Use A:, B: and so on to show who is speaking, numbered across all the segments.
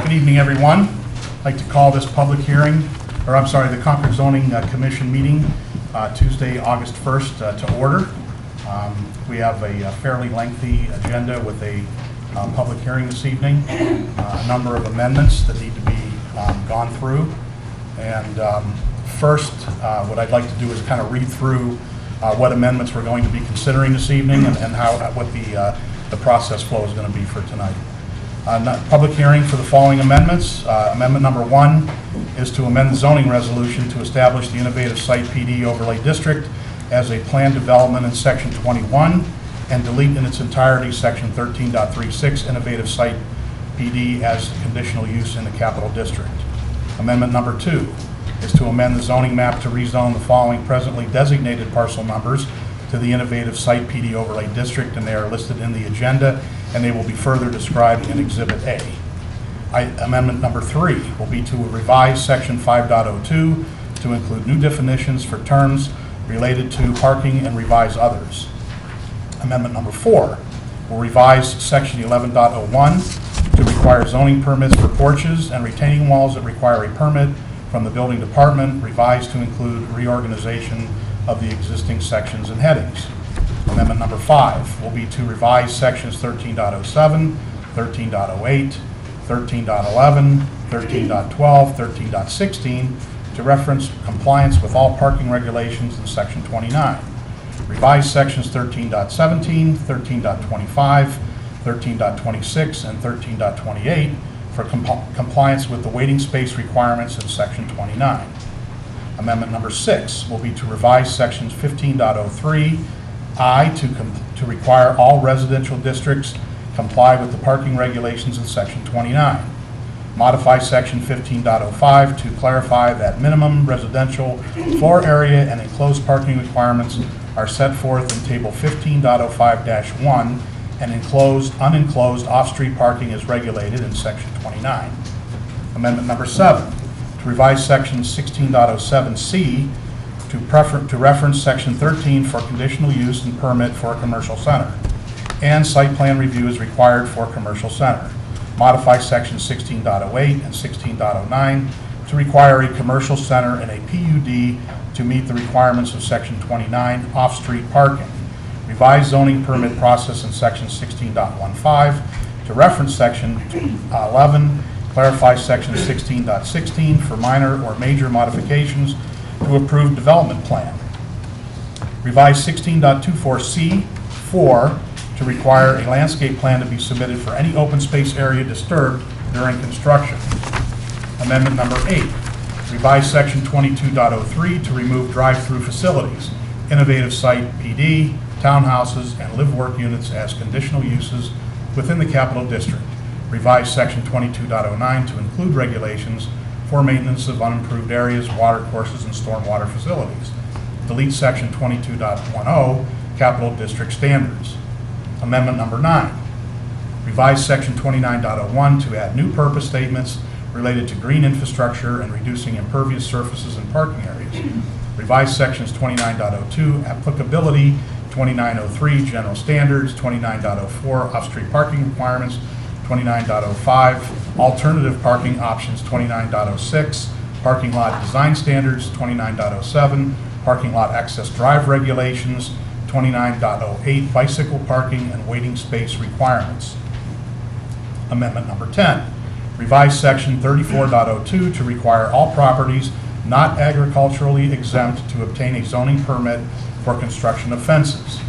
A: Good evening, everyone. I'd like to call this public hearing, the Concord Zoning Commission meeting, Tuesday, August 1st, to order. We have a fairly lengthy agenda with a public hearing this evening, a number of amendments that need to be gone through. And first, what I'd like to do is kind of read through what amendments we're going to be considering this evening and what the process flow is going to be for tonight. Public hearing for the following amendments. Amendment number 1 is to amend the zoning resolution to establish the Innovative Site PD Overlay District as a planned development in Section 21 and delete in its entirety Section 13.36 Innovative Site PD as conditional use in the Capital District. Amendment number 2 is to amend the zoning map to rezone the following presently designated parcel numbers to the Innovative Site PD Overlay District, and they are listed in the agenda, and they will be further described in Exhibit A. Amendment number 3 will be to revise Section 5.02 to include new definitions for terms related to parking and revise others. Amendment number 4 will revise Section 11.01 to require zoning permits for porches and retaining walls that require a permit from the building department, revised to include reorganization of the existing sections and headings. Amendment number 5 will be to revise sections 13.07, 13.08, 13.11, 13.12, 13.16 to reference compliance with all parking regulations in Section 29. Revise sections 13.17, 13.25, 13.26, and 13.28 for compliance with the waiting space requirements in Section 29. Amendment number 6 will be to revise sections 15.03 to require all residential districts comply with the parking regulations in Section 29. Modify Section 15.05 to clarify that minimum residential floor area and enclosed parking requirements are set forth in Table 15.05-1, and unenclosed off-street parking is regulated in Section 29. Amendment number 7, to revise Section 16.07C to reference Section 13 for conditional use and permit for a commercial center, and site plan review is required for a commercial center. Modify Section 16.08 and 16.09 to require a commercial center and a PUD to meet the requirements of Section 29 off-street parking. Revise zoning permit process in Section 16.15 to reference Section 11, clarify Section 16.16 for minor or major modifications to approved development plan. Revise 16.24C4 to require a landscape plan to be submitted for any open space area disturbed during construction. Amendment number 8, revise Section 22.03 to remove drive-through facilities, Innovative Site PD, townhouses, and live-work units as conditional uses within the Capital District. Revise Section 22.09 to include regulations for maintenance of unimproved areas, water courses, and stormwater facilities. Delete Section 22.10, Capital District Standards. Amendment number 9, revise Section 29.01 to add new purpose statements related to green infrastructure and reducing impervious surfaces and parking areas. Revise Sections 29.02, applicability, 29.03, general standards, 29.04, off-street parking requirements, 29.05, alternative parking options, 29.06, parking lot design standards, 29.07, parking lot access drive regulations, 29.08, bicycle parking and waiting space requirements. Amendment number 10, revise Section 34.02 to require all properties not agriculturally exempt to obtain a zoning permit for construction of fences.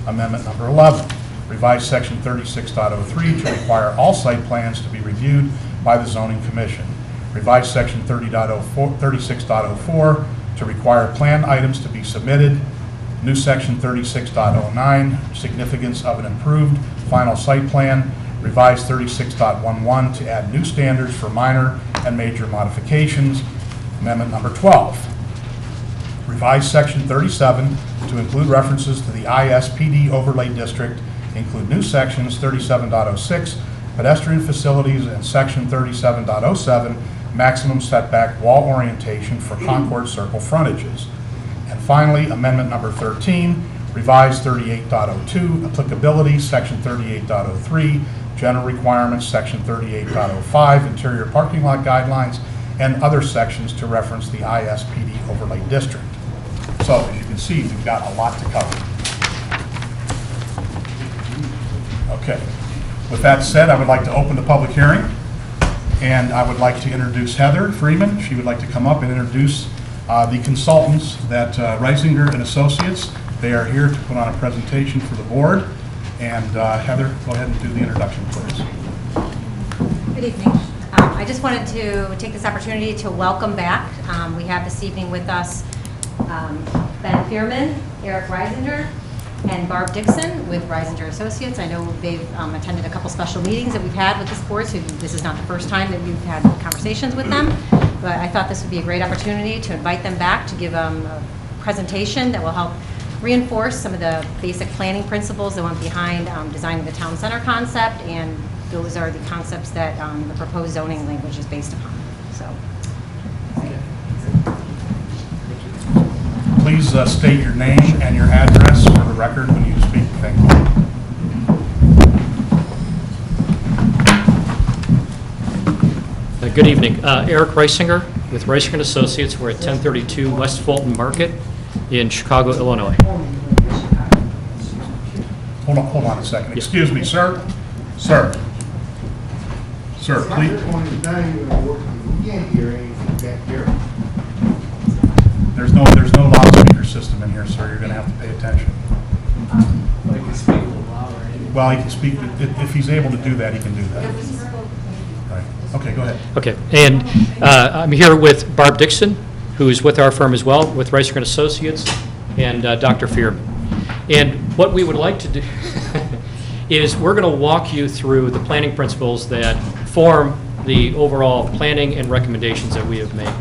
A: Amendment number 11, revise Section 36.03 to require all site plans to be reviewed by the Zoning Commission. Revise Section 36.04 to require plan items to be submitted. New Section 36.09, significance of an improved final site plan. Revise 36.11 to add new standards for minor and major modifications. Amendment number 12, revise Section 37 to include references to the ISPD Overlay District, include new sections 37.06, pedestrian facilities, and Section 37.07, maximum setback wall orientation for Concord Circle frontages. And finally, amendment number 13, revise 38.02, applicability, Section 38.03, general requirements, section 38.05, interior parking lot guidelines, and other sections to reference the ISPD overlay district. So as you can see, we've got a lot to cover. Okay. With that said, I would like to open the public hearing, and I would like to introduce Heather Freeman. She would like to come up and introduce the consultants that Reisinger and Associates. They are here to put on a presentation for the board. And Heather, go ahead and do the introduction, please.
B: Good evening. I just wanted to take this opportunity to welcome back. We have this evening with us Ben Fearman, Eric Reisinger, and Barb Dixon with Reisinger Associates. I know they've attended a couple special meetings that we've had with this board, so this is not the first time that we've had conversations with them. But I thought this would be a great opportunity to invite them back to give a presentation that will help reinforce some of the basic planning principles that went behind designing the town center concept, and those are the concepts that the proposed zoning language is based upon. So.
A: Please state your name and your address for the record when you speak. Thank you.
C: Good evening. Eric Reisinger with Reisinger Associates. We're at 1032 West Fulton Market in Chicago, Illinois.
A: Hold on a second. Excuse me, sir. Sir, please. There's no loudspeaker system in here, sir. You're going to have to pay attention. Well, he can speak. If he's able to do that, he can do that. Right. Okay, go ahead.
C: Okay, and I'm here with Barb Dixon, who is with our firm as well, with Reisinger Associates, and Dr. Fearman. And what we would like to do is we're going to walk you through the planning principles that form the overall planning and recommendations that we have made.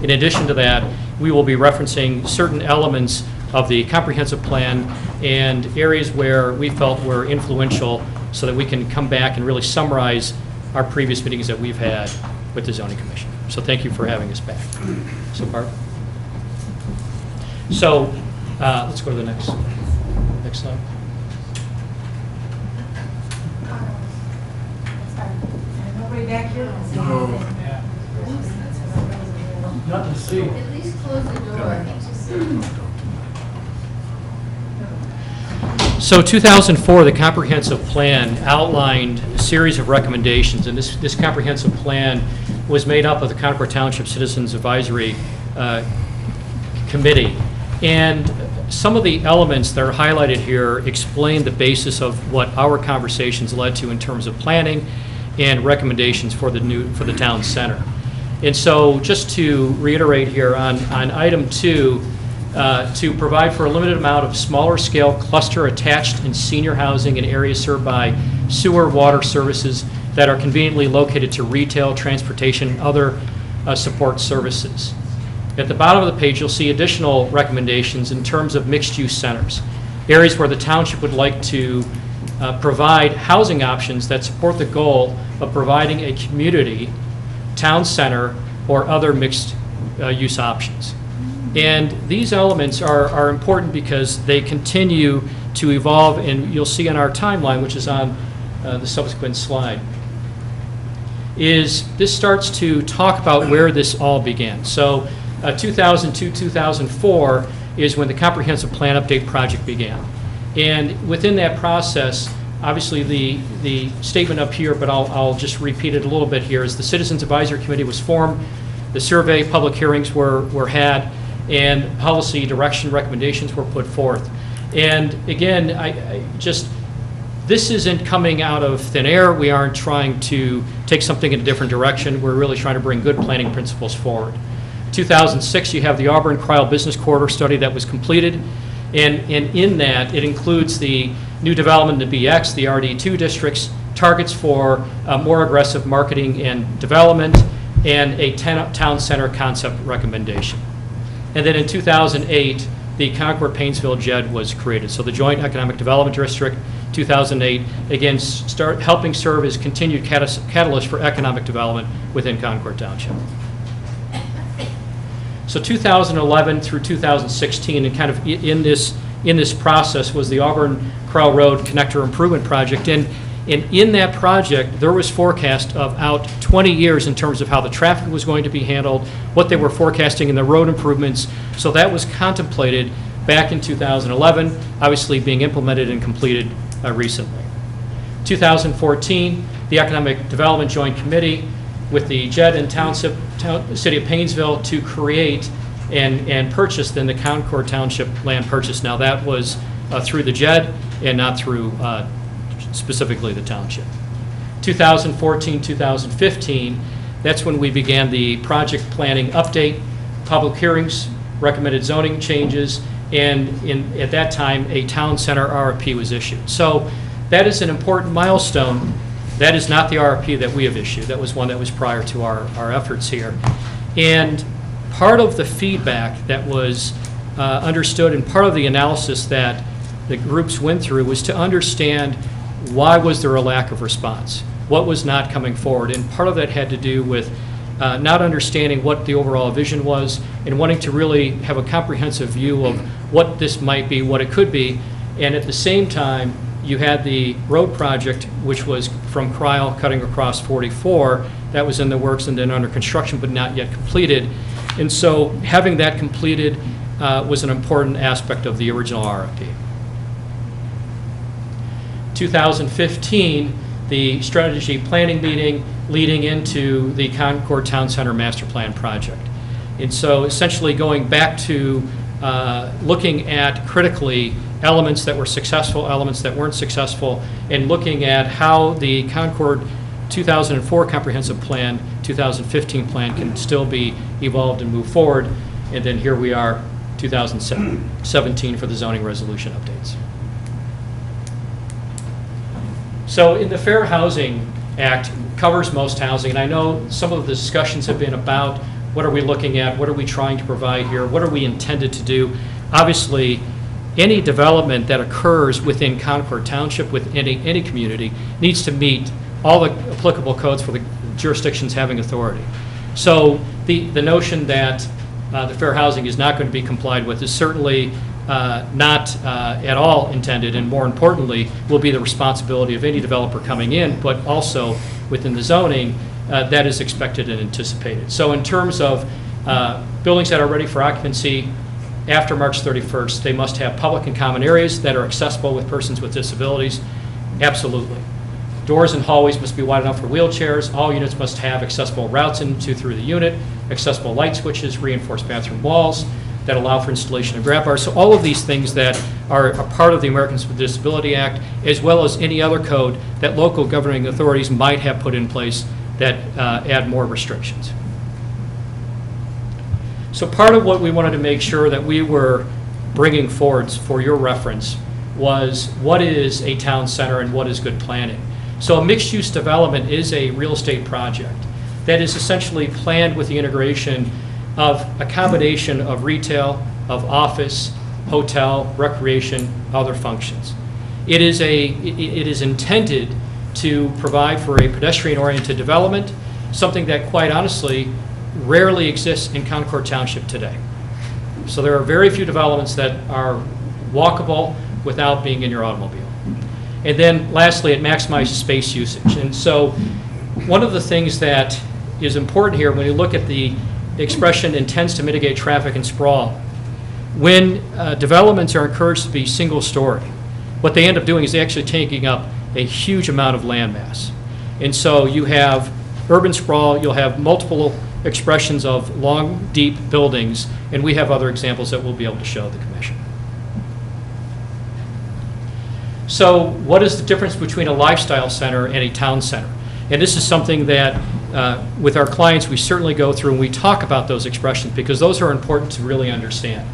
C: In addition to that, we will be referencing certain elements of the comprehensive plan and areas where we felt were influential so that we can come back and really summarize our previous meetings that we've had with the Zoning Commission. So thank you for having us back. So Barb? So let's go to the next slide.
D: Nobody back here?
C: Nothing to see.
D: At least close the door.
C: So 2004, the comprehensive plan outlined a series of recommendations, and this comprehensive plan was made up of the Concord Township Citizens Advisory Committee. And some of the elements that are highlighted here explain the basis of what our conversations led to in terms of planning and recommendations for the town center. And so just to reiterate here on item 2, to provide for a limited amount of smaller scale cluster attached and senior housing in areas served by sewer water services that are conveniently located to retail, transportation, and other support services. At the bottom of the page, you'll see additional recommendations in terms of mixed-use centers, areas where the township would like to provide housing options that support the goal of providing a community, town center, or other mixed-use options. And these elements are important because they continue to evolve, and you'll see on our timeline, which is on the subsequent slide, is this starts to talk about where this all began. So 2002-2004 is when the Comprehensive Plan Update project began. And within that process, obviously the statement up here, but I'll just repeat it a little bit here, is the Citizens Advisory Committee was formed, the survey, public hearings were had, and policy direction recommendations were put forth. And again, this isn't coming out of thin air. We aren't trying to take something in a different direction. We're really trying to bring good planning principles forward. 2006, you have the Auburn-Cryle Business Corridor study that was completed, and in that, it includes the new development in the BX, the RD2 districts, targets for more aggressive marketing and development, and a town center concept recommendation. And then in 2008, the Concord-Painesville JED was created. So the Joint Economic Development District, 2008, again, start helping serve as continued catalyst for economic development within Concord Township. So 2011 through 2016, and kind of in this process was the Auburn-Cryle Road Connector Improvement Project. And And in that project, there was forecast of out 20 years in terms of how the traffic was going to be handled, what they were forecasting in the road improvements. So that was contemplated back in 2011, obviously being implemented and completed recently. 2014, the Economic Development Joint Committee with the JED and City of Painesville to create and purchase then the Concord Township land purchase. Now that was through the JED and not through specifically the township. 2014, 2015, that's when we began the project planning update, public hearings, recommended zoning changes, and at that time, a town center RFP was issued. So that is an important milestone. That is not the RFP that we have issued. That was one that was prior to our efforts here. And part of the feedback that was understood and part of the analysis that the groups went through was to understand why was there a lack of response? What was not coming forward? And part of that had to do with not understanding what the overall vision was and wanting to really have a comprehensive view of what this might be, what it could be. And at the same time, you had the road project, which was from Cryle cutting across 44. That was in the works and then under construction, but not yet completed. And so having that completed was an important aspect of the original RFP. 2015, the strategy planning meeting leading into the Concord Town Center Master Plan project. And so essentially going back to looking at critically elements that were successful, elements that weren't successful, and looking at how the Concord 2004 Comprehensive Plan, 2015 plan can still be evolved and move forward. And then here we are, 2017 for the zoning resolution updates. So in the Fair Housing Act covers most housing, and I know some of the discussions have been about what are we looking at, what are we trying to provide here, what are we intended to do. Obviously, any development that occurs within Concord Township, with any community, needs to meet all the applicable codes for the jurisdictions having authority. So the notion that the fair housing is not going to be complied with is certainly not at all intended, and more importantly, will be the responsibility of any developer coming in, but also within the zoning that is expected and anticipated. So in terms of buildings that are ready for occupancy after March 31st, they must have public and common areas that are accessible with persons with disabilities. Absolutely. Doors and hallways must be wide enough for wheelchairs. All units must have accessible routes into through the unit, accessible light switches, reinforced bathroom walls that allow for installation of grab bars. So all of these things that are a part of the Americans with Disability Act, as well as any other code that local governing authorities might have put in place that add more restrictions. So part of what we wanted to make sure that we were bringing forward for your reference was what is a town center and what is good planning. So a mixed-use development is a real estate project that is essentially planned with the integration of a combination of retail, of office, hotel, recreation, other functions. It is intended to provide for a pedestrian-oriented development, something that quite honestly rarely exists in Concord Township today. So there are very few developments that are walkable without being in your automobile. And then lastly, it maximizes space usage. And so one of the things that is important here when you look at the expression intends to mitigate traffic and sprawl, when developments are encouraged to be single-story, what they end up doing is actually taking up a huge amount of land mass. And so you have urban sprawl, you'll have multiple expressions of long, deep buildings, and we have other examples that we'll be able to show the commission. So what is the difference between a lifestyle center and a town center? And this is something that with our clients we certainly go through and we talk about those expressions because those are important to really understand.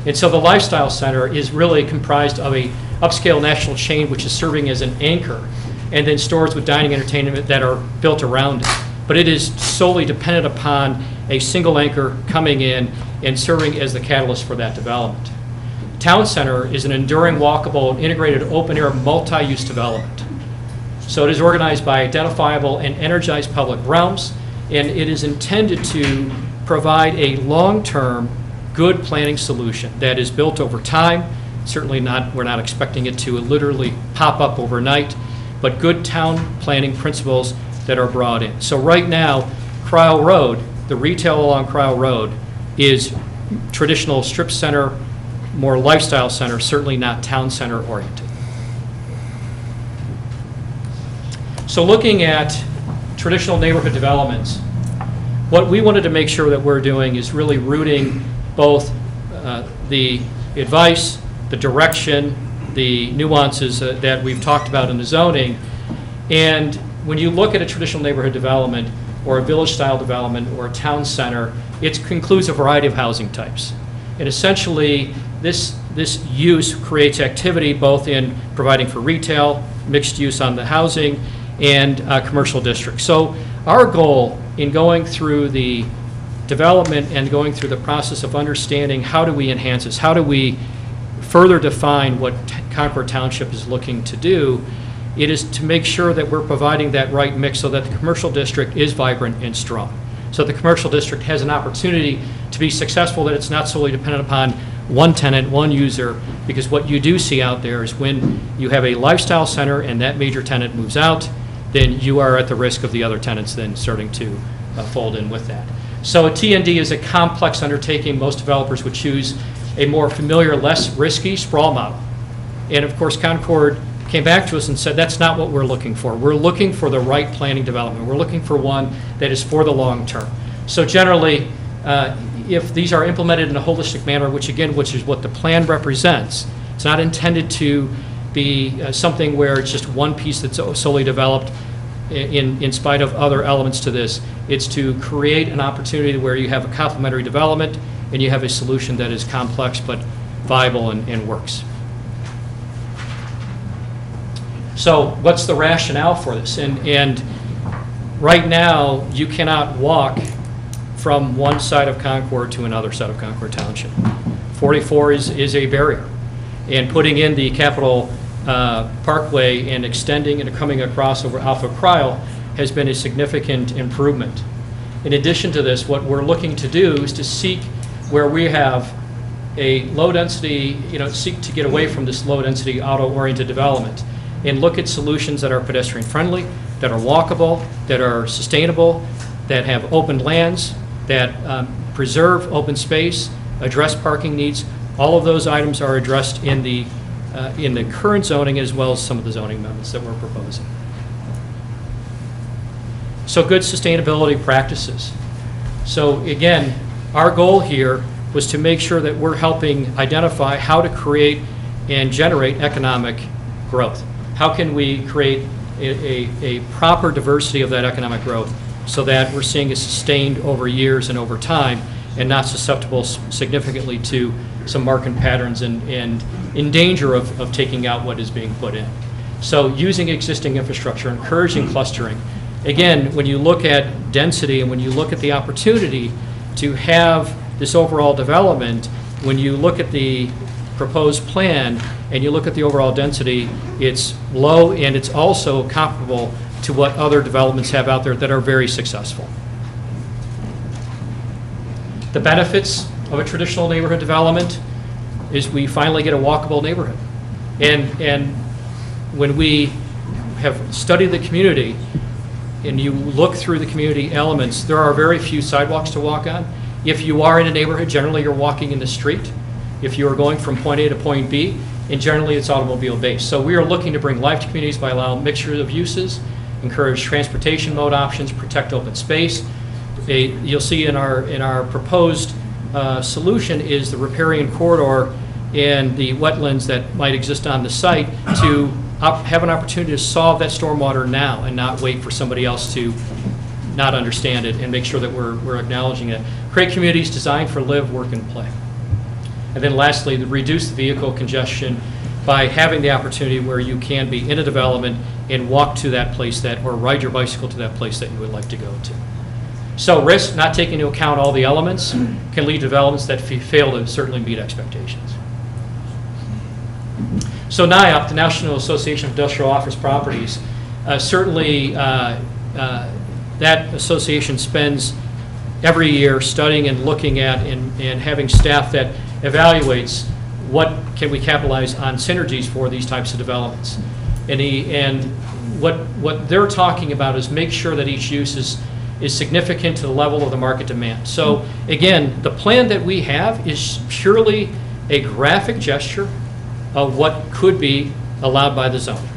C: And so the lifestyle center is really comprised of a upscale national chain which is serving as an anchor, and then stores with dining entertainment that are built around it. But it is solely dependent upon a single anchor coming in and serving as the catalyst for that development. Town center is an enduring, walkable, integrated, open-air, multi-use development. So it is organized by identifiable and energized public realms, and it is intended to provide a long-term, good planning solution that is built over time. Certainly not, we're not expecting it to literally pop up overnight, but good town planning principles that are brought in. So right now, Cryle Road, the retail along Cryle Road, is traditional strip center, more lifestyle center, certainly not town center oriented. So looking at traditional neighborhood developments, what we wanted to make sure that we're doing is really rooting both the advice, the direction, the nuances that we've talked about in the zoning. And when you look at a traditional neighborhood development or a village-style development or a town center, it includes a variety of housing types. And essentially, this use creates activity both in providing for retail, mixed use on the housing, and commercial districts. So our goal in going through the development and going through the process of understanding how do we enhance this, how do we further define what Concord Township is looking to do, it is to make sure that we're providing that right mix so that the commercial district is vibrant and strong. So the commercial district has an opportunity to be successful, that it's not solely dependent upon one tenant, one user, because what you do see out there is when you have a lifestyle center and that major tenant moves out, then you are at the risk of the other tenants then starting to fold in with that. So a TND is a complex undertaking. Most developers would choose a more familiar, less risky sprawl model. And of course, Concord came back to us and said, that's not what we're looking for. We're looking for the right planning development. We're looking for one that is for the long term. So generally, if these are implemented in a holistic manner, which is what the plan represents, it's not intended to be something where it's just one piece that's solely developed in spite of other elements to this. It's to create an opportunity where you have a complementary development and you have a solution that is complex but viable and works. So what's the rationale for this? And right now, you cannot walk from one side of Concord to another side of Concord Township. 44 is a barrier. And putting in the Capitol Parkway and extending and coming across over Alpha Cryle has been a significant improvement. In addition to this, what we're looking to do is to seek where we have a low density, seek to get away from this low density auto-oriented development and look at solutions that are pedestrian friendly, that are walkable, that are sustainable, that have open lands, that preserve open space, address parking needs. All of those items are addressed in the current zoning as well as some of the zoning amendments that we're proposing. So good sustainability practices. So again, our goal here was to make sure that we're helping identify how to create and generate economic growth. How can we create a proper diversity of that economic growth so that we're seeing it sustained over years and over time and not susceptible significantly to some market patterns and in danger of taking out what is being put in. So using existing infrastructure, encouraging clustering. Again, when you look at density and when you look at the opportunity to have this overall development, when you look at the proposed plan and you look at the overall density, it's low and it's also comparable to what other developments have out there that are very successful. The benefits of a traditional neighborhood development is we finally get a walkable neighborhood. And when we have studied the community and you look through the community elements, there are very few sidewalks to walk on. If you are in a neighborhood, generally you're walking in the street. If you are going from point A to point B, and generally it's automobile based. So we are looking to bring life to communities by allowing mixture of uses, encourage transportation mode options, protect open space. You'll see in our proposed solution is the riparian corridor and the wetlands that might exist on the site to have an opportunity to solve that stormwater now and not wait for somebody else to not understand it and make sure that we're acknowledging it. Create communities designed for live, work, and play. And then lastly, reduce the vehicle congestion by having the opportunity where you can be in a development and walk to that place or ride your bicycle to that place that you would like to go to. So risk, not taking into account all the elements, can lead to developments that fail to certainly meet expectations. So NIOP, the National Association of Industrial Office Properties, certainly that association spends every year studying and looking at and having staff that evaluates what can we capitalize on synergies for these types of developments. And what they're talking about is make sure that each use is significant to the level of the market demand. So again, the plan that we have is purely a graphic gesture of what could be allowed by the zone.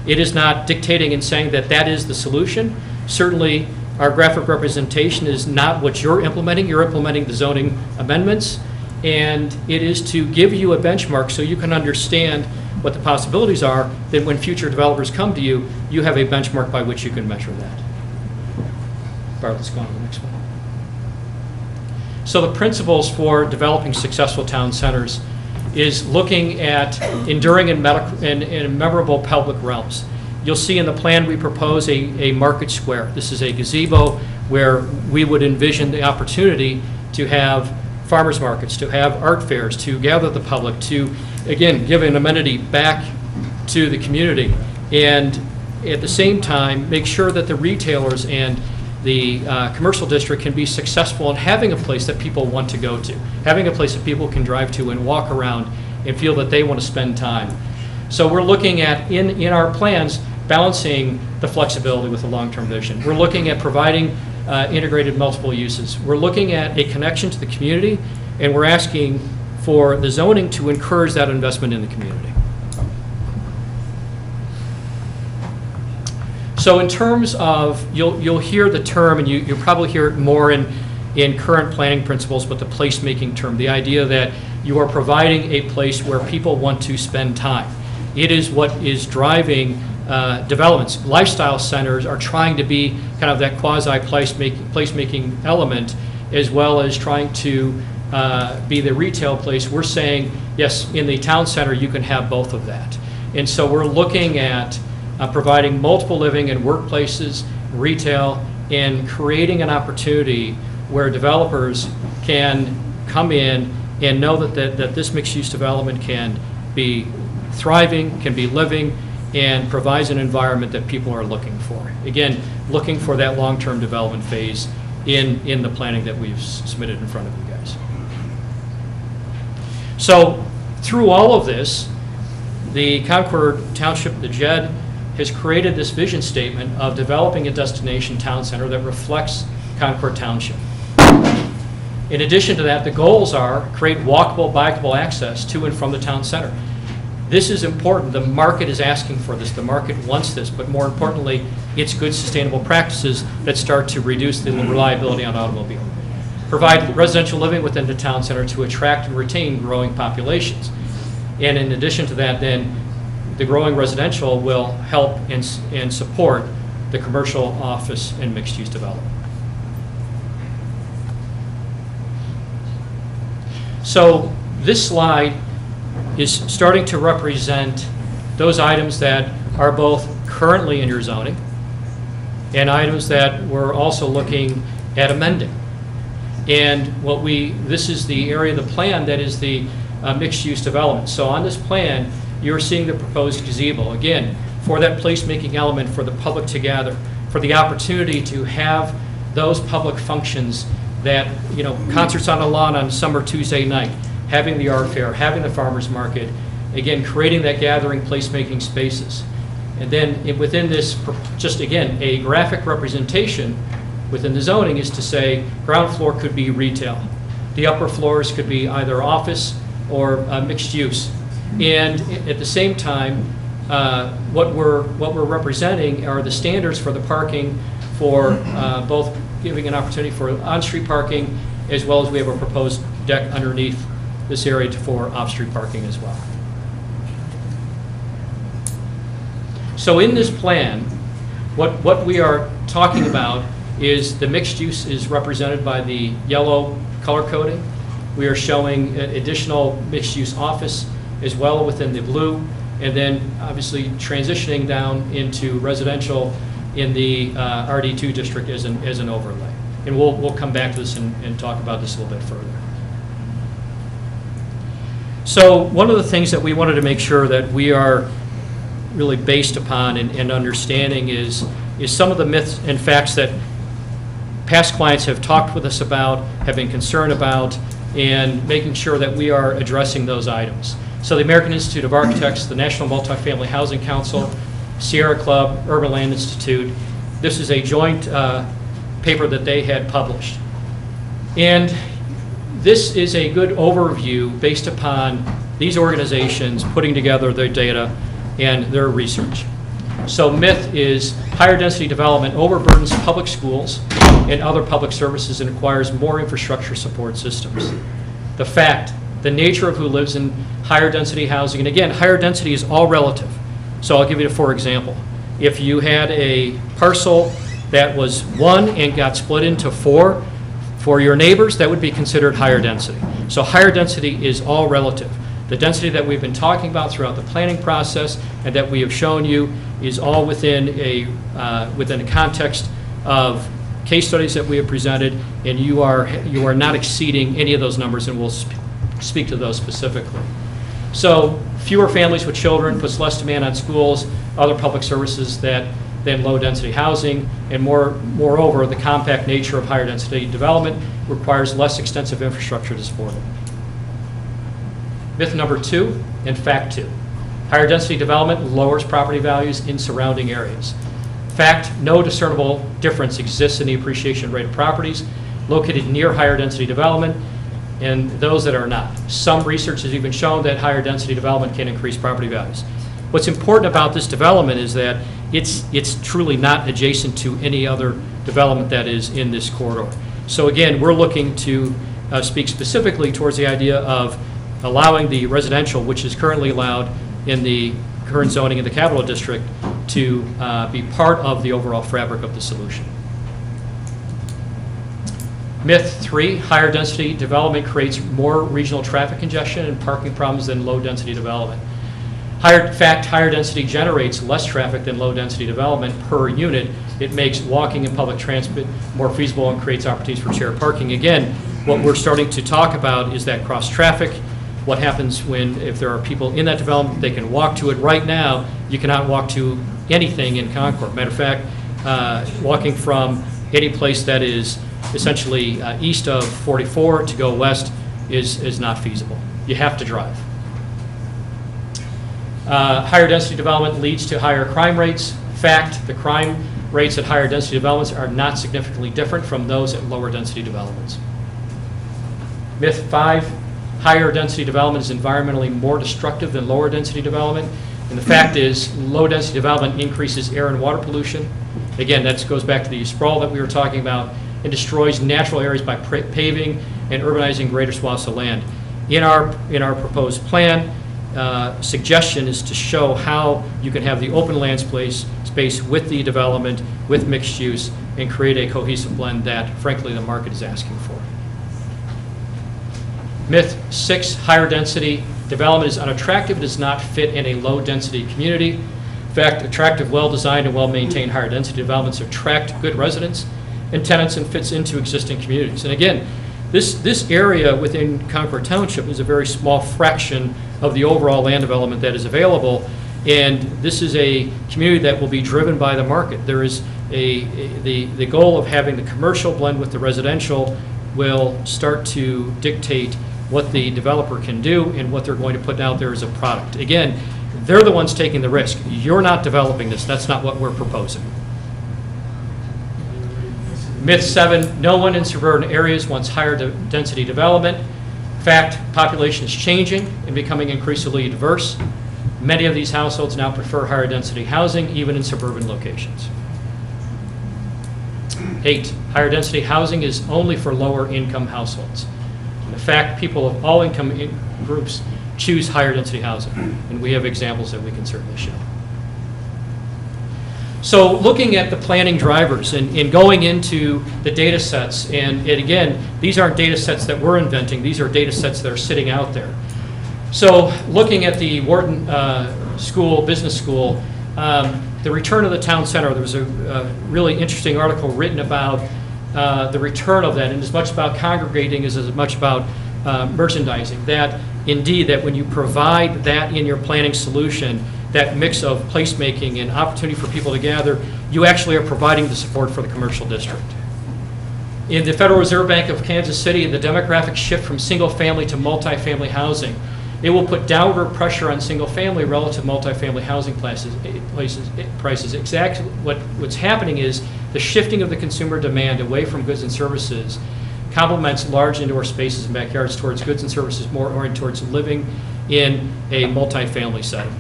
C: It is not dictating and saying that that is the solution. Certainly, our graphic representation is not what you're implementing. You're implementing the zoning amendments, and it is to give you a benchmark so you can understand what the possibilities are, that when future developers come to you, you have a benchmark by which you can measure that. Bart, let's go on to the next one. So the principles for developing successful town centers is looking at enduring and memorable public realms. You'll see in the plan we propose a market square. This is a gazebo where we would envision the opportunity to have farmers markets, to have art fairs, to gather the public, to, again, give an amenity back to the community, and at the same time, make sure that the retailers and the commercial district can be successful in having a place that people want to go to, having a place that people can drive to and walk around and feel that they want to spend time. So we're looking at, in our plans, balancing the flexibility with the long-term vision. We're looking at providing integrated multiple uses. We're looking at a connection to the community, and we're asking for the zoning to encourage that investment in the community. So in terms of, you'll hear the term, and you'll probably hear it more in current planning principles, but the placemaking term, the idea that you are providing a place where people want to spend time. It is what is driving developments. Lifestyle centers are trying to be kind of that quasi-placemaking element, as well as trying to be the retail place. We're saying, yes, in the town center, you can have both of that. And so we're looking at providing multiple living and workplaces, retail, and creating an opportunity where developers can come in and know that this mixed-use development can be thriving, can be living, and provides an environment that people are looking for. Again, looking for that long-term development phase in the planning that we've submitted in front of you guys. So through all of this, the Concord Township, the JED, has created this vision statement of developing a destination town center that reflects Concord Township. In addition to that, the goals are create walkable, bikeable access to and from the town center. This is important. The market is asking for this. The market wants this, but more importantly, it's good sustainable practices that start to reduce the reliability on automobile. Provide residential living within the town center to attract and retain growing populations. And in addition to that, then, the growing residential will help and support the commercial, office, and mixed-use development. So this slide is starting to represent those items that are both currently in your zoning and items that we're also looking at amending. And this is the area of the plan that is the mixed-use development. So on this plan, you're seeing the proposed gazebo, again, for that placemaking element for the public to gather, for the opportunity to have those public functions that, concerts on a lawn on summer Tuesday night, having the art fair, having the farmer's market, again, creating that gathering placemaking spaces. And then within this, just again, a graphic representation within the zoning is to say ground floor could be retail. The upper floors could be either office or mixed use. And at the same time, what we're representing are the standards for the parking for both giving an opportunity for on-street parking, as well as we have a proposed deck underneath this area for off-street parking as well. So in this plan, what we are talking about is the mixed use is represented by the yellow color coding. We are showing additional mixed use office as well within the blue, and then obviously transitioning down into residential in the RD2 district as an overlay. And we'll come back to this and talk about this a little bit further. So one of the things that we wanted to make sure that we are really based upon and understanding is some of the myths and facts that past clients have talked with us about, have been concerned about, and making sure that we are addressing those items. So the American Institute of Architects, the National Multifamily Housing Council, Sierra Club, Urban Land Institute. This is a joint paper that they had published. And this is a good overview based upon these organizations putting together their data and their research. So myth is higher density development overburdens public schools and other public services and requires more infrastructure support systems. The fact, the nature of who lives in higher density housing, and again, higher density is all relative. So I'll give you a for example. If you had a parcel that was 1 and got split into 4, for your neighbors, that would be considered higher density. So higher density is all relative. The density that we've been talking about throughout the planning process and that we have shown you is all within a context of case studies that we have presented, and you are not exceeding any of those numbers, and we'll speak to those specifically. So fewer families with children puts less demand on schools, other public services than low-density housing, and moreover, the compact nature of higher-density development requires less extensive infrastructure to support it. Myth number 2 and fact 2. Higher-density development lowers property values in surrounding areas. Fact, no discernible difference exists in the appreciation rate of properties located near higher-density development and those that are not. Some research has even shown that higher-density development can increase property values. What's important about this development is that it's truly not adjacent to any other development that is in this corridor. So again, we're looking to speak specifically towards the idea of allowing the residential, which is currently allowed in the current zoning in the Capital District, to be part of the overall fabric of the solution. Myth 3, higher density development creates more regional traffic congestion and parking problems than low density development. In fact, higher density generates less traffic than low density development per unit. It makes walking and public transit more feasible and creates opportunities for shared parking. Again, what we're starting to talk about is that cross traffic. What happens if there are people in that development, they can walk to it. Right now, you cannot walk to anything in Concord. Matter of fact, walking from any place that is essentially east of 44 to go west is not feasible. You have to drive. Higher density development leads to higher crime rates. Fact, the crime rates at higher density developments are not significantly different from those at lower density developments. Myth 5, higher density development is environmentally more destructive than lower density development. And the fact is, low density development increases air and water pollution. Again, that goes back to the sprawl that we were talking about, and destroys natural areas by paving and urbanizing greater swaths of land. In our proposed plan, suggestion is to show how you can have the open land space with the development, with mixed use, and create a cohesive blend that, frankly, the market is asking for. Myth 6, higher density development is unattractive, does not fit in a low density community. In fact, attractive, well-designed, and well-maintained higher density developments attract good residents and tenants and fits into existing communities. And again, this area within Concord Township is a very small fraction of the overall land development that is available, and this is a community that will be driven by the market. There is the goal of having the commercial blend with the residential will start to dictate what the developer can do and what they're going to put out there as a product. Again, they're the ones taking the risk. You're not developing this. That's not what we're proposing. Myth 7, no one in suburban areas wants higher density development. Fact, population is changing and becoming increasingly diverse. Many of these households now prefer higher density housing, even in suburban locations. 8, higher density housing is only for lower income households. In fact, people of all income groups choose higher density housing, and we have examples that we can certainly show. So looking at the planning drivers and going into the data sets, and again, these aren't data sets that we're inventing, these are data sets that are sitting out there. So looking at the Wharton Business School, the return of the town center, there was a really interesting article written about the return of that, and as much about congregating as much about merchandising. That indeed, that when you provide that in your planning solution, that mix of placemaking and opportunity for people to gather, you actually are providing the support for the commercial district. In the Federal Reserve Bank of Kansas City, the demographic shift from single family to multifamily housing it will put downward pressure on single-family relative multifamily housing prices. Exactly what's happening is the shifting of the consumer demand away from goods and services complements large indoor spaces and backyards towards goods and services more oriented towards living in a multifamily setting.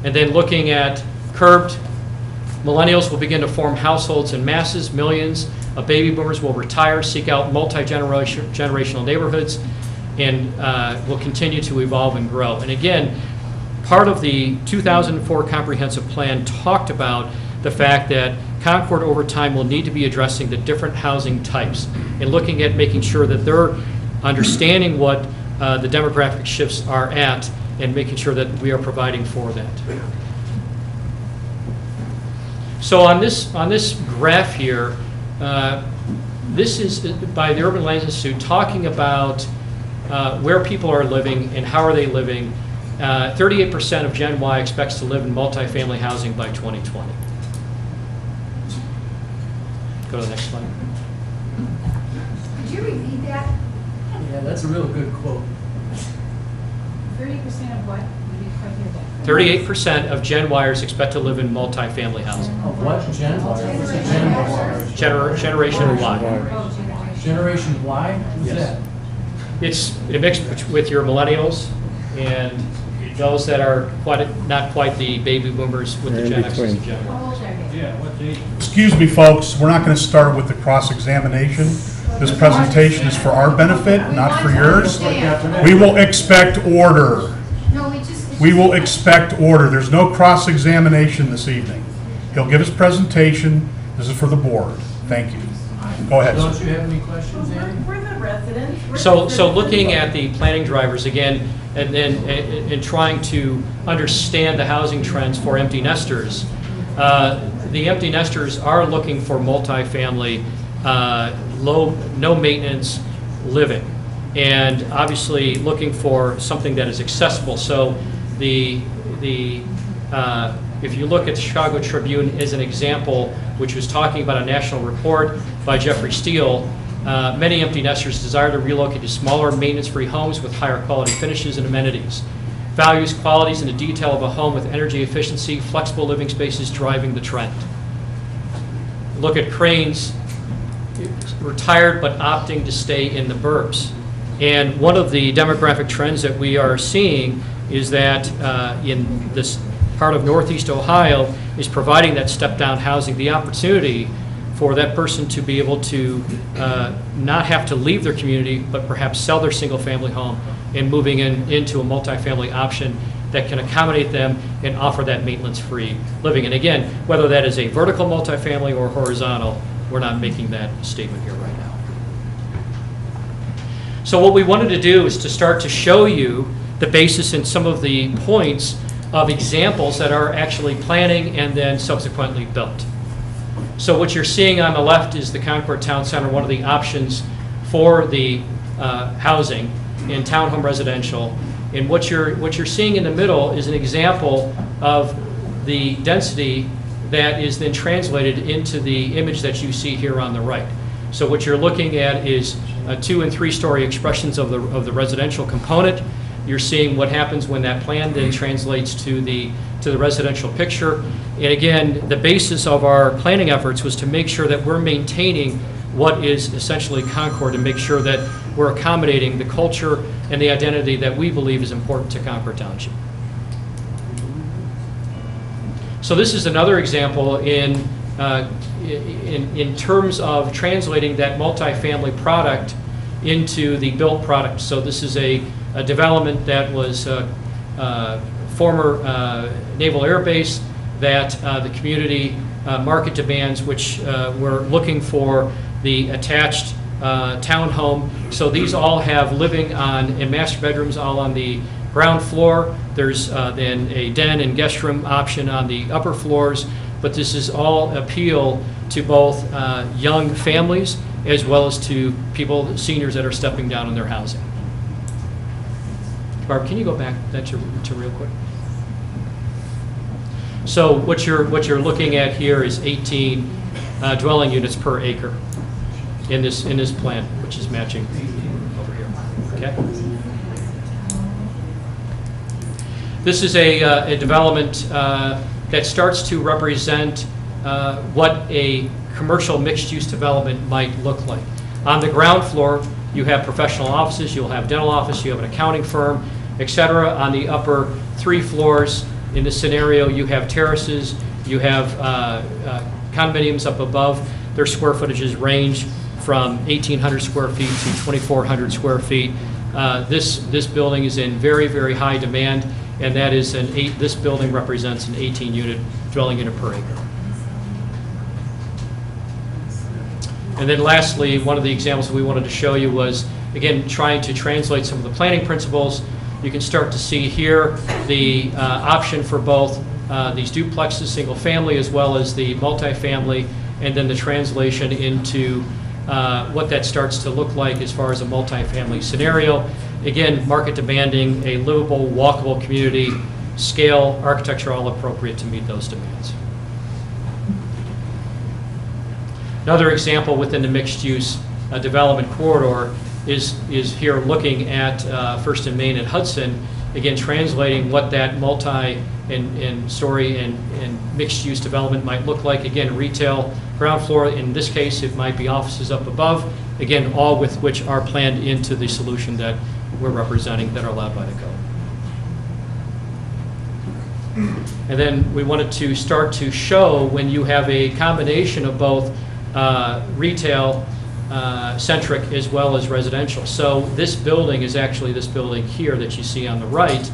C: And then looking at curbed, millennials will begin to form households in masses. Millions of baby boomers will retire, seek out multi-generational neighborhoods, and will continue to evolve and grow. And again, part of the 2004 comprehensive plan talked about the fact that Concord over time will need to be addressing the different housing types and looking at making sure that they're understanding what the demographic shifts are at and making sure that we are providing for that. So on this graph here, this is by the Urban Land Institute talking about where people are living and how are they living. 38% of Gen Y expects to live in multifamily housing by 2020. Go to the next slide.
D: Could you repeat that?
E: Yeah, that's a real good quote.
D: 30% of what? We didn't quite hear that.
C: 38% of Gen Yers expect to live in multifamily housing.
E: Of what? Gen Y? What's a Gen Y?
C: Generation Y.
D: Oh,
E: Generation Y? Who's
C: Yes.
E: that?
C: It's a mix with your millennials and those that are not quite the baby boomers with the Gen X's and Gen
D: How
C: Y.
D: old are they?
A: Excuse me, folks, we're not going to start with the cross-examination. This presentation is for our benefit, not for yours. We will expect order.
D: No, we just.
A: We will expect order. There's no cross-examination this evening. He'll give his presentation. This is for the board. Thank you. Go ahead,
E: Don't
A: sir.
E: you have any questions, Andy?
D: We're the residents. We're
C: So
D: the
C: looking
D: citizens.
C: at the planning drivers again, and then and trying to understand the housing trends for empty nesters, the empty nesters are looking for multifamily, no maintenance living, and obviously looking for something that is accessible. So if you look at the Chicago Tribune as an example, which was talking about a national report by Jeffrey Steele, many empty nesters desire to relocate to smaller maintenance-free homes with higher quality finishes and amenities. Values, qualities, and the detail of a home with energy efficiency, flexible living spaces driving the trend. Look at Cranes, retired but opting to stay in the burbs. And one of the demographic trends that we are seeing is that in this part of Northeast Ohio is providing that step-down housing, the opportunity for that person to be able to not have to leave their community, but perhaps sell their single-family home and moving into a multifamily option that can accommodate them and offer that maintenance-free living. And again, whether that is a vertical multifamily or horizontal, we're not making that statement here right now. So what we wanted to do is to start to show you the basis and some of the points of examples that are actually planning and then subsequently built. So what you're seeing on the left is the Concord Town Center, one of the options for the housing in townhome residential. And what you're seeing in the middle is an example of the density that is then translated into the image that you see here on the right. So what you're looking at is 2- and 3-story expressions of the residential component. You're seeing what happens when that plan then translates to the residential picture. And again, the basis of our planning efforts was to make sure that we're maintaining what is essentially Concord and make sure that we're accommodating the culture and the identity that we believe is important to Concord Township. So this is another example in terms of translating that multifamily product into the built product. So this is a development that was former Naval Air Base that the community market demands, which we're looking for the attached townhome. So these all have living on and master bedrooms all on the ground floor. There's then a den and guest room option on the upper floors, but this is all appeal to both young families as well as to people, seniors that are stepping down in their housing. Barb, can you go back that to real quick? So what you're looking at here is 18 dwelling units per acre in this plan, which is matching over here. Okay. This is a development that starts to represent what a commercial mixed-use development might look like. On the ground floor, you have professional offices, you'll have dental office, you have an accounting firm, etc. On the upper 3 floors, in this scenario, you have terraces, you have condominiums up above. Their square footages range from 1,800 square feet to 2,400 square feet. This building is in very, very high demand, and that is this building represents an 18-unit dwelling unit per acre. And then lastly, one of the examples that we wanted to show you was, again, trying to translate some of the planning principles. You can start to see here the option for both these duplexes, single family, as well as the multifamily, and then the translation into what that starts to look like as far as a multifamily scenario. Again, market demanding, a livable, walkable community, scale, architecture, all appropriate to meet those demands. Another example within the mixed-use development corridor is here looking at First and Main and Hudson, again translating what that multi-story and mixed-use development might look like. Again, retail, ground floor, in this case it might be offices up above, again all with which are planned into the solution that we're representing that are allowed by the code. And then we wanted to start to show when you have a combination of both retail centric as well as residential. So this building is actually this building here that you see on the right,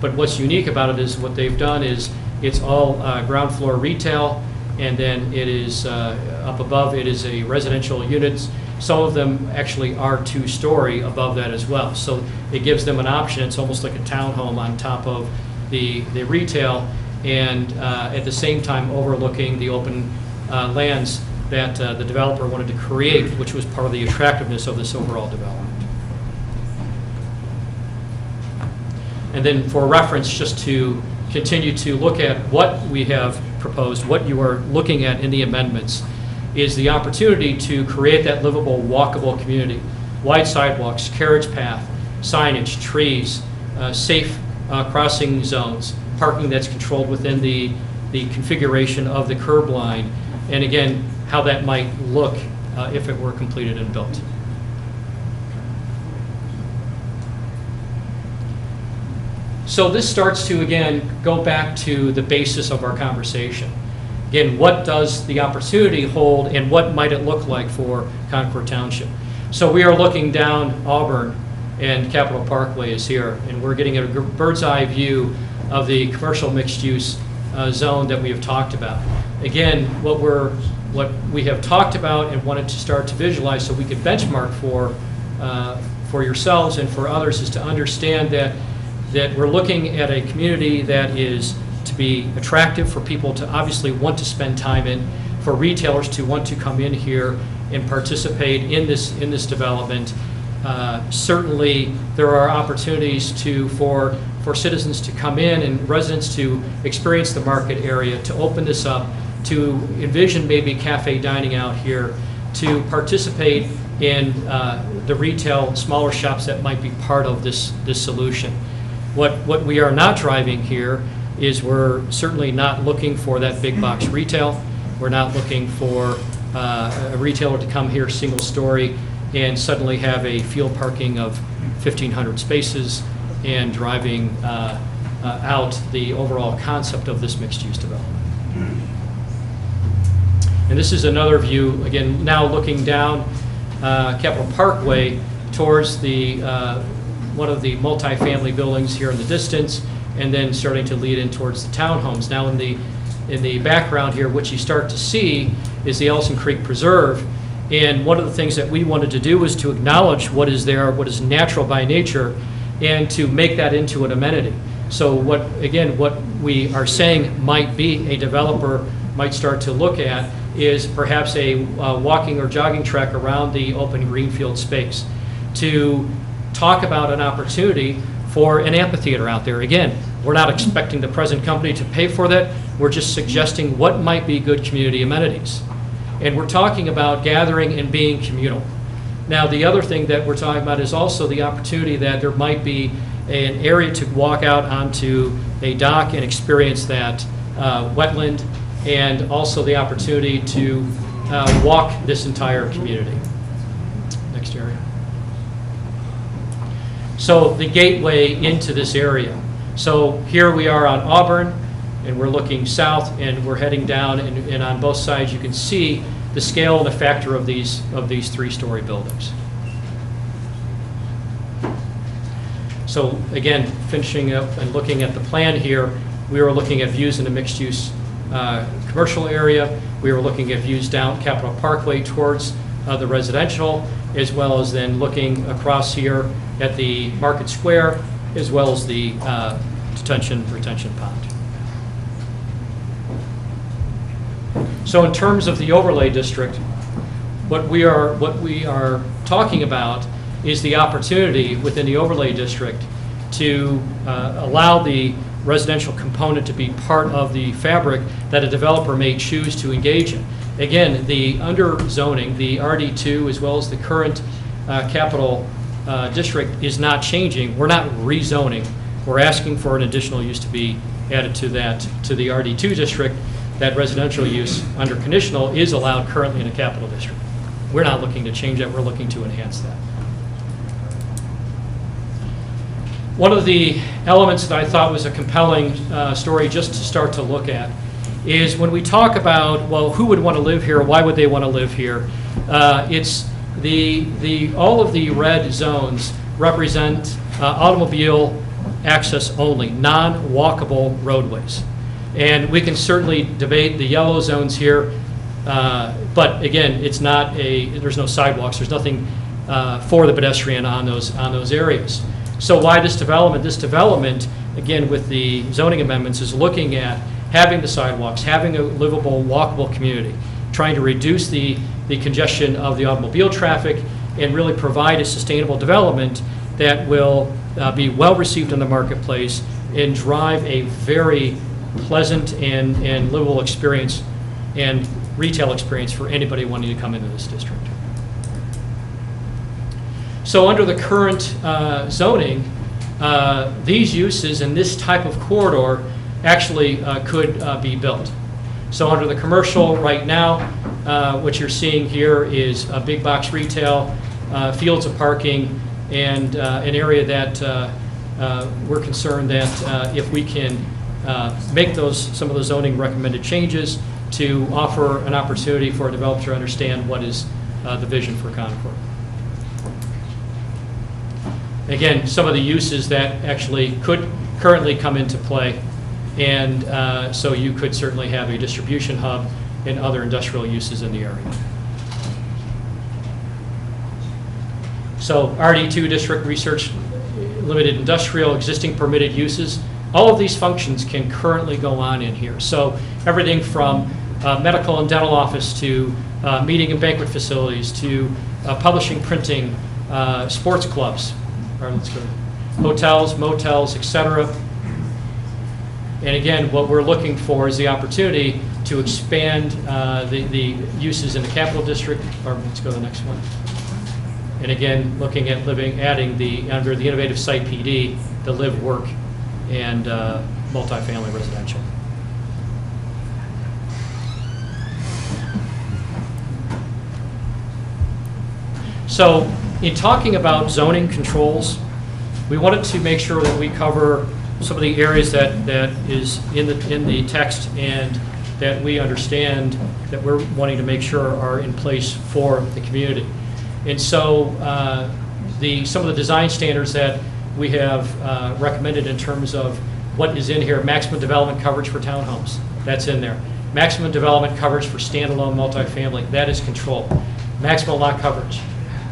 C: but what's unique about it is what they've done is it's all ground floor retail, and then it is up above it is a residential units. Some of them actually are 2-story above that as well. So it gives them an option. It's almost like a townhome on top of the retail, and at the same time overlooking the open lands that the developer wanted to create, which was part of the attractiveness of this overall development. And then for reference, just to continue to look at what we have proposed, what you are looking at in the amendments, is the opportunity to create that livable, walkable community. Wide sidewalks, carriage path, signage, trees, safe crossing zones, parking that's controlled within the configuration of the curb line, and again, how that might look if it were completed and built. So this starts to, again, go back to the basis of our conversation. Again, what does the opportunity hold and what might it look like for Concord Township? So we are looking down Auburn, and Capitol Parkway is here, and we're getting a bird's eye view of the commercial mixed-use zone that we have talked about. Again, what we have talked about and wanted to start to visualize so we could benchmark for yourselves and for others is to understand that we're looking at a community that is to be attractive for people to obviously want to spend time in, for retailers to want to come in here and participate in this development. Certainly, there are opportunities for citizens to come in and residents to experience the market area, to open this up, to envision maybe cafe dining out here, to participate in the retail smaller shops that might be part of this solution. What we are not driving here is we're certainly not looking for that big box retail. We're not looking for a retailer to come here single story and suddenly have a field parking of 1,500 spaces and driving out the overall concept of this mixed-use development. And this is another view, again, now looking down Capitol Parkway towards the one of the multifamily buildings here in the distance, and then starting to lead in towards the townhomes. Now in the background here, what you start to see is the Ellison Creek Preserve. And one of the things that we wanted to do was to acknowledge what is there, what is natural by nature, and to make that into an amenity. So what we are saying might be a developer might start to look at is perhaps a walking or jogging track around the open greenfield space, to talk about an opportunity for an amphitheater out there. Again, we're not expecting the present company to pay for that. We're just suggesting what might be good community amenities. And we're talking about gathering and being communal. Now, the other thing that we're talking about is also the opportunity that there might be an area to walk out onto a dock and experience that wetland, and also the opportunity to walk this entire community. Next area. So the gateway into this area. So here we are on Auburn, and we're looking south, and we're heading down, and on both sides you can see the scale and the factor of these three-story buildings. So again, finishing up and looking at the plan here, we were looking at views in the mixed-use commercial area. We were looking at views down Capitol Parkway towards the residential, as well as then looking across here at the Market Square, as well as the retention pond. So in terms of the overlay district, what we are talking about is the opportunity within the overlay district to allow the residential component to be part of the fabric that a developer may choose to engage in. Again, the under zoning, the RD2 as well as the current capital district is not changing. We're not rezoning. We're asking for an additional use to be added to that, to the RD2 district. That residential use under conditional is allowed currently in a capital district. We're not looking to change that. We're looking to enhance that. One of the elements that I thought was a compelling story just to start to look at is when we talk about, well, who would want to live here? Why would they want to live here? It's all of the red zones represent automobile access only, non-walkable roadways. And we can certainly debate the yellow zones here, but again, it's not there's no sidewalks, there's nothing for the pedestrian on those areas. So why this development? This development, again, with the zoning amendments, is looking at having the sidewalks, having a livable, walkable community, trying to reduce the congestion of the automobile traffic, and really provide a sustainable development that will be well received in the marketplace and drive a very pleasant and livable experience and retail experience for anybody wanting to come into this district. So under the current zoning, these uses in this type of corridor actually could be built. So under the commercial right now, what you're seeing here is a big box retail, fields of parking, and an area that we're concerned that if we can make some of the zoning recommended changes to offer an opportunity for a developer to understand what is the vision for Concord. Again, some of the uses that actually could currently come into play, and so you could certainly have a distribution hub and other industrial uses in the area. So RD2 district, research limited industrial, existing permitted uses, all of these functions can currently go on in here. So everything from medical and dental office to meeting and banquet facilities to publishing, printing, sports clubs, or let's go, hotels, motels, etc. And again, what we're looking for is the opportunity to expand the uses in the capital district, or let's go to the next one. And again, looking at adding under the innovative site PD, the live, work, and multifamily residential. So in talking about zoning controls, we wanted to make sure that we cover some of the areas that is in the text and that we understand that we're wanting to make sure are in place for the community. And so some of the design standards that we have recommended in terms of what is in here: maximum development coverage for townhomes, that's in there. Maximum development coverage for standalone multifamily, that is controlled. Maximum lot coverage,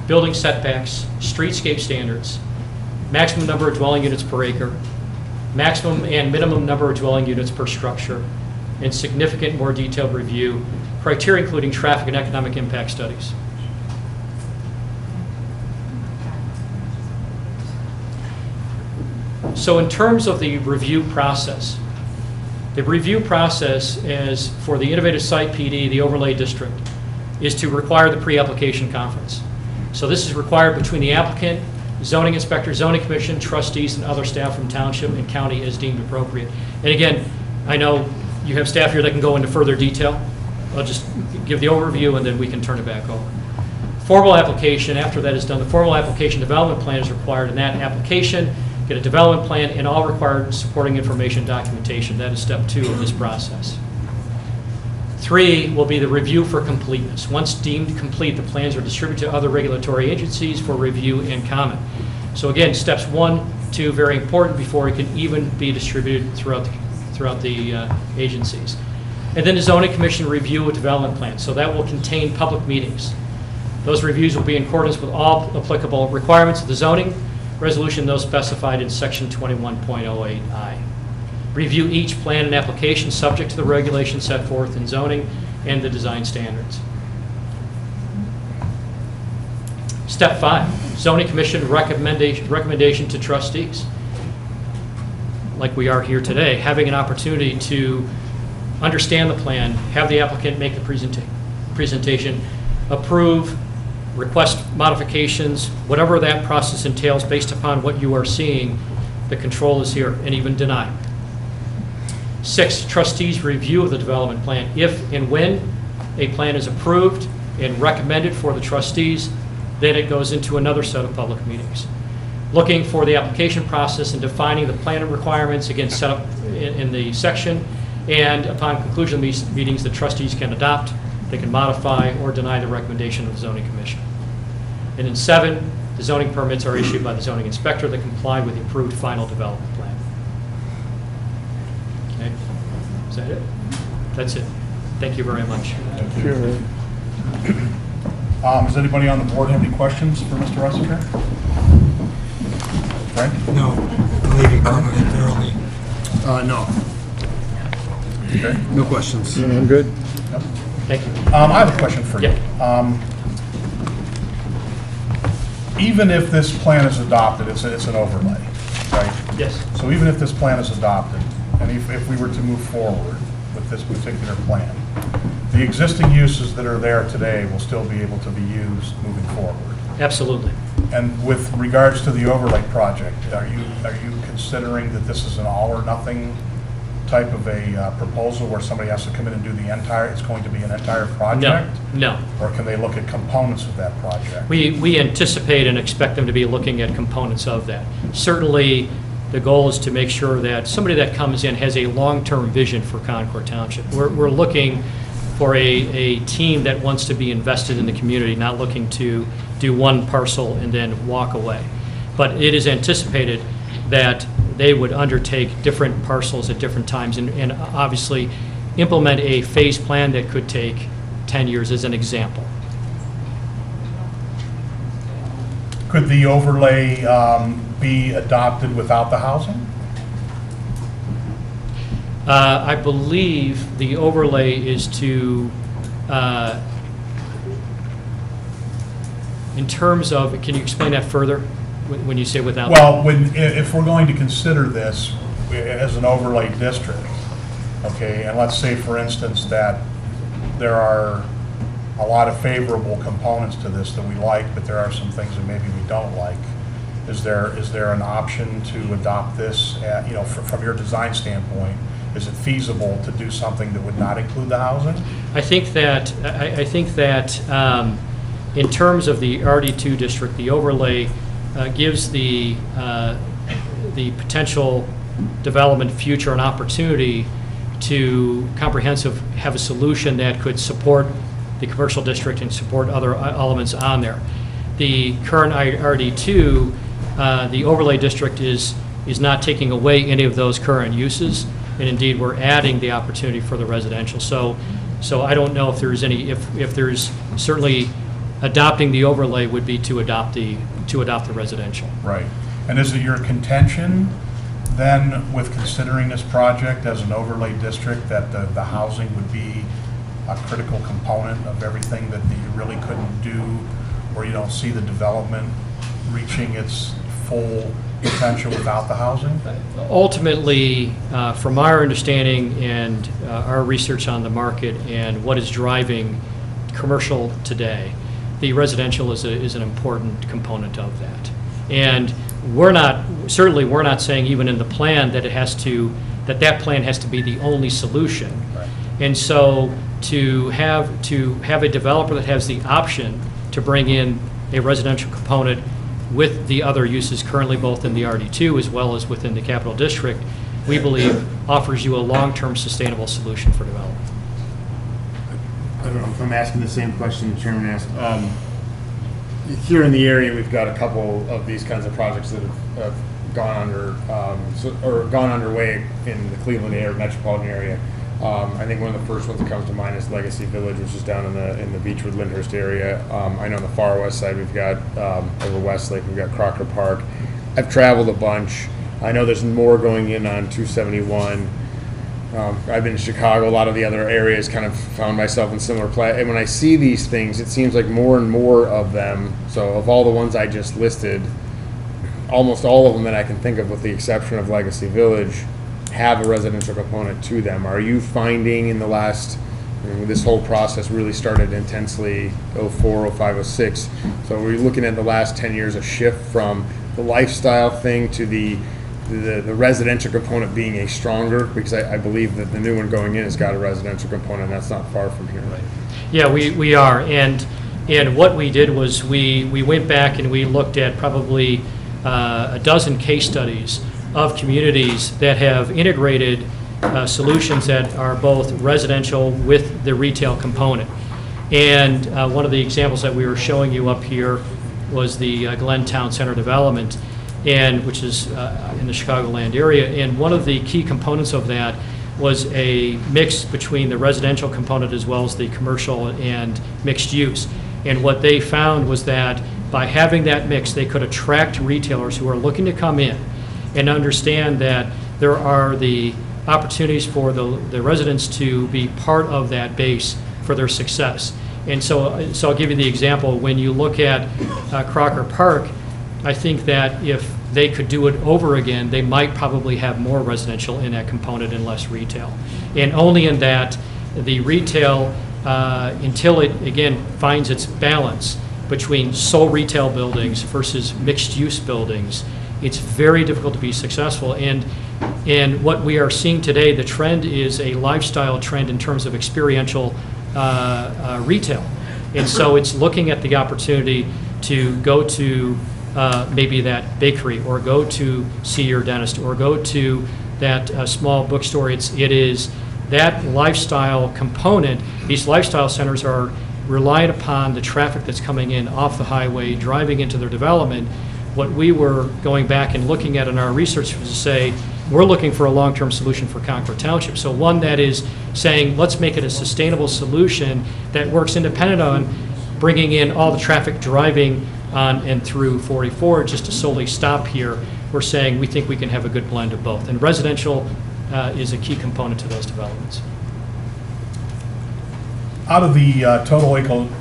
C: building setbacks, streetscape standards, maximum number of dwelling units per acre, maximum and minimum number of dwelling units per structure, and significant more detailed review, criteria including traffic and economic impact studies. So in terms of the review process is for the innovative site PD, the overlay district, is to require the pre-application conference. So this is required between the applicant zoning inspector, zoning commission, trustees, and other staff from township and county as deemed appropriate. And again, I know you have staff here that can go into further detail. I'll just give the overview and then we can turn it back over. Formal application, after that is done, the formal application development plan is required. In that application, get a development plan and all required supporting information documentation. That is step 2 of this process. 3 will be the review for completeness. Once deemed complete, the plans are distributed to other regulatory agencies for review and comment. So again, steps 1, 2, very important before it can even be distributed throughout the agencies. And then the zoning commission review a development plan. So that will contain public meetings. Those reviews will be in accordance with all applicable requirements of the zoning resolution, those specified in section 21.08I. Review each plan and application subject to the regulations set forth in zoning and the design standards. Step 5, zoning commission recommendation to trustees. Like we are here today, having an opportunity to understand the plan, have the applicant make the presentation, approve, request modifications, whatever that process entails based upon what you are seeing, the control is here, and even deny. 6, trustees review of the development plan. If and when a plan is approved and recommended for the trustees, then it goes into another set of public meetings. Looking for the application process and defining the plan requirements, again, set up in the section, and upon conclusion of these meetings, the trustees can adopt, they can modify, or deny the recommendation of the zoning commission. And in 7, the zoning permits are issued by the zoning inspector that comply with the approved final development plan. Okay, is that it? That's it. Thank you very much.
A: Sure. Does anybody on the board have any questions for Mr. Russinger? Frank?
F: No, I believe you covered it thoroughly.
G: No.
A: Okay.
G: No questions.
F: I'm good.
A: Yep.
C: Thank you.
A: I have a question for you.
C: Yeah.
A: Even if this plan is adopted, it's an overlay, right?
C: Yes.
A: So even if this plan is adopted, and if we were to move forward with this particular plan, the existing uses that are there today will still be able to be used moving forward.
C: Absolutely.
A: And with regards to the overlay project, are you considering that this is an all or nothing type of a proposal where somebody has to come in and do the entire, it's going to be an entire project?
C: No.
A: Or can they look at components of that project?
C: We anticipate and expect them to be looking at components of that. Certainly, the goal is to make sure that somebody that comes in has a long-term vision for Concord Township. We're looking for a team that wants to be invested in the community, not looking to do one parcel and then walk away. But it is anticipated that they would undertake different parcels at different times and obviously implement a phase plan that could take 10 years as an example.
A: Could the overlay be adopted without the housing?
C: I believe the overlay is to, in terms of, can you explain that further when you say without?
A: Well, if we're going to consider this as an overlay district, okay, and let's say, for instance, that there are a lot of favorable components to this that we like, but there are some things that maybe we don't like. Is there an option to adopt this, from your design standpoint? Is it feasible to do something that would not include the housing?
C: I think that in terms of the RD2 district, the overlay gives the potential development future an opportunity to have a solution that could support the commercial district and support other elements on there. The current RD2, the overlay district is not taking away any of those current uses, and indeed we're adding the opportunity for the residential. So I don't know if there's any, if there's certainly adopting the overlay would be to adopt the residential.
A: Right. And is it your contention then, with considering this project as an overlay district, that the housing would be a critical component of everything that you really couldn't do, or you don't see the development reaching its full potential without the housing?
C: Ultimately, from our understanding and our research on the market and what is driving commercial today, the residential is an important component of that. And certainly we're not saying even in the plan that that plan has to be the only solution.
A: Right.
C: And so to have a developer that has the option to bring in a residential component with the other uses currently both in the RD2 as well as within the capital district, we believe offers you a long-term sustainable solution for development.
G: I don't know if I'm asking the same question the chairman asked. Here in the area, we've got a couple of these kinds of projects that have gone underway in the Cleveland area, metropolitan area. I think one of the first ones that comes to mind is Legacy Village, which is down in the Beechwood Lyndhurst area. I know on the far west side we've got over Westlake, we've got Crocker Park. I've traveled a bunch. I know there's more going in on 271. I've been in Chicago, a lot of the other areas, kind of found myself in similar play. And when I see these things, it seems like more and more of them, so of all the ones I just listed, almost all of them that I can think of with the exception of Legacy Village have a residential component to them. Are you finding in the last, this whole process really started intensely 04, 05, 06, so we're looking at the last 10 years a shift from the lifestyle thing to the residential component being a stronger, because I believe that the new one going in has got a residential component, and that's not far from here.
C: Right. Yeah, we are. And what we did was we went back and we looked at probably a dozen case studies of communities that have integrated solutions that are both residential with the retail component. And one of the examples that we were showing you up here was the Glen Town Center development, and which is in the Chicagoland area. And one of the key components of that was a mix between the residential component as well as the commercial and mixed use. And what they found was that by having that mix, they could attract retailers who are looking to come in and understand that there are the opportunities for the residents to be part of that base for their success. And so I'll give you the example. When you look at Crocker Park, I think that if they could do it over again, they might probably have more residential in that component and less retail. And only in that the retail, until it, again, finds its balance between sole retail buildings versus mixed-use buildings, it's very difficult to be successful. And what we are seeing today, the trend is a lifestyle trend in terms of experiential retail. And so it's looking at the opportunity to go to maybe that bakery, or go to see your dentist, or go to that small bookstore. It is that lifestyle component. These lifestyle centers are reliant upon the traffic that's coming in off the highway, driving into their development. What we were going back and looking at in our research was to say, we're looking for a long-term solution for Concord Township. So one that is saying, let's make it a sustainable solution that works independent on bringing in all the traffic driving on and through 44 just to solely stop here. We're saying we think we can have a good blend of both. And residential is a key component to those developments.
A: Out of the total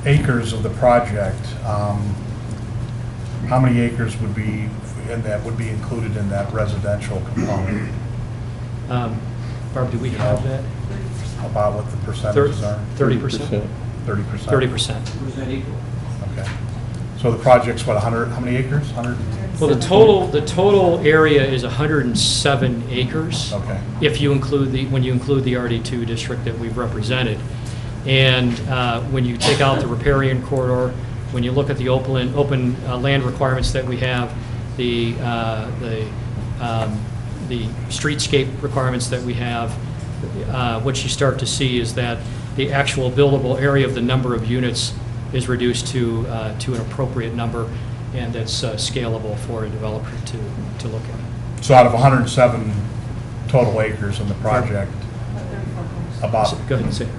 A: acres of the project, how many acres would be included in that residential component?
C: Barb, do we have that?
A: About what the percentages are?
C: 30%?
A: 30%?
C: 30%.
E: Was that equal?
A: Okay. So the project's what, 100, how many acres? 100?
C: Well, the total area is 107 acres.
A: Okay.
C: If you include when you include the RD2 district that we've represented. And when you take out the riparian corridor, when you look at the open land requirements that we have, the streetscape requirements that we have, what you start to see is that the actual buildable area of the number of units is reduced to an appropriate number, and that's scalable for a developer to look at.
A: So out of 107 total acres in the project, about
C: Go ahead and say it.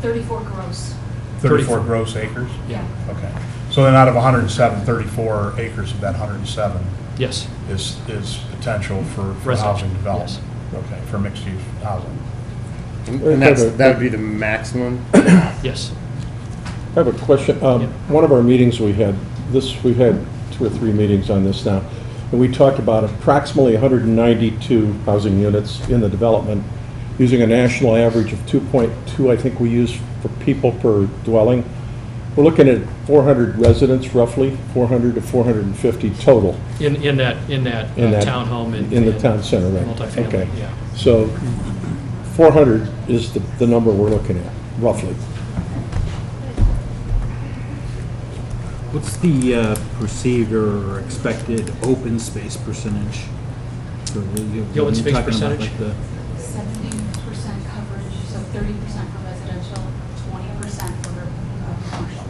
D: 34 gross.
A: 34 gross acres?
C: Yeah.
A: Okay. So then out of 107, 34 acres of that 107
C: Yes.
A: is potential for
C: Residential,
A: housing development? Okay, for mixed-use housing.
G: And that would be the maximum?
C: Yes.
F: I have a question. One of our meetings we've had 2 or 3 meetings on this now, and we talked about approximately 192 housing units in the development, using a national average of 2.2, I think we use, for people per dwelling. we're looking at 400 residents roughly, 400 to 450 total
C: In that
F: in that.
C: townhome and.
F: In the town center, right?
C: Multifamily,
F: Okay.
C: yeah.
F: So 400 is the number we're looking at, roughly.
H: What's the perceived or expected open space percentage? So
C: The open space percentage?
D: 70% coverage, so 30% for residential, 20% for commercial.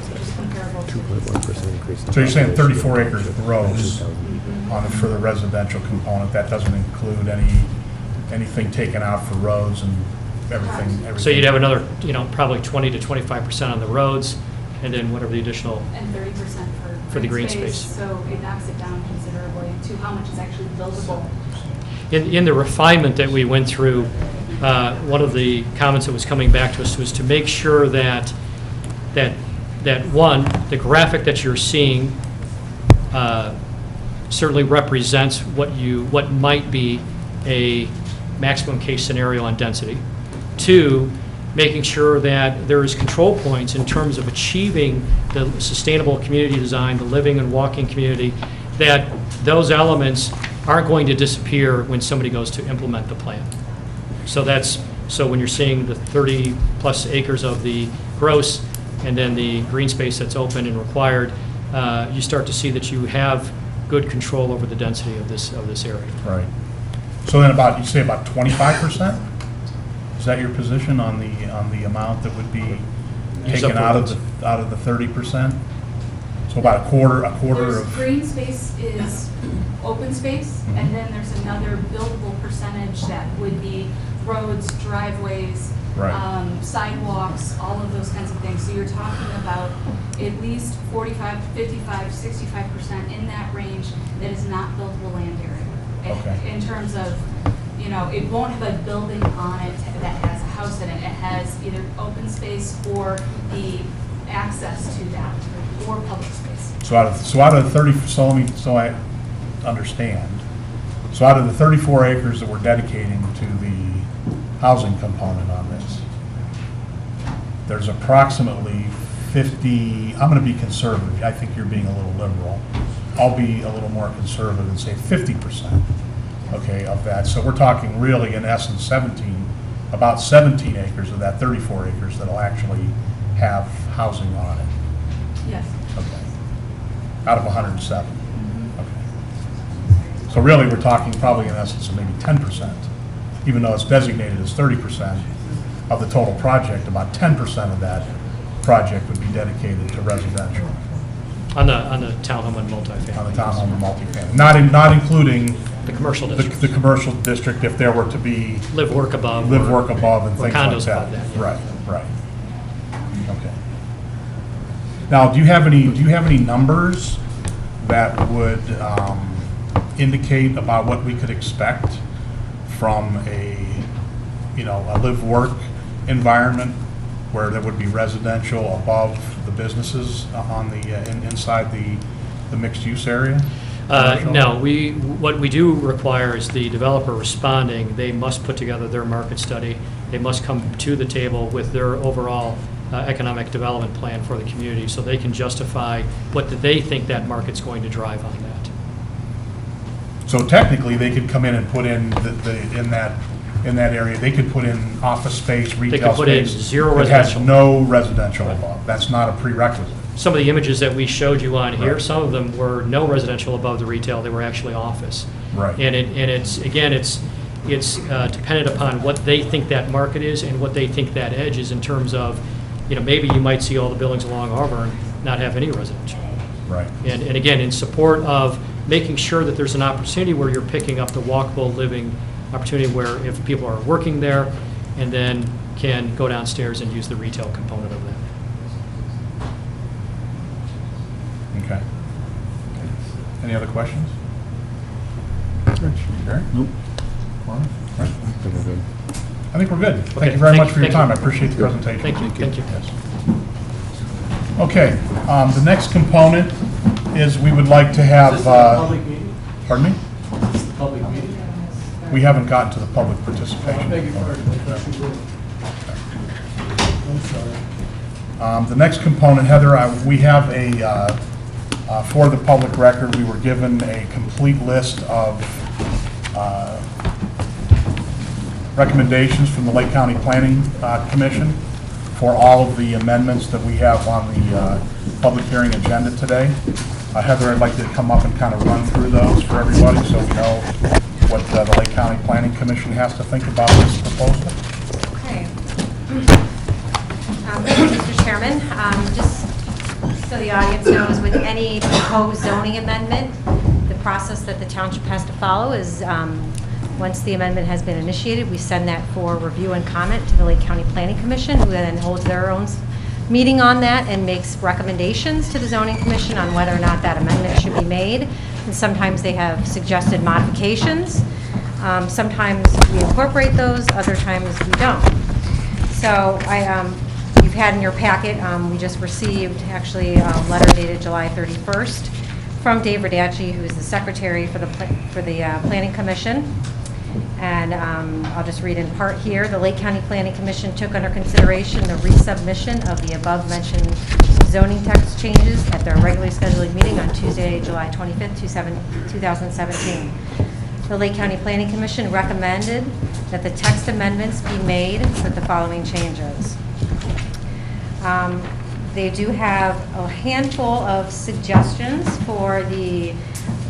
D: So just comparable to.
I: 2.1% increase.
A: So you're saying 34 acres gross for the residential component, that doesn't include anything taken out for roads and everything?
C: So you'd have another, probably 20 to 25% on the roads, and then whatever the additional,
D: And 30%
C: For the green space.
D: So it knocks it down considerably to how much is actually buildable.
C: in the refinement that we went through, one of the comments that was coming back to us was to make sure that one, the graphic that you're seeing certainly represents what might be a maximum case scenario on density. Two, making sure that there is control points in terms of achieving the sustainable community design, the living and walking community, that those elements aren't going to disappear when somebody goes to implement the plan. So when you're seeing the 30-plus acres of the gross and then the green space that's open and required, you start to see that you have good control over the density of this area.
A: Right. So then you say about 25%? Is that your position on the amount that would be
C: Use
A: taken
C: up
A: out of the 30%? So about a quarter
D: There's
A: of,
D: green space is open space, and then there's another buildable percentage that would be roads, driveways,
A: Right.
D: Sidewalks, all of those kinds of things. So you're talking about at least 45, 55, 65% in that range that is not buildable land area.
A: Okay.
D: In terms of, it won't have a building on it that has a house in it. It has either open space or the access to that, or public space.
A: so out of the 30, so I understand. So out of the 34 acres that we're dedicating to the housing component on this, there's approximately 50, I'm going to be conservative, I think you're being a little liberal. I'll be a little more conservative and say 50%, okay, of that. So we're talking really, in essence, about 17 acres of that 34 acres that'll actually have housing on it.
D: Yes.
A: Okay. Out of 107. Okay. So really, we're talking probably in essence of maybe 10%, even though it's designated as 30% of the total project. About 10% of that project would be dedicated to residential
C: On the townhome and multifamily.
A: on the townhome and multifamily, not including
C: The commercial
A: the
C: district.
A: commercial district if there were to be
C: Live, work above.
A: live,
C: or-
A: work above and
C: or
A: things like
C: condos
A: that.
C: above that, yeah.
A: Right. Okay. Now, do you have any numbers that would indicate about what we could expect from a live-work environment where there would be residential above the businesses on the inside the mixed-use area?
C: No, what we do require is the developer responding, they must put together their market study. They must come to the table with their overall economic development plan for the community so they can justify what they think that market's going to drive on that.
A: So technically, they could come in and put in in that area, they could put in office space, retail
C: could put in
A: space.
C: zero
A: that has
C: residential.
A: no residential above. That's not a prerequisite.
C: Some of the images that we showed you on here,
A: Right.
C: some of them were no residential above the retail, they were actually office.
A: Right.
C: And it's dependent upon what they think that market is and what they think that edge is in terms of, maybe you might see all the buildings along Auburn not have any residential.
A: Right.
C: And again, in support of making sure that there's an opportunity where you're picking up the walkable living opportunity where if people are working there and then can go downstairs and use the retail component of that.
A: Okay. Any other questions? Gary? Nope. I think we're good. Thank
C: Okay,
A: you very
C: thank
A: much for your
C: you.
A: time. I appreciate the presentation.
C: Thank you. Thank you.
A: Yes. Okay, the next component is we would like to have,
E: Is this a public meeting?
A: pardon me?
E: Is this a public meeting?
A: We haven't gotten to the public participation.
E: I beg your pardon, I thought you would. I'm sorry.
A: The next component, Heather, we have for the public record, we were given a complete list of recommendations from the Lake County Planning Commission for all of the amendments that we have on the public hearing agenda today. Heather, I'd like to come up and kind of run through those for everybody so we know what the Lake County Planning Commission has to think about this proposal.
B: Okay. Thank you, Mr. Chairman. Just so the audience knows, with any proposed zoning amendment, the process that the township has to follow is once the amendment has been initiated, we send that for review and comment to the Lake County Planning Commission, who then holds their own meeting on that and makes recommendations to the Zoning Commission on whether or not that amendment should be made. And sometimes they have suggested modifications. Sometimes we incorporate those, other times we don't. So you've had in your packet, we just received actually a letter dated July 31st from Dave Radacci, who is the secretary for the Planning Commission. And I'll just read in part here. The Lake County Planning Commission took under consideration the resubmission of the above-mentioned zoning text changes at their regularly scheduled meeting on Tuesday, July 25th, 2017. The Lake County Planning Commission recommended that the text amendments be made with the following changes. They do have a handful of suggestions for the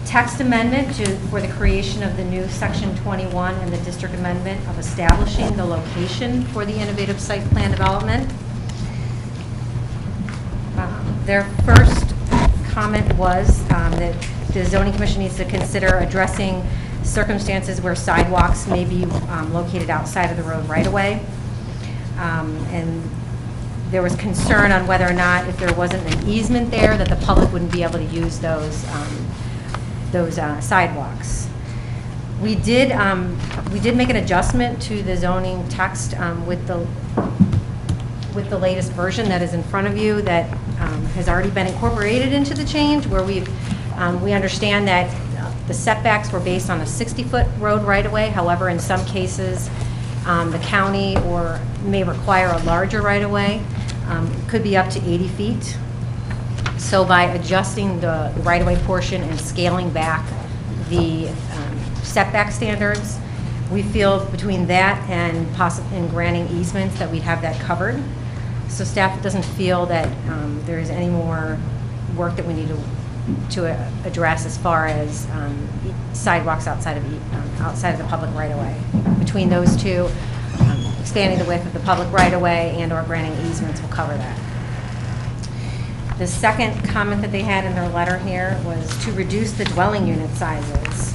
B: text amendment for the creation of the new Section 21 and the district amendment of establishing the location for the innovative site plan development. Their first comment was that the Zoning Commission needs to consider addressing circumstances where sidewalks may be located outside of the road right-of-way. And there was concern on whether or not, if there wasn't an easement there, that the public wouldn't be able to use those sidewalks. We did make an adjustment to the zoning text with the latest version that is in front of you that has already been incorporated into the change, where we understand that the setbacks were based on a 60-foot road right-of-way. However, in some cases, the county may require a larger right-of-way. It could be up to 80 feet. So by adjusting the right-of-way portion and scaling back the setback standards, we feel between that and granting easements that we'd have that covered. So staff doesn't feel that there is any more work that we need to address as far as sidewalks outside of the public right-of-way. Between those two, expanding the width of the public right-of-way and or granting easements will cover that. The second comment that they had in their letter here was to reduce the dwelling unit sizes.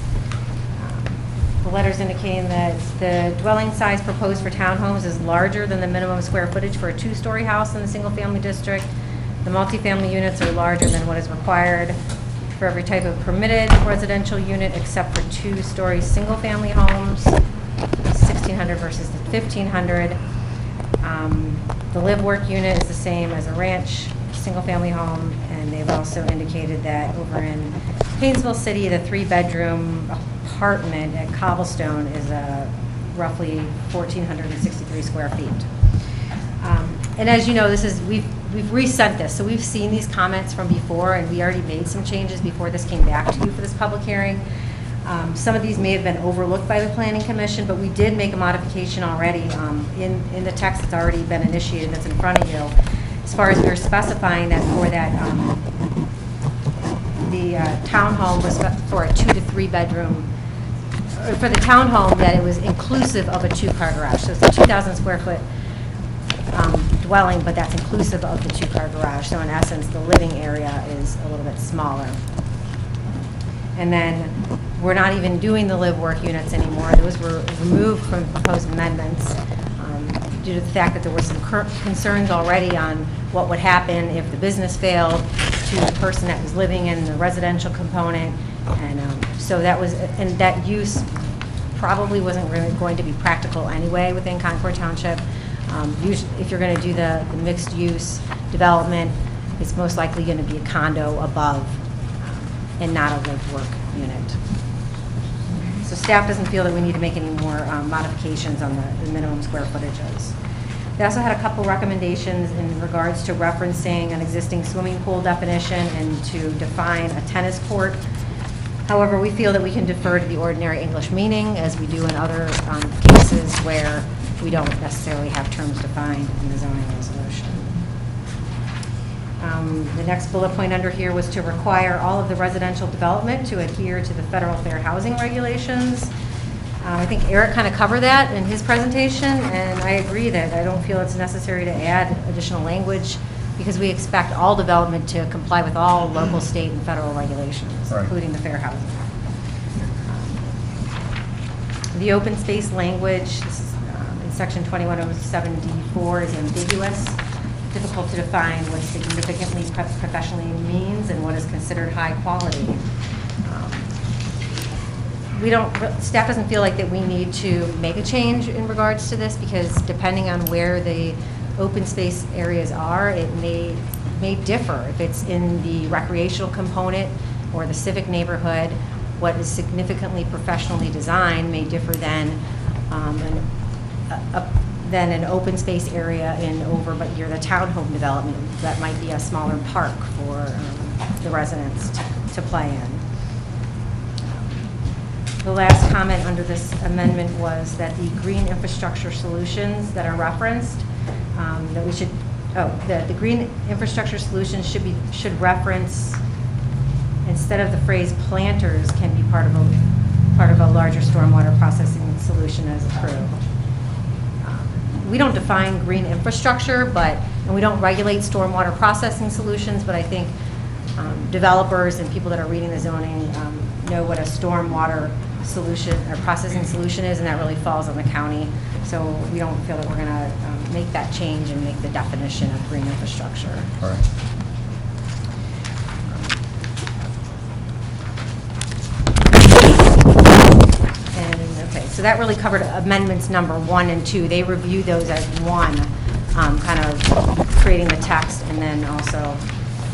B: The letter's indicating that the dwelling size proposed for townhomes is larger than the minimum square footage for a two-story house in the single-family district. The multifamily units are larger than what is required for every type of permitted residential unit except for two-story single-family homes, 1,600 versus the 1,500. The live-work unit is the same as a ranch single-family home, and they've also indicated that over in Painesville City, the 3-bedroom apartment at Cobblestone is roughly 1,463 square feet. And as you know, we've resent this, so we've seen these comments from before, and we already made some changes before this came back to you for this public hearing. Some of these may have been overlooked by the Planning Commission, but we did make a modification already in the text that's already been initiated that's in front of you. As far as we were specifying that for that, the townhome was for a 2 to 3 bedroom, for the townhome that it was inclusive of a 2-car garage. So it's a 2,000 square foot dwelling, but that's inclusive of the 2-car garage. So in essence, the living area is a little bit smaller. And then we're not even doing the live-work units anymore. Those were removed from proposed amendments due to the fact that there were some concerns already on what would happen if the business failed to the person that was living in the residential component. And so that was, and that use probably wasn't really going to be practical anyway within Concord Township. Usually, if you're going to do the mixed use development, it's most likely going to be a condo above and not a live-work unit. So staff doesn't feel that we need to make any more modifications on the minimum square footages. They also had a couple recommendations in regards to referencing an existing swimming pool definition and to define a tennis court. However, we feel that we can defer to the ordinary English meaning, as we do in other cases where we don't necessarily have terms defined in the zoning resolution. The next bullet point under here was to require all of the residential development to adhere to the federal fair housing regulations. I think Eric kind of covered that in his presentation, and I agree that I don't feel it's necessary to add additional language because we expect all development to comply with all local, state, and federal regulations,
A: Right.
B: including the Fair Housing Act. The open space language, this is, in section 2107D4, is ambiguous, difficult to define what significantly professionally means and what is considered high quality. Staff doesn't feel like that we need to make a change in regards to this because depending on where the open space areas are, it may differ. If it's in the recreational component or the civic neighborhood, what is significantly professionally designed may differ than an open space area in over but near the townhome development. That might be a smaller park for the residents to play in. The last comment under this amendment was that the green infrastructure solutions that are referenced, that we should, the green infrastructure solutions should reference, instead of the phrase planters can be part of a larger stormwater processing solution as approved. We don't define green infrastructure, and we don't regulate stormwater processing solutions, but I think developers and people that are reading the zoning know what a stormwater solution or processing solution is, and that really falls on the county. So we don't feel that we're going to make that change and make the definition of green infrastructure.
A: All right.
B: Okay, so that really covered amendments number 1 and 2. They reviewed those as one, kind of creating the text and then also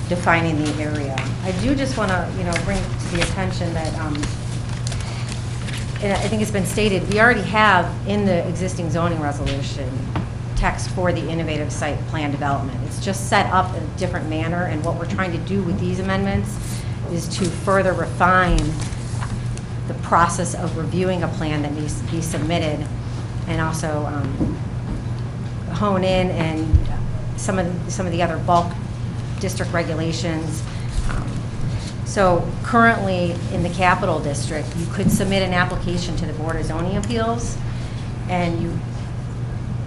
B: defining the area. I do just want to, bring to the attention that, and I think it's been stated, we already have in the existing zoning resolution text for the innovative site plan development. It's just set up in a different manner, and what we're trying to do with these amendments is to further refine the process of reviewing a plan that needs to be submitted, and also hone in and some of the other bulk district regulations. So currently in the Capital District, you could submit an application to the Board of Zoning Appeals and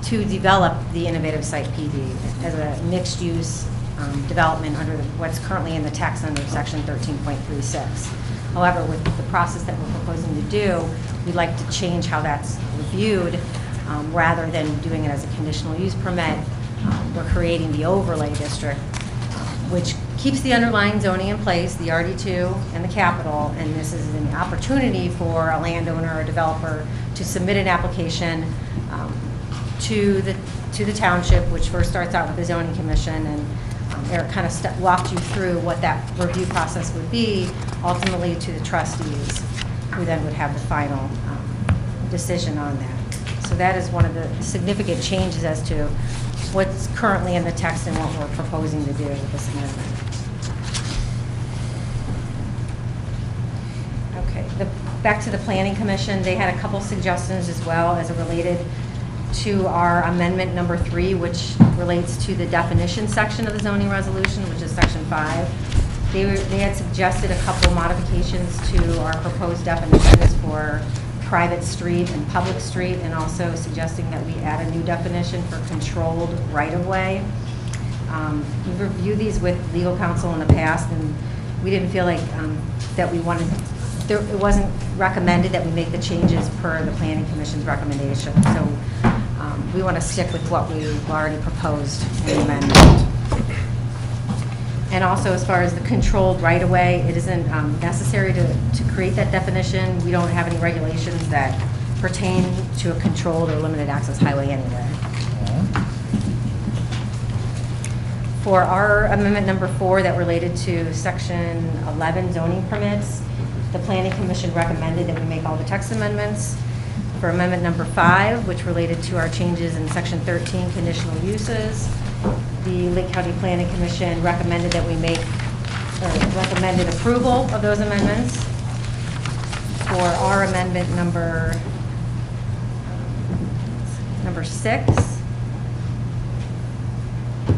B: to develop the innovative site PD as a mixed-use development under what's currently in the text under section 13.36. However, with the process that we're proposing to do, we'd like to change how that's reviewed rather than doing it as a conditional use permit. We're creating the overlay district, which keeps the underlying zoning in place, the RD2 and the capital, and this is an opportunity for a landowner or developer to submit an application to the township, which first starts out with the zoning commission, and Eric kind of walked you through what that review process would be, ultimately to the trustees, who then would have the final decision on that. So that is one of the significant changes as to what's currently in the text and what we're proposing to do with this amendment. Okay, back to the Planning Commission, they had a couple suggestions as well as it related to our amendment number 3, which relates to the definition section of the zoning resolution, which is section 5. They had suggested a couple modifications to our proposed definitions for private street and public street, and also suggesting that we add a new definition for controlled right-of-way. We've reviewed these with legal counsel in the past, and we didn't feel like that we wanted, it wasn't recommended that we make the changes per the Planning Commission's recommendation. So we want to stick with what we've already proposed in the amendment. And also, as far as the controlled right-of-way, it isn't necessary to create that definition. We don't have any regulations that pertain to a controlled or limited access highway anyway. For our amendment number 4 that related to section 11 zoning permits, The Planning Commission recommended that we make all the text amendments. For amendment number 5, which related to our changes in section 13, conditional uses, the Lake County Planning Commission recommended that we make, or recommended approval of those amendments. For our amendment number 6,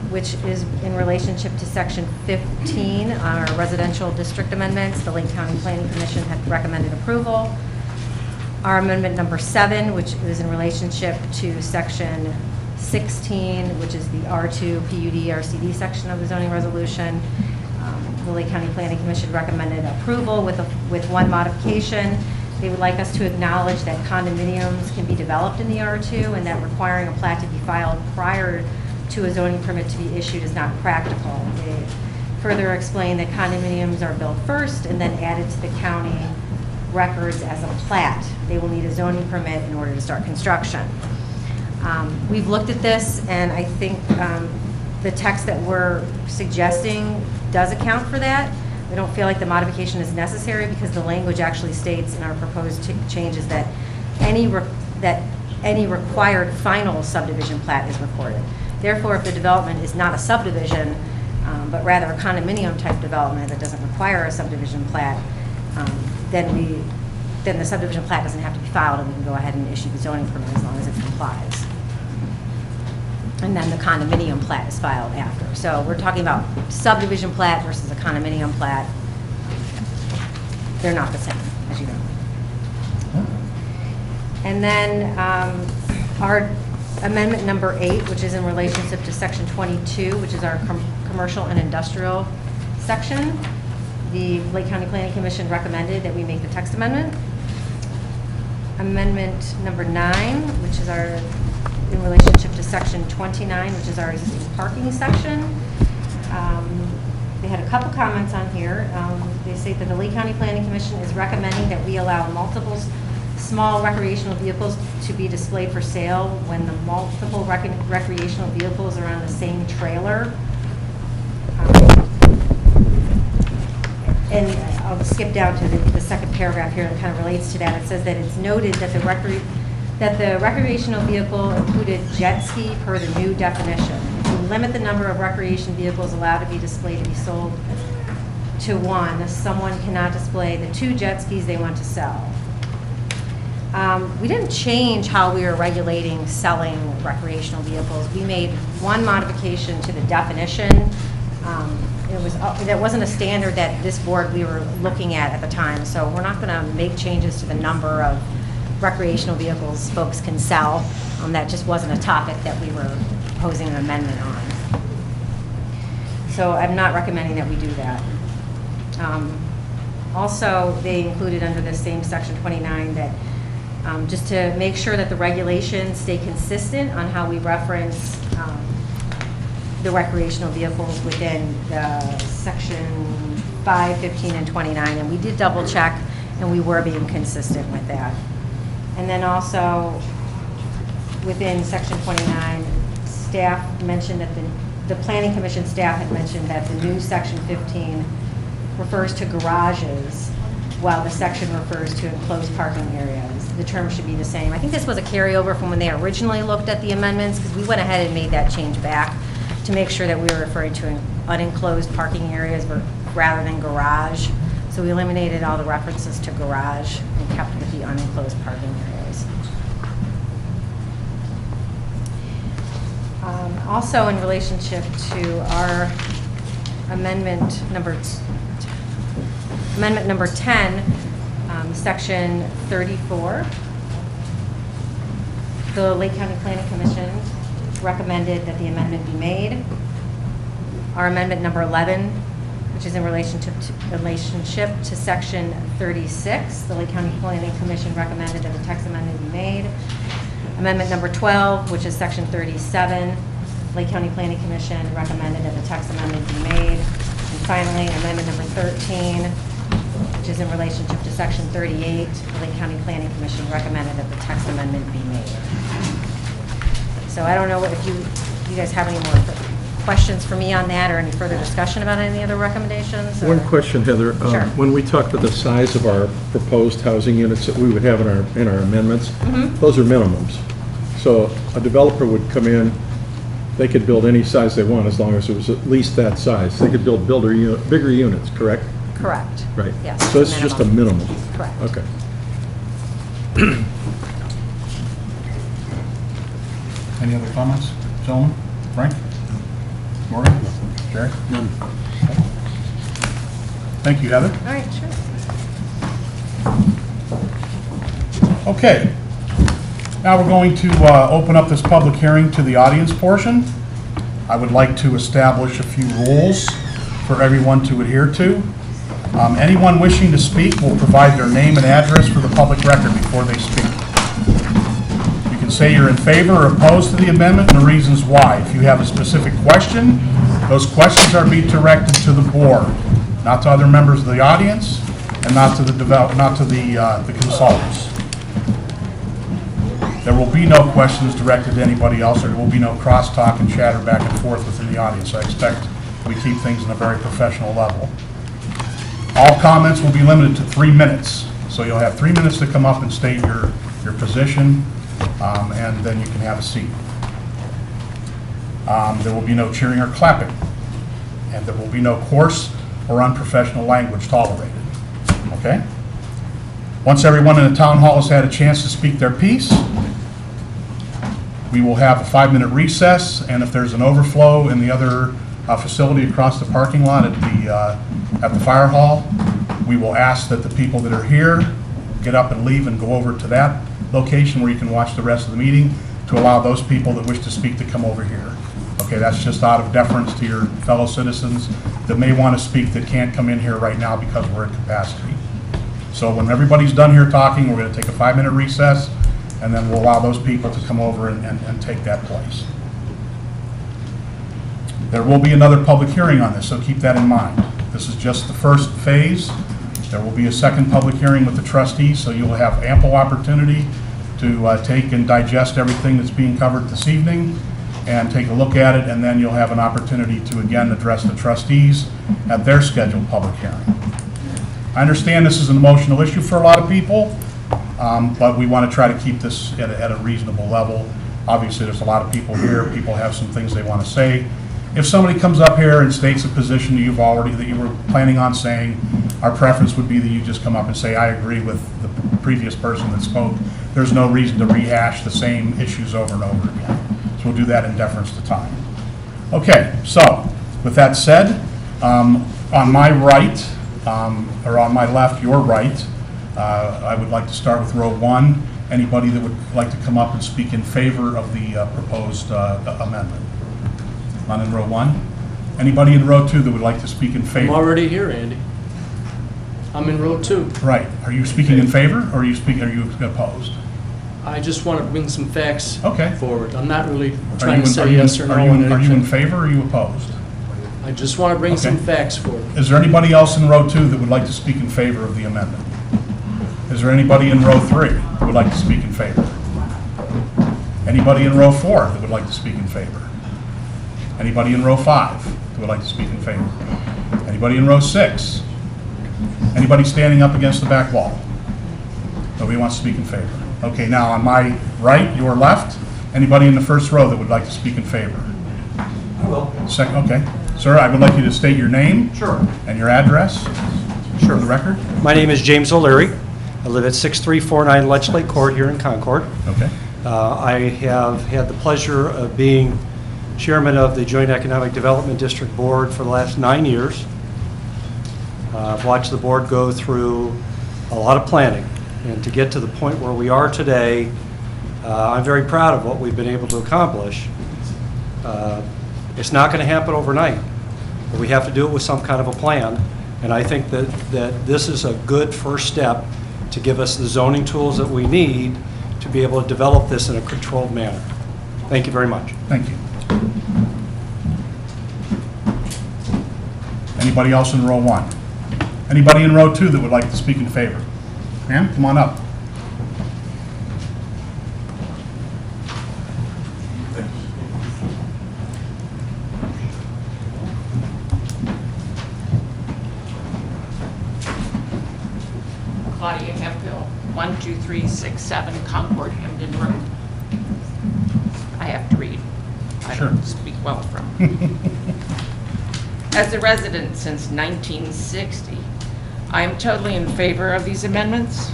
B: which is in relationship to section 15, our residential district amendments, the Lake County Planning Commission had recommended approval. Our amendment number 7, which is in relationship to section 16, which is the R2 PUD RCD section of the zoning resolution. The Lake County Planning Commission recommended approval with one modification. They would like us to acknowledge that condominiums can be developed in the R2 and that requiring a plat to be filed prior to a zoning permit to be issued is not practical. They further explain that condominiums are built first and then added to the county records as a plat. They will need a zoning permit in order to start construction. We've looked at this, and I think the text that we're suggesting does account for that. We don't feel like the modification is necessary because the language actually states in our proposed changes that any required final subdivision plat is recorded. Therefore, if the development is not a subdivision, but rather a condominium type development that doesn't require a subdivision plat, then the subdivision plat doesn't have to be filed, and we can go ahead and issue the zoning permit as long as it complies. And then the condominium plat is filed after. So we're talking about subdivision plat versus a condominium plat. They're not the same, as you know. And then our amendment number 8, which is in relationship to section 22, which is our commercial and industrial section. The Lake County Planning Commission recommended that we make the text amendment. Amendment number 9, which is in relationship to section 29, which is our existing parking section. They had a couple comments on here. They say that the Lake County Planning Commission is recommending that we allow multiple small recreational vehicles to be displayed for sale when the multiple recreational vehicles are on the same trailer. And I'll skip down to the second paragraph here that kind of relates to that. It says that it's noted that the recreational vehicle included jet ski per the new definition. If you limit the number of recreation vehicles allowed to be displayed to be sold to one, someone cannot display the 2 jet skis they want to sell. We didn't change how we were regulating selling recreational vehicles. We made one modification to the definition. That wasn't a standard that this board we were looking at the time, so we're not going to make changes to the number of recreational vehicles folks can sell. That just wasn't a topic that we were proposing an amendment on. So I'm not recommending that we do that. Also, they included under this same section 29 that just to make sure that the regulations stay consistent on how we reference the recreational vehicles within the section 5, 15, and 29. And we did double check, and we were being consistent with that. And then also within section 29, staff mentioned that the Planning Commission staff had mentioned that the new section 15 refers to garages while the section refers to enclosed parking areas. The term should be the same. I think this was a carryover from when they originally looked at the amendments, because we went ahead and made that change back to make sure that we were referring to unenclosed parking areas rather than garage. So we eliminated all the references to garage and kept with the unenclosed parking areas. Also in relationship to our amendment number 10, section 34, the Lake County Planning Commission recommended that the amendment be made. Our amendment number 11, which is in relationship to section 36, the Lake County Planning Commission recommended that the text amendment be made. Amendment number 12, which is section 37, Lake County Planning Commission recommended that the text amendment be made. And finally, amendment number 13, which is in relationship to section 38, the Lake County Planning Commission recommended that the text amendment be made. So I don't know if you guys have any more questions for me on that or any further discussion about any other recommendations? or-
F: One question, Heather.
B: Sure.
F: When we talk about the size of our proposed housing units that we would have in our amendments,
B: Mm-hmm.
F: those are minimums. So a developer would come in, they could build any size they want as long as it was at least that size. They could build bigger units, correct?
B: Correct.
F: Right.
B: Yes.
F: So it's just a minimum.
B: Correct.
F: Okay.
A: Any other comments? Gentlemen? Frank? Morgan? Jerry?
H: None.
A: Thank you, Heather.
B: All right, sure.
A: Okay. Now we're going to open up this public hearing to the audience portion. I would like to establish a few rules for everyone to adhere to. Anyone wishing to speak will provide their name and address for the public record before they speak. You can say you're in favor or opposed to the amendment and the reasons why. If you have a specific question, those questions are being directed to the board, not to other members of the audience, and not to the consultants. There will be no questions directed to anybody else, or there will be no crosstalk and chatter back and forth within the audience. I expect we keep things on a very professional level. All comments will be limited to 3 minutes, so you'll have 3 minutes to come up and state your position, and then you can have a seat. There will be no cheering or clapping, and there will be no coarse or unprofessional language tolerated. Okay? Once everyone in the town hall has had a chance to speak their piece, we will have a 5-minute recess, and if there's an overflow in the other facility across the parking lot at the fire hall, we will ask that the people that are here get up and leave and go over to that location where you can watch the rest of the meeting to allow those people that wish to speak to come over here. Okay, that's just out of deference to your fellow citizens that may want to speak that can't come in here right now because we're at capacity. So when everybody's done here talking, we're going to take a 5-minute recess, and then we'll allow those people to come over and take that place. There will be another public hearing on this, so keep that in mind. This is just the first phase. There will be a second public hearing with the trustees, so you'll have ample opportunity to take and digest everything that's being covered this evening and take a look at it, and then you'll have an opportunity to again address the trustees at their scheduled public hearing. I understand this is an emotional issue for a lot of people, but we want to try to keep this at a reasonable level. Obviously, there's a lot of people here. People have some things they want to say. If somebody comes up here and states a position that you were planning on saying, our preference would be that you just come up and say, I agree with the previous person that spoke. There's no reason to rehash the same issues over and over again. So we'll do that in deference to time. Okay, so with that said, on my right, or on my left, your right, I would like to start with row 1. Anybody that would like to come up and speak in favor of the proposed amendment? None in row 1. Anybody in row 2 that would like to speak in favor?
I: I'm already here, Andy. I'm in row 2.
A: Right. Are you speaking in favor, or are you opposed?
I: I just want to bring some facts
A: Okay.
I: forward. I'm not really
A: Are
I: trying
A: you
I: to
A: in-
I: say
A: are you
I: yes or
A: in-
I: no
A: are you
I: on
A: in- Are you in
I: anything.
A: favor, or are you opposed?
I: I just want to bring some
A: Okay.
I: facts forward.
A: Is there anybody else in row 2 that would like to speak in favor of the amendment? Is there anybody in row 3 that would like to speak in favor? Anybody in row 4 that would like to speak in favor? Anybody in row 5 that would like to speak in favor? Anybody in row 6? Anybody standing up against the back wall? Nobody wants to speak in favor. Okay, now on my right, your left, anybody in the first row that would like to speak in favor?
J: I will.
A: Second, okay. Sir, I would like you to state your name.
J: Sure.
A: And your address.
J: Sure.
A: For the record.
J: My name is James O'Leary. I live at 6349 Lechley Court here in Concord.
A: Okay.
J: I have had the pleasure of being chairman of the Joint Economic Development District Board for the last 9 years. I've watched the board go through a lot of planning, and to get to the point where we are today, I'm very proud of what we've been able to accomplish. It's not going to happen overnight, but we have to do it with some kind of a plan, and I think that this is a good first step to give us the zoning tools that we need to be able to develop this in a controlled manner. Thank you very much.
A: Thank you. Anybody else in row 1? Anybody in row 2 that would like to speak in favor? Ma'am, come on up.
K: 12367 Concord Hamden Road. I have to read. I
A: Sure.
K: don't speak well from. As a resident since 1960, I am totally in favor of these amendments.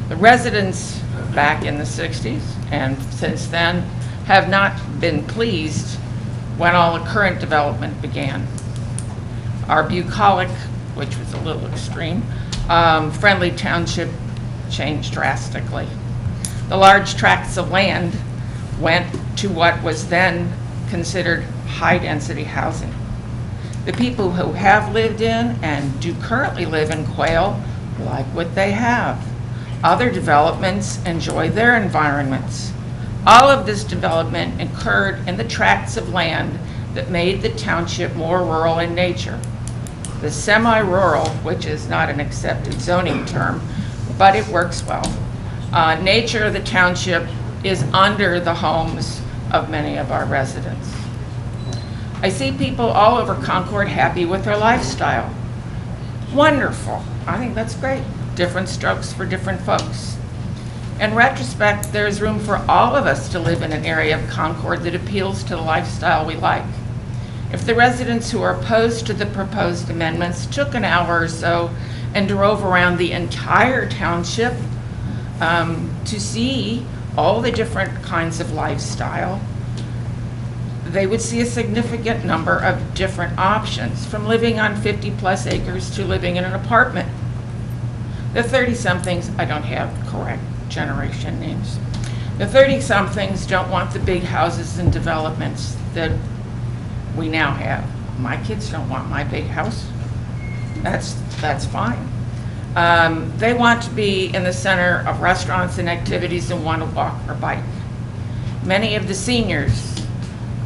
K: The residents back in the 60s and since then have not been pleased when all the current development began. Our bucolic, which was a little extreme, friendly township changed drastically. The large tracts of land went to what was then considered high-density housing. The people who have lived in and do currently live in Quail like what they have. Other developments enjoy their environments. All of this development occurred in the tracts of land that made the township more rural in nature. The semi-rural, which is not an accepted zoning term, but it works well. Nature of the township is under the homes of many of our residents. I see people all over Concord happy with their lifestyle. Wonderful. I think that's great. Different strokes for different folks. In retrospect, there's room for all of us to live in an area of Concord that appeals to the lifestyle we like. If the residents who are opposed to the proposed amendments took an hour or so and drove around the entire township to see all the different kinds of lifestyle, they would see a significant number of different options, from living on 50-plus acres to living in an apartment. The 30-somethings, I don't have correct generation names. The 30-somethings don't want the big houses and developments that we now have. My kids don't want my big house. That's fine. They want to be in the center of restaurants and activities and want to walk or bike. Many of the seniors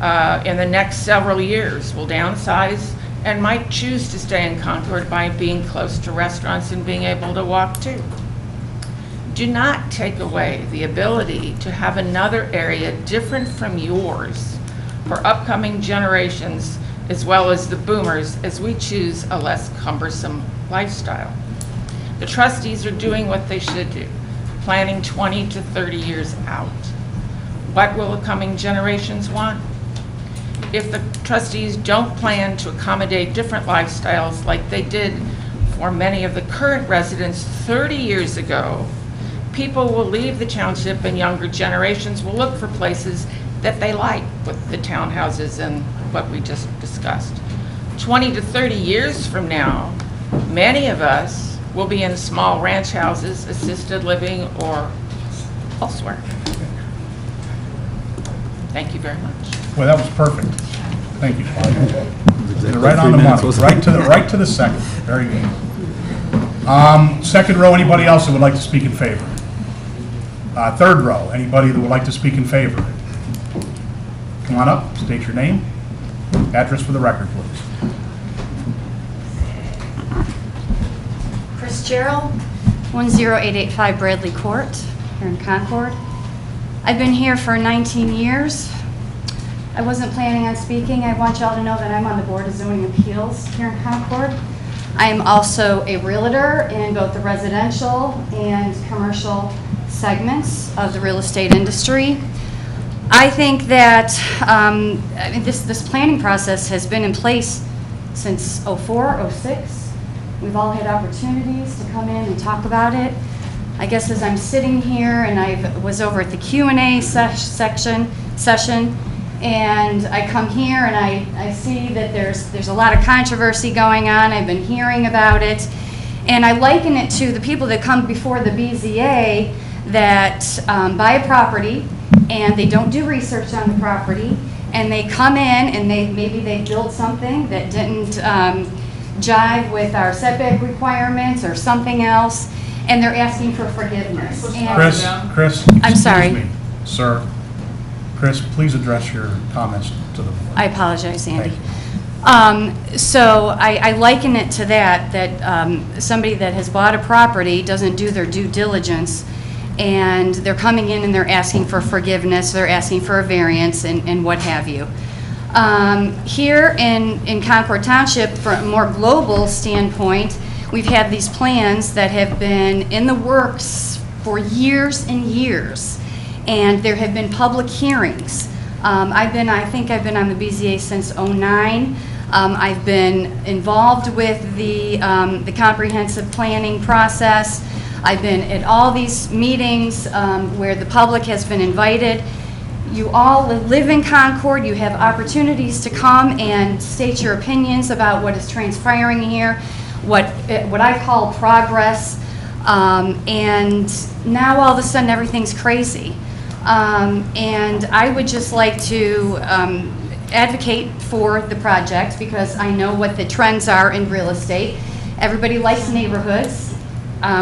K: in the next several years will downsize and might choose to stay in Concord by being close to restaurants and being able to walk too. Do not take away the ability to have another area different from yours for upcoming generations as well as the boomers as we choose a less cumbersome lifestyle. The trustees are doing what they should do, planning 20 to 30 years out. What will the coming generations want? If the trustees don't plan to accommodate different lifestyles like they did for many of the current residents 30 years ago, people will leave the township and younger generations will look for places that they like with the townhouses and what we just discussed. 20 to 30 years from now, many of us will be in small ranch houses, assisted living, or elsewhere. Thank you very much.
A: Well, that was perfect. Thank you, Claudia. Right on the money, right to the second. Very good. Second row, anybody else that would like to speak in favor? Third row, anybody that would like to speak in favor? Come on up, state your name, address for the record, please.
L: Chris Gerald, 10885 Bradley Court, here in Concord. I've been here for 19 years. I wasn't planning on speaking. I want y'all to know that I'm on the Board of Zoning Appeals here in Concord. I am also a realtor in both the residential and commercial segments of the real estate industry. I think that this planning process has been in place since '04, '06. We've all had opportunities to come in and talk about it. I guess as I'm sitting here and I was over at the Q&A session, and I come here and I see that there's a lot of controversy going on. I've been hearing about it, and I liken it to the people that come before the BZA that buy a property and they don't do research on the property, and they come in and maybe they build something that didn't jive with our setback requirements or something else, and they're asking for forgiveness.
A: Chris,
L: I'm sorry.
A: Excuse me, sir. Chris, please address your comments to the board.
L: I apologize, Andy.
A: Thank you.
L: So I liken it to that somebody that has bought a property doesn't do their due diligence, and they're coming in and they're asking for forgiveness, they're asking for a variance, and what have you. Here in Concord Township, from a more global standpoint, We've had these plans that have been in the works for years and years, and there have been public hearings. I think I've been on the BZA since '09. I've been involved with the comprehensive planning process. I've been at all these meetings where the public has been invited. You all live in Concord. You have opportunities to come and state your opinions about what is transpiring here, what I call progress. And now all of a sudden everything's crazy. And I would just like to advocate for the project because I know what the trends are in real estate. Everybody likes neighborhoods.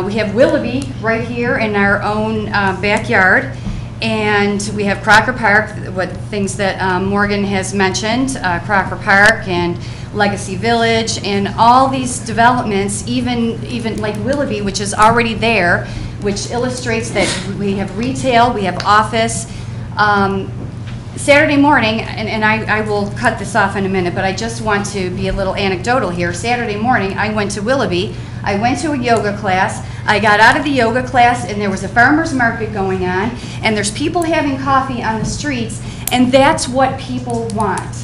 L: We have Willoughby right here in our own backyard. And we have Crocker Park, what things that Morgan has mentioned, Crocker Park and Legacy Village, and all these developments, even like Willoughby, which is already there, which illustrates that we have retail, we have office. Saturday morning, and I will cut this off in a minute, but I just want to be a little anecdotal here. Saturday morning, I went to Willoughby. I went to a yoga class. I got out of the yoga class, and there was a farmer's market going on, and there's people having coffee on the streets, and that's what people want.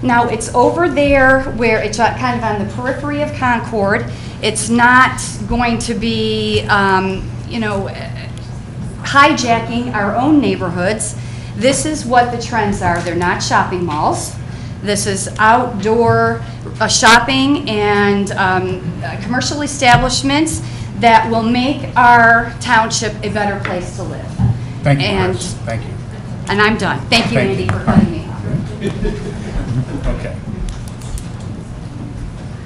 L: Now, it's over there where it's kind of on the periphery of Concord. It's not going to be, hijacking our own neighborhoods. This is what the trends are. They're not shopping malls. This is outdoor shopping and commercial establishments that will make our township a better place to live.
A: Thank you, Chris. Thank you.
L: And I'm done. Thank you, Andy, for cutting me off.
A: Okay.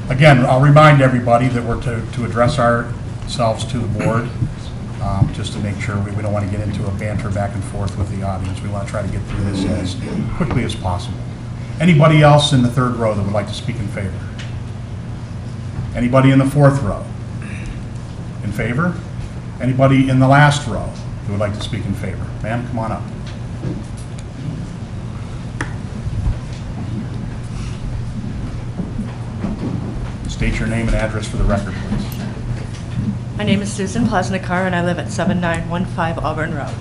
A: Again, I'll remind everybody that we're to address ourselves to the board, just to make sure we don't want to get into a banter back and forth with the audience. We want to try to get through this as quickly as possible. Anybody else in the third row that would like to speak in favor? Anybody in the fourth row? In favor? Anybody in the last row who would like to speak in favor? Ma'am, come on up. State your name and address for the record, please.
M: My name is Susan Plesnikar, and I live at 7915 Auburn Road.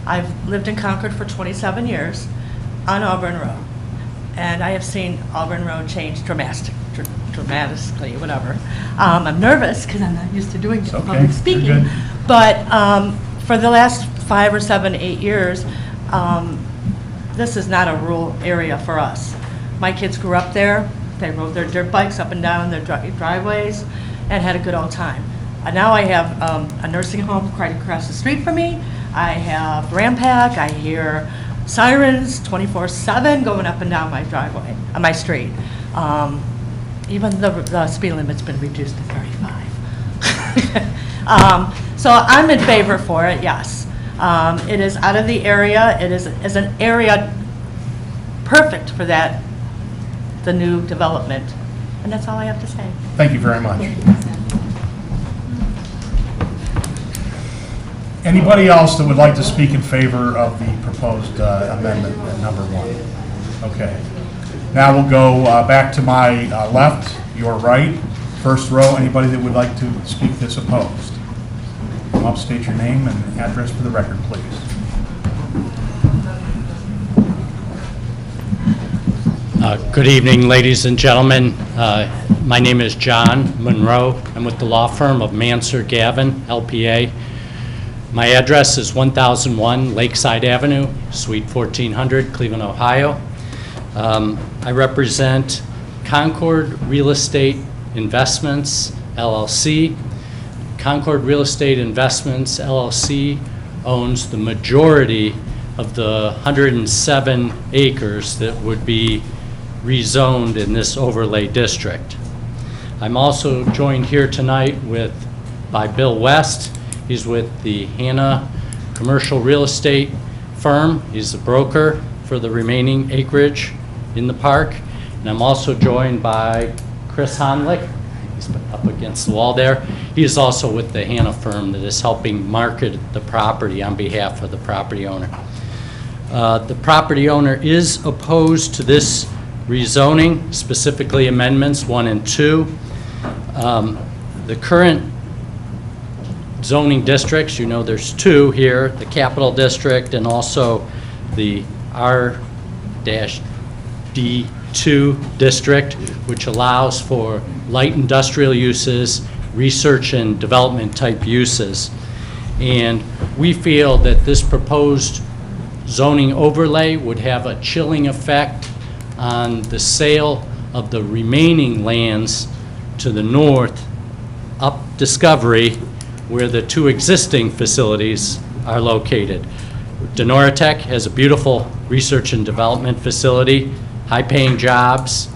M: I've lived in Concord for 27 years on Auburn Road, and I have seen Auburn Road change dramatically, whatever. I'm nervous because I'm not used to doing public speaking, but for the last 5 or 7, 8 years, this is not a rural area for us. My kids grew up there. They rode their dirt bikes up and down their driveways and had a good old time. Now I have a nursing home right across the street from me. I have Rampac. I hear sirens 24/7 going up and down my driveway, on my street. Even the speed limit's been reduced to 35. So I'm in favor for it, yes. It is out of the area. It is an area perfect for that, the new development. And that's all I have to say.
A: Thank you very much. Anybody else that would like to speak in favor of the proposed amendment number 1? Okay. Now we'll go back to my left, your right, first row. Anybody that would like to speak that's opposed? Come up, state your name and address for the record, please.
C: Good evening, ladies and gentlemen. My name is John Monroe. I'm with the law firm of Mansur Gavin, LPA. My address is 1001 Lakeside Avenue, Suite 1400, Cleveland, Ohio. I represent Concord Real Estate Investments, LLC. Concord Real Estate Investments, LLC owns the majority of the 107 acres that would be rezoned in this overlay district. I'm also joined here tonight by Bill West. He's with the Hannah Commercial Real Estate Firm. He's the broker for the remaining acreage in the park. And I'm also joined by Chris Honlick. He's up against the wall there. He is also with the Hannah firm that is helping market the property on behalf of the property owner. The property owner is opposed to this rezoning, specifically amendments 1 and 2.
I: The current zoning districts, you know, there's two here, the Capital District and also the R-D2 district, which allows for light industrial uses, research and development type uses. And we feel that this proposed zoning overlay would have a chilling effect on the sale of the remaining lands to the north up Discovery, where the two existing facilities are located. Denoratech has a beautiful research and development facility, high-paying jobs,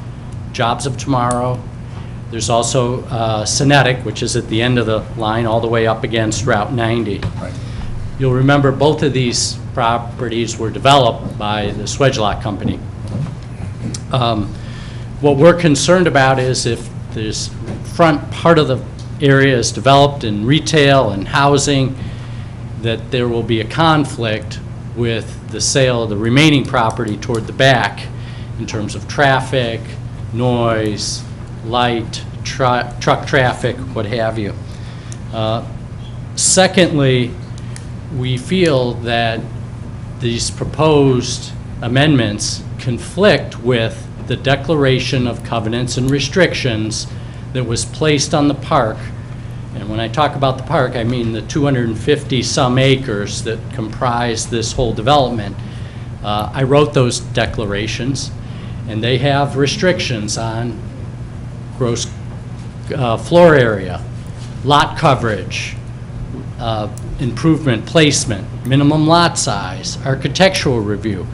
I: jobs of tomorrow. There's also Cinetic, which is at the end of the line, all the way up against Route 90.
A: Right.
I: You'll remember both of these properties were developed by the Swedlock Company. What we're concerned about is if this front part of the area is developed in retail and housing, that there will be a conflict with the sale of the remaining property toward the back in terms of traffic, noise, light, truck traffic, what have you. Secondly, we feel that these proposed amendments conflict with the declaration of covenants and restrictions that was placed on the park. And when I talk about the park, I mean the 250-some acres that comprise this whole development. I wrote those declarations, and they have restrictions on gross floor area, lot coverage, improvement placement, minimum lot size, architectural review.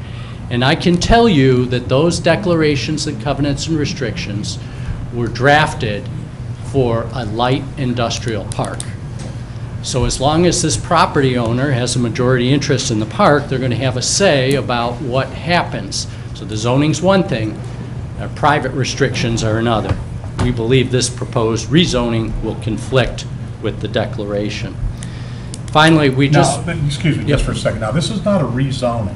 I: And I can tell you that those declarations and covenants and restrictions were drafted for a light industrial park. So as long as this property owner has a majority interest in the park, they're going to have a say about what happens. So the zoning's one thing, private restrictions are another. We believe this proposed rezoning will conflict with the declaration. Finally, we just...
A: Now, excuse me, just for a second. Now, this is not a rezoning.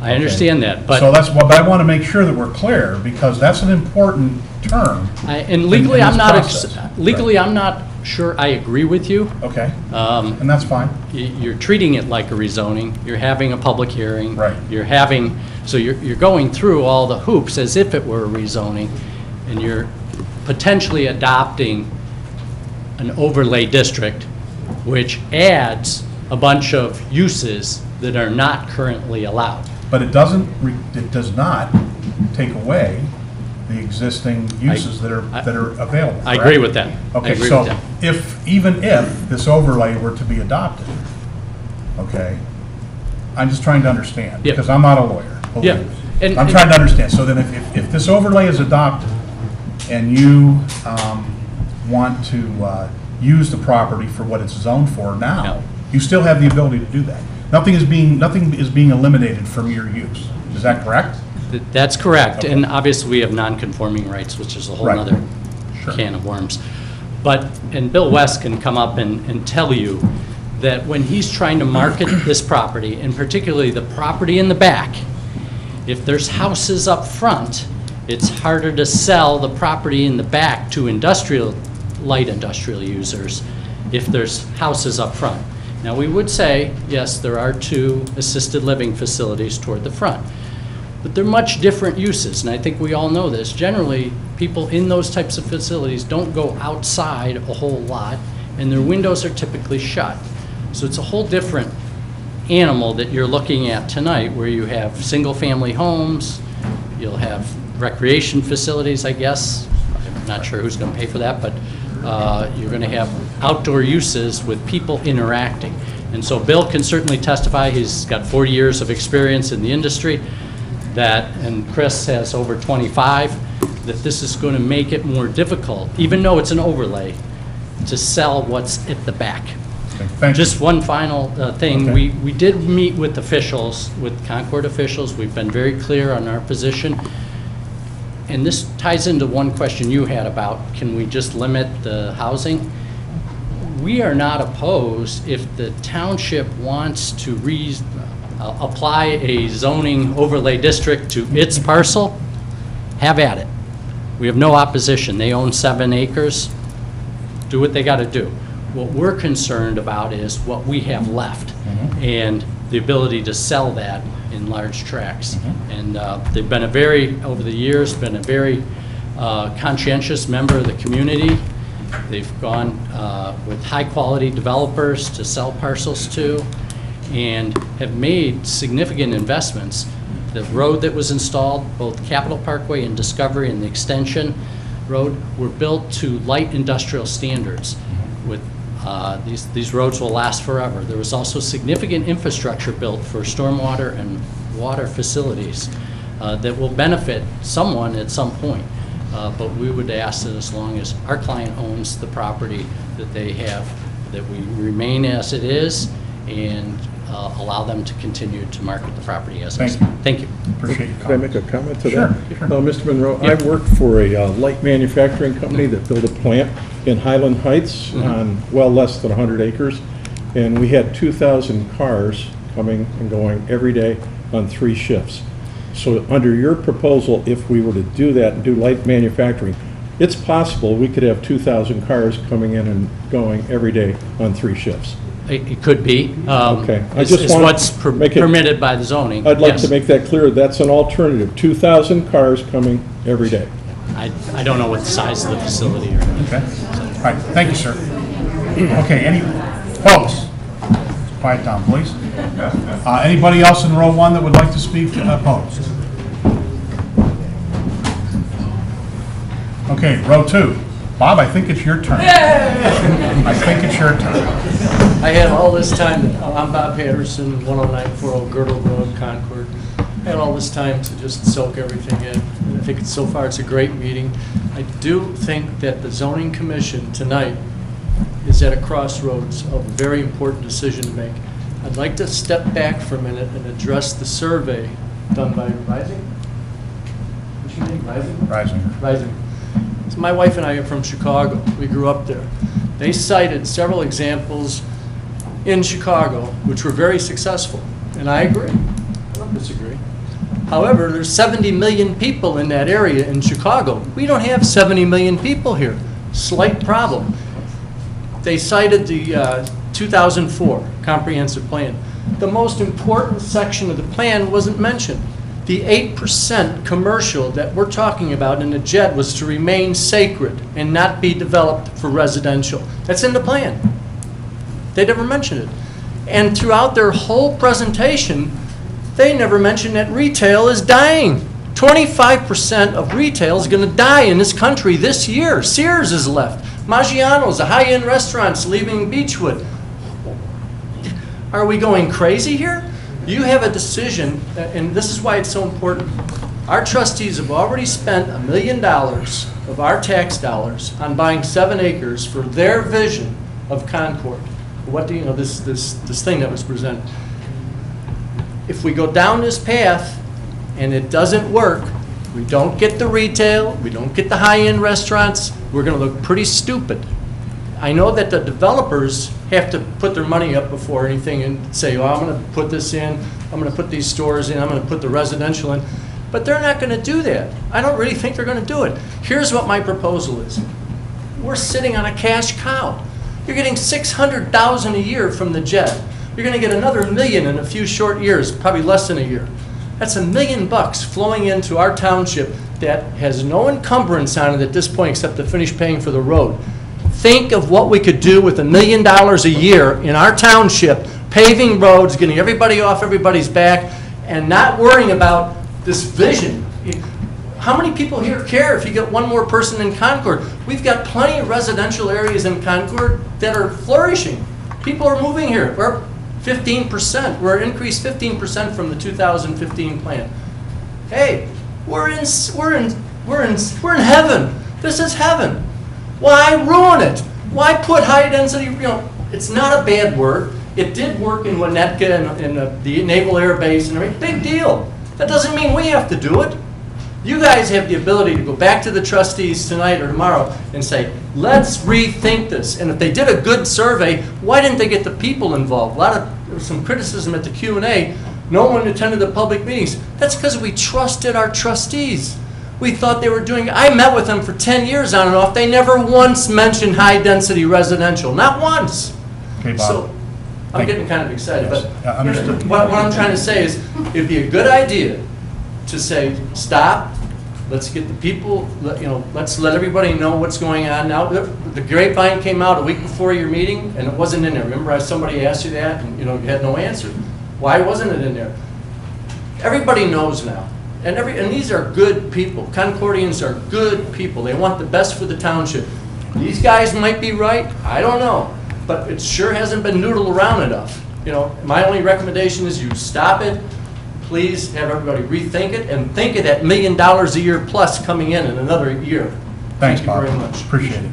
I: I understand that, but...
A: So that's what I want to make sure that we're clear, because that's an important term.
I: And legally,
A: in
I: I'm
A: this
I: not,
A: process.
I: legally,
A: Right.
I: I'm not sure I agree with you.
A: Okay, and that's fine.
I: You're treating it like a rezoning. You're having a public hearing.
A: Right.
I: You're having, so you're going through all the hoops as if it were a rezoning, and you're potentially adopting an overlay district, which adds a bunch of uses that are not currently allowed.
A: But it does not take away the existing uses that are available.
I: I
A: correct?
I: agree with that. I
A: Okay,
I: agree
A: so
I: with that.
A: even if this overlay were to be adopted, okay, I'm just trying to understand,
I: Yeah.
A: because I'm not a lawyer, believe
I: Yeah.
A: me.
I: And-
A: I'm trying to understand. So then if this overlay is adopted and you want to use the property for what it's zoned for now,
I: No.
A: you still have the ability to do that. Nothing is being eliminated from your use. Is that correct?
I: That's correct,
A: Okay.
I: and obviously we have non-conforming rights, which is a whole
A: Right.
I: other
A: Sure.
I: can of worms. But, and Bill West can come up and tell you that when he's trying to market this property, and particularly the property in the back, if there's houses up front, it's harder to sell the property in the back to light industrial users if there's houses up front. Now, we would say, yes, there are two assisted living facilities toward the front, but they're much different uses, and I think we all know this. Generally, people in those types of facilities don't go outside a whole lot, and their windows are typically shut. So it's a whole different animal that you're looking at tonight, where you have single-family homes, you'll have recreation facilities, I guess. I'm not sure who's going to pay for that, but you're going to have outdoor uses with people interacting. And so Bill can certainly testify, he's got 40 years of experience in the industry, and Chris has over 25, that this is going to make it more difficult, even though it's an overlay, to sell what's at the back.
A: Okay, thank you.
I: Just one final thing.
A: Okay.
I: We did meet with officials, with Concord officials. We've been very clear on our position. And this ties into one question you had about, can we just limit the housing? We are not opposed if the township wants to apply a zoning overlay district to its parcel, have at it. We have no opposition. They own 7 acres. do what they got to do. What we're concerned about is what we have left and the ability to sell that in large tracts. And they've been over the years, been a very conscientious member of the community. They've gone with high-quality developers to sell parcels to and have made significant investments. The road that was installed, both Capitol Parkway and Discovery and the extension road, were built to light industrial standards. With these roads will last forever. There was also significant infrastructure built for stormwater and water facilities that will benefit someone at some point. But we would ask that as long as our client owns the property that they have, that we remain as it is and allow them to continue to market the property as is. Thank you.
A: Appreciate your
F: Can I make a comment to
A: Sure,
F: that?
A: sure.
F: Mr. Monroe, I've worked for a light manufacturing company that built a plant in Highland Heights on well less than 100 acres, and we had 2,000 cars coming and going every day on 3 shifts. So under your proposal, if we were to do that and do light manufacturing, it's possible we could have 2,000 cars coming in and going every day on 3 shifts.
I: It could be.
F: Okay. I
I: It's
F: just
I: it's
F: wanna
I: what's
F: make it-
I: permitted by the zoning.
F: I'd like
I: Yes.
F: to make that clear, that's an alternative, 2,000 cars coming every day.
I: I don't know what the size of the facility is.
A: Okay. All right, thank you, sir. Okay, any opposed? Quiet down, please. Anybody else in row 1 that would like to speak opposed? Okay, row 2. Bob, I think it's your turn. I think it's your turn.
N: I had all this time, I'm Bob Patterson, 10940 Girdle Road, Concord. I had all this time to just soak everything in. And I think so far it's a great meeting. I do think that the zoning commission tonight is at a crossroads of a very important decision to make. I'd like to step back for a minute and address the survey done by Rising? What's your name, Rising? Rising. So my wife and I are from Chicago. We grew up there. They cited several examples in Chicago which were very successful, and I agree. I don't disagree. However, there's 70 million people in that area in Chicago. We don't have 70 million people here. Slight problem. They cited the 2004 comprehensive plan. The most important section of the plan wasn't mentioned. The 8% commercial that we're talking about in the JED was to remain sacred and not be developed for residential. That's in the plan. They never mentioned it. And throughout their whole presentation, they never mentioned that retail is dying. 25% of retail is going to die in this country this year. Sears is left. Maggiano's, the high-end restaurants leaving Beechwood. Are we going crazy here? You have a decision, and this is why it's so important. Our trustees have already spent $1 million of our tax dollars on buying 7 acres for their vision of Concord. What do you know, this thing that was presented. If we go down this path and it doesn't work, we don't get the retail, we don't get the high-end restaurants, we're going to look pretty stupid. I know that the developers have to put their money up before anything and say, oh, I'm going to put this in, I'm going to put these stores in, I'm going to put the residential in. But they're not going to do that. I don't really think they're going to do it. Here's what my proposal is. We're sitting on a cash cow. You're getting $600,000 a year from the JED. You're going to get another $1 million in a few short years, probably less than a year. That's $1 million flowing into our township that has no encumbrance on it at this point except to finish paying for the road. Think of what we could do with $1 million a year in our township, paving roads, getting everybody off everybody's back, and not worrying about this vision. How many people here care if you get one more person in Concord? We've got plenty of residential areas in Concord that are flourishing. People are moving here. We're 15%. We're increased 15% from the 2015 plan. Hey, we're in heaven. This is heaven. Why ruin it? Why put high density, it's not a bad word. It did work in Winnetka and the Naval Air Base and everything. Big deal. That doesn't mean we have to do it. You guys have the ability to go back to the trustees tonight or tomorrow and say, let's rethink this. And if they did a good survey, why didn't they get the people involved? There was some criticism at the Q&A. No one attended the public meetings. That's because we trusted our trustees. We thought they were doing, I met with them for 10 years on and off. They never once mentioned high-density residential, not once.
A: Okay, Bob.
N: So, I'm
A: Thank
N: getting
A: you.
N: kind of excited,
A: Yes.
N: but
A: Understood.
N: what I'm trying to say is, it'd be a good idea to say, stop, let's get the people, let's let everybody know what's going on now. The grapevine came out a week before your meeting, and it wasn't in there. Remember, somebody asked you that, and you had no answer. Why wasn't it in there? Everybody knows now. And these are good people. Concordians are good people. They want the best for the township. These guys might be right, I don't know, but it sure hasn't been noodled around enough. My only recommendation is you stop it. Please have everybody rethink it and think of that $1 million a year plus coming in another year.
A: Thanks,
N: Thank you
A: Bob.
N: very much.
A: Appreciate it.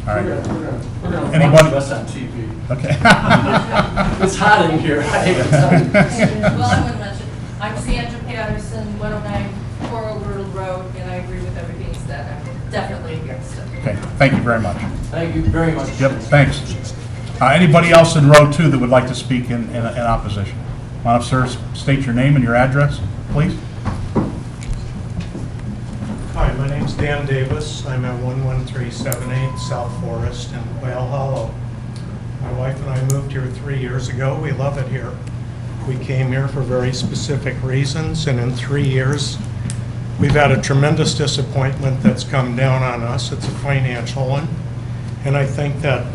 A: All right.
N: We're gonna
A: Anybody-
N: watch us on TV.
A: Okay.
N: It's hot in here. I hate to tell you.
O: Well, I want to mention, I'm Sandra Patterson, 109 Coral Girdle Road, and I agree with everything said. I'm definitely against it.
A: Okay, thank you very much.
N: Thank you very much.
A: Yep, thanks. Anybody else in row 2 that would like to speak in opposition? Come on up, sir, state your name and your address, please.
P: Hi, my name's Dan Davis. I'm at 11378 South Forest in Whale Hollow. My wife and I moved here 3 years ago. We love it here. We came here for very specific reasons, and in 3 years, we've had a tremendous disappointment that's come down on us. It's a financial one, and I think that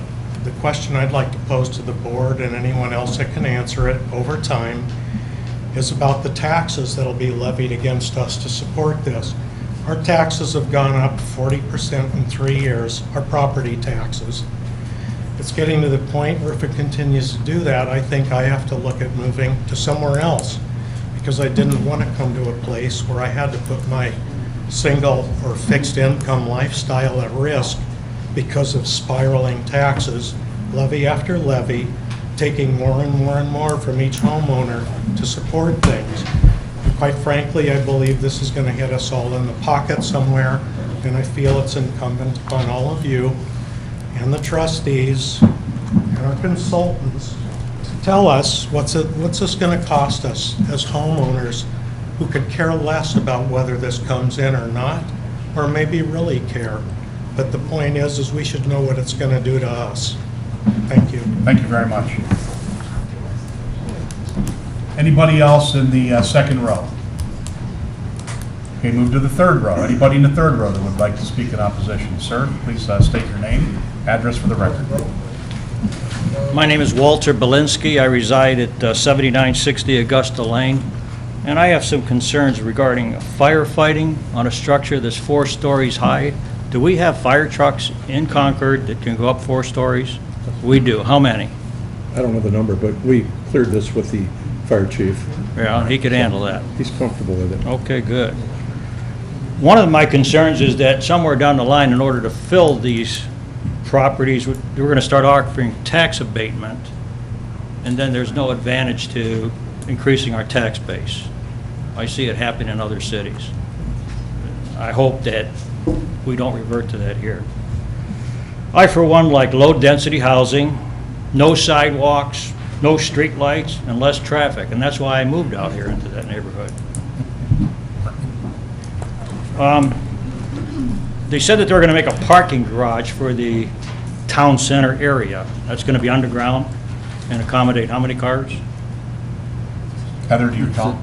P: the question I'd like to pose to the board and anyone else that can answer it over time is about the taxes that'll be levied against us to support this. Our taxes have gone up 40% in 3 years, our property taxes. It's getting to the point where if it continues to do that, I think I have to look at moving to somewhere else, because I didn't want to come to a place where I had to put my single or fixed income lifestyle at risk because of spiraling taxes, levy after levy, taking more and more and more from each homeowner to support things. And quite frankly, I believe this is going to hit us all in the pocket somewhere, and I feel it's incumbent upon all of you and the trustees and our consultants to tell us what's this going to cost us as homeowners who could care less about whether this comes in or not, or maybe really care. But the point is we should know what it's going to do to us. Thank you.
A: Thank you very much. Anybody else in the second row? Okay, move to the third row. Anybody in the third row that would like to speak in opposition? Sir, please state your name, address for the record.
Q: My name is Walter Belinsky. I reside at 7960 Augusta Lane, and I have some concerns regarding firefighting on a structure that's 4 stories high. Do we have fire trucks in Concord that can go up 4 stories? We do. How many?
F: I don't know the number, but we cleared this with the fire chief.
Q: Yeah, he could handle that.
F: He's comfortable with it.
Q: Okay, good. One of my concerns is that somewhere down the line, in order to fill these properties, we're going to start offering tax abatement, and then there's no advantage to increasing our tax base. I see it happen in other cities. I hope that we don't revert to that here. I, for one, like low-density housing, no sidewalks, no street lights, and less traffic, and that's why I moved out here into that neighborhood. They said that they were going to make a parking garage for the town center area. That's going to be underground and accommodate how many cars?
A: Heather, do you recall?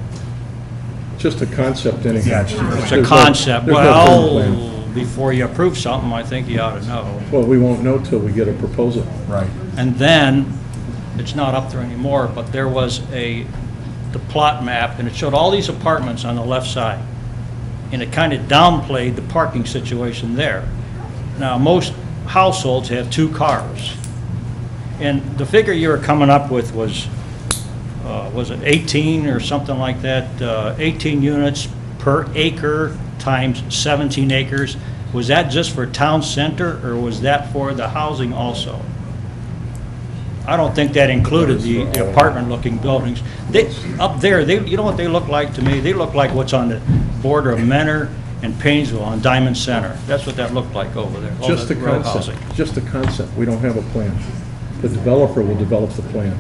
F: Just a concept anyhow.
A: Yeah,
Q: It's a concept.
F: There's no firm plan.
Q: Well, before you approve something, I think you ought to know.
F: Well, we won't know till we get a proposal.
A: Right.
Q: And then, it's not up there anymore, but there was the plot map, and it showed all these apartments on the left side. And it kind of downplayed the parking situation there. Now, most households have 2 cars. And the figure you were coming up with was it 18 or something like that? 18 units per acre times 17 acres. Was that just for town center, or was that for the housing also? I don't think that included the apartment-looking buildings. Up there, you know what they look like to me? They look like what's on the border of Menor and Painesville on Diamond Center. That's what that looked like over there.
F: Just the
Q: row
F: concept.
Q: housing.
F: Just the concept. We don't have a plan. The developer will develop the plan.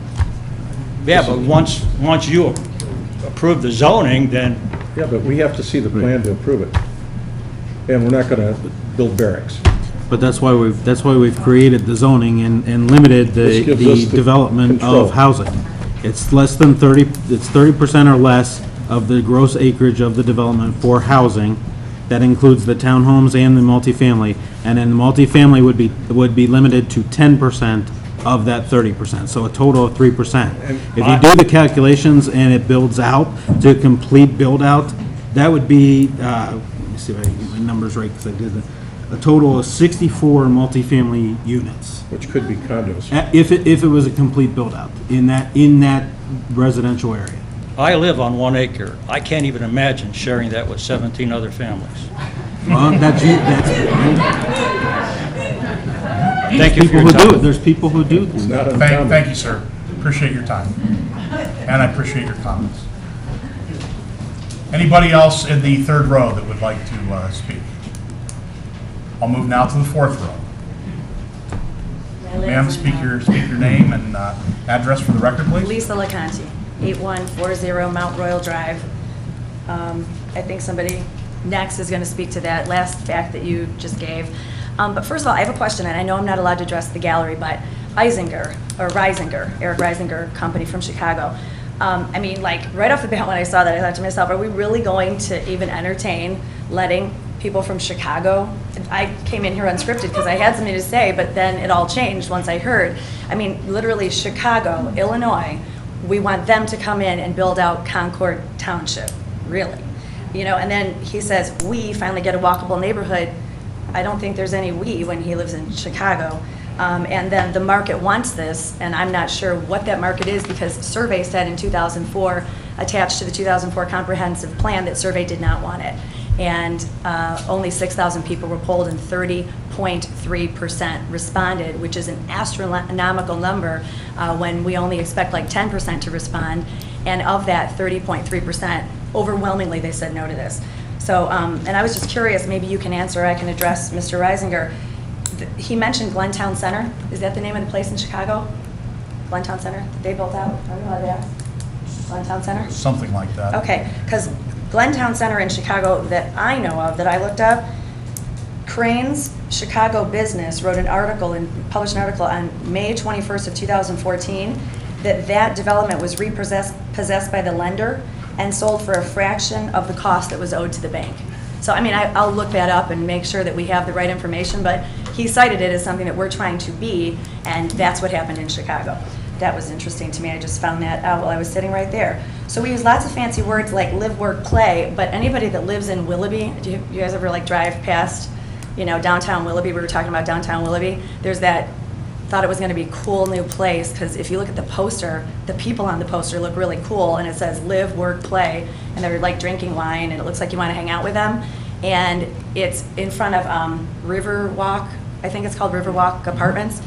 Q: Yeah, but once you approve the zoning, then...
F: Yeah, but we have to see the plan to approve it. and we're not going to build barracks.
Q: But that's why we've created the zoning and limited
F: This gives us
Q: the
F: the
Q: development
F: control.
Q: of housing. It's less than 30, it's 30% or less of the gross acreage of the development for housing. That includes the townhomes and the multifamily, and then the multifamily would be limited to 10% of that 30%, so a total of 3%. If you do the calculations and it builds out to a complete build-out, that would be, let me see if I get my numbers right, because I did a total of 64 multifamily units.
F: Which could be condos.
Q: If it was a complete build-out in that residential area. I live on 1 acre. I can't even imagine sharing that with 17 other families. Well, thank you for your time. There's people who do.
A: Thank you, sir. Appreciate your time. And I appreciate your comments. Anybody else in the third row that would like to speak? I'll move now to the fourth row. Ma'am, speak your name and address for the record, please.
R: Lisa LaConte, 8140 Mount Royal Drive. I think somebody next is going to speak to that last fact that you just gave. But first of all, I have a question, and I know I'm not allowed to address the gallery, but Eric Reisinger Company from Chicago. I mean, like, right off the bat when I saw that, I thought to myself, are we really going to even entertain letting people from Chicago? I came in here unscripted because I had something to say, but then it all changed once I heard. I mean, literally Chicago, Illinois, we want them to come in and build out Concord Township, really. You know, and then he says, we finally get a walkable neighborhood. I don't think there's any we when he lives in Chicago. And then the market wants this, and I'm not sure what that market is because survey said in 2004, attached to the 2004 comprehensive plan, that survey did not want it. And only 6,000 people were polled and 30.3% responded, which is an astronomical number when we only expect like 10% to respond. And of that 30.3%, overwhelmingly they said no to this. So, and I was just curious, maybe you can answer, I can address Mr. Reisinger. He mentioned Glentown Center. Is that the name of the place in Chicago? Glentown Center that they built out? I don't know how to ask. Glentown Center?
A: Something like that.
R: Okay, because Glentown Center in Chicago that I know of, that I looked up, Crane's Chicago Business wrote an article and published an article on May 21st of 2014 that development was repossessed by the lender and sold for a fraction of the cost that was owed to the bank. So, I mean, I'll look that up and make sure that we have the right information, but he cited it as something that we're trying to be, and that's what happened in Chicago. That was interesting to me. I just found that out while I was sitting right there. So we use lots of fancy words like live, work, play, but anybody that lives in Willoughby, do you guys ever like drive past, you know, downtown Willoughby? We were talking about downtown Willoughby. There's that, thought it was going to be a cool new place, because if you look at the poster, the people on the poster look really cool, and it says live, work, play, and they're like drinking wine, and it looks like you want to hang out with them. And it's in front of Riverwalk, I think it's called Riverwalk Apartments,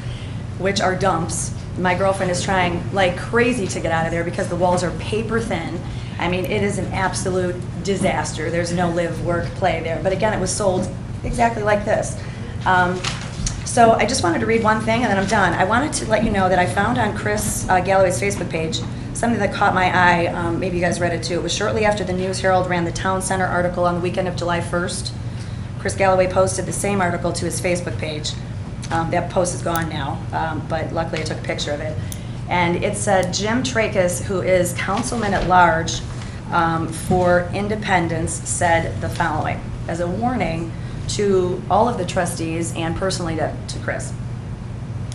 R: which are dumps. My girlfriend is trying like crazy to get out of there because the walls are paper thin. I mean, it is an absolute disaster. There's no live, work, play there. But again, it was sold exactly like this. So I just wanted to read one thing and then I'm done. I wanted to let you know that I found on Chris Galloway's Facebook page something that caught my eye. Maybe you guys read it too. It was shortly after the News Herald ran the Town Center article on the weekend of July 1st. Chris Galloway posted the same article to his Facebook page. That post is gone now, but luckily I took a picture of it. And it said Jim Tracus, who is councilman at large for Independence, said the following as a warning to all of the trustees and personally to Chris.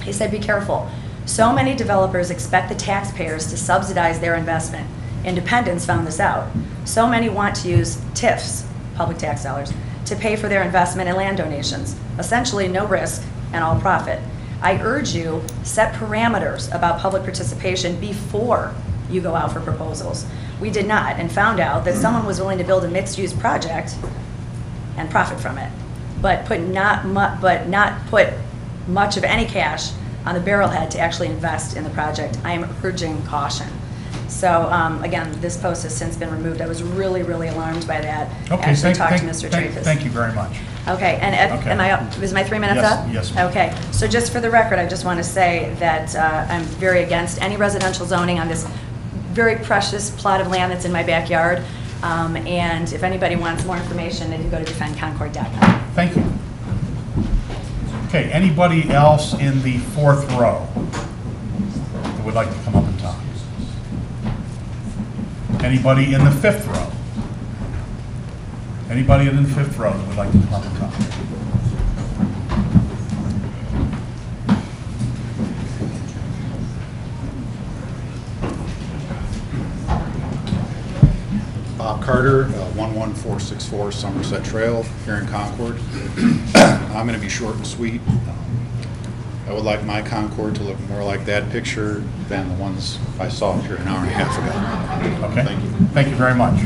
R: He said, be careful. So many developers expect the taxpayers to subsidize their investment. Independence found this out. So many want to use TIFs, public tax dollars, to pay for their investment in land donations. Essentially no risk and all profit. I urge you, set parameters about public participation before you go out for proposals. We did not and found out that someone was willing to build a mixed-use project and profit from it, but not put much of any cash on the barrelhead to actually invest in the project. I am urging caution. So again, this post has since been removed. I was really, really alarmed by that.
A: Okay,
R: Actually talked to Mr. Tracus.
A: Thank you very much.
R: Okay, and
A: Okay.
R: am I up? Is my 3 minutes up?
A: Yes.
R: Okay, so just for the record, I just want to say that I'm very against any residential zoning on this very precious plot of land that's in my backyard. And if anybody wants more information, they can go to defendconcord.com.
A: Thank you. Okay, anybody else in the fourth row that would like to come up and talk? Anybody in the fifth row? Anybody in the fifth row that would like to come up and talk?
S: Bob Carter, 11464 Somerset Trail here in Concord. I'm going to be short and sweet. I would like my Concord to look more like that picture than the ones I saw here an hour and a half ago.
A: Okay.
S: Thank you.
A: Thank you very much.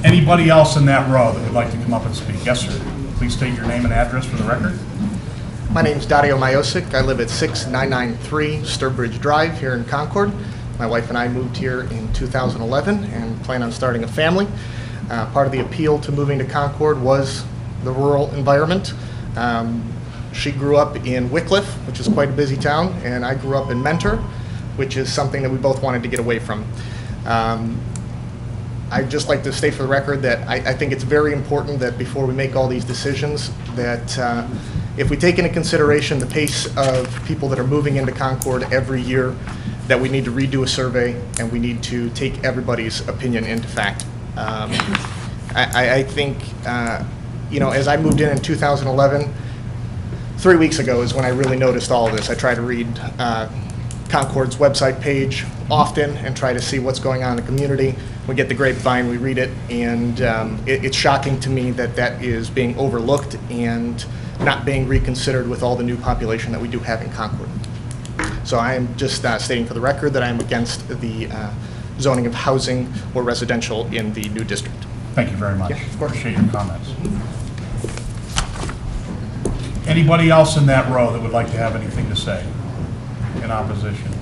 A: Anybody else in that row that would like to come up and speak? Yes, sir. Please state your name and address for the record.
T: My name's Dario Majosic. I live at 6993 Sturbridge Drive here in Concord. My wife and I moved here in 2011 and plan on starting a family. Part of the appeal to moving to Concord was the rural environment. She grew up in Wickliffe, which is quite a busy town, and I grew up in Mentor, which is something that we both wanted to get away from. I'd just like to state for the record that I think it's very important that before we make all these decisions, that if we take into consideration the pace of people that are moving into Concord every year, that we need to redo a survey and we need to take everybody's opinion into fact. I think, you know, as I moved in 2011, 3 weeks ago is when I really noticed all of this. I try to read Concord's website page often and try to see what's going on in the community. We get the grapevine, we read it, and it's shocking to me that that is being overlooked and not being reconsidered with all the new population that we do have in Concord. So I am just stating for the record that I am against the zoning of housing or residential in the new district.
A: Thank you very much.
T: Yeah, of course.
A: Appreciate your comments. Anybody else in that row that would like to have anything to say in opposition?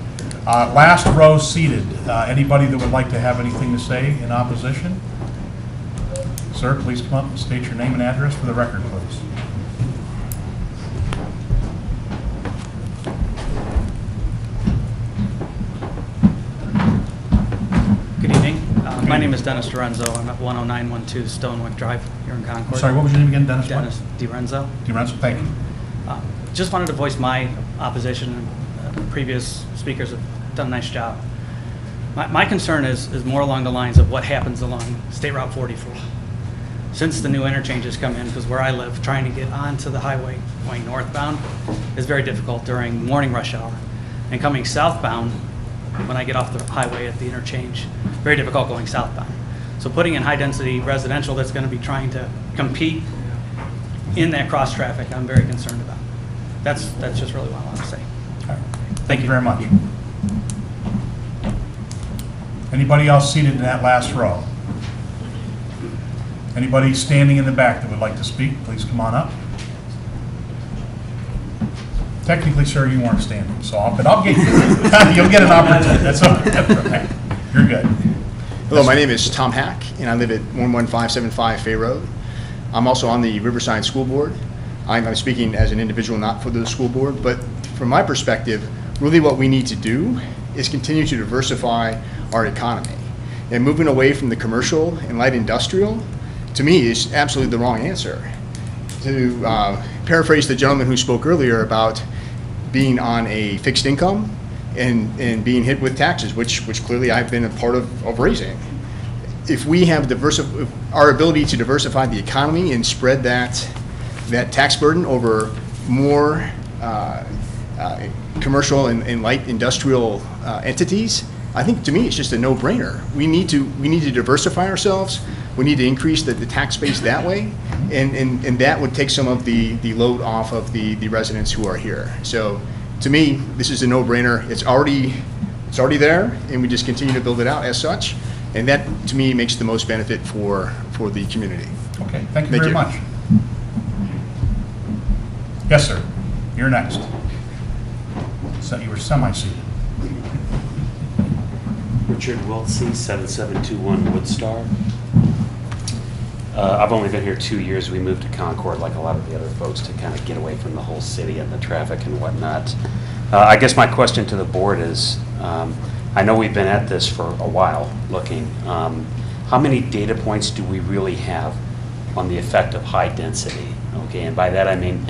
A: Last row seated. Anybody that would like to have anything to say in opposition? Sir, please come up and state your name and address for the record, please.
U: Good evening. My name is Dennis DiRenzo. I'm at 10912 Stonewick Drive here in Concord.
A: Sorry, what was your name again, Dennis?
U: Dennis DiRenzo.
A: DiRenzo, thank you.
U: Just wanted to voice my opposition. Previous speakers have done a nice job. My concern is more along the lines of what happens along State Route 44. Since the new interchanges come in, because where I live, trying to get onto the highway going northbound is very difficult during morning rush hour. And coming southbound, when I get off the highway at the interchange, very difficult going southbound. So putting in high-density residential that's going to be trying to compete in that cross traffic, I'm very concerned about. That's just really what I want to say.
A: Thank you very much. Anybody else seated in that last row? Anybody standing in the back that would like to speak, please come on up. Technically, sir, you weren't standing, so I'll get you. You'll get an opportunity. That's okay. You're good.
V: Hello, my name is Tom Hack, and I live at 11575 Fay Road. I'm also on the Riverside School Board. I'm speaking as an individual, not for the school board, but from my perspective, really what we need to do is continue to diversify our economy. And moving away from the commercial and light industrial, to me, is absolutely the wrong answer. To paraphrase the gentleman who spoke earlier about being on a fixed income and being hit with taxes, which clearly I've been a part of raising. If we have our ability to diversify the economy and spread that tax burden over more commercial and light industrial entities, I think to me it's just a no-brainer. We need to diversify ourselves. We need to increase the tax base that way, and that would take some of the load off of the residents who are here. So to me, this is a no-brainer. It's already there, and we just continue to build it out as such. And that, to me, makes the most benefit for the community.
A: Okay, thank you very much. Yes, sir. You're next. So you were semi-seated.
W: Richard Wiltsey, 7721 Woodstar.
D: I've only been here 2 years. We moved to Concord like a lot of the other folks to kind of get away from the whole city and the traffic and whatnot. I guess my question to the board is, I know we've been at this for a while looking. How many data points do we really have on the effect of high density? Okay, and by that I mean,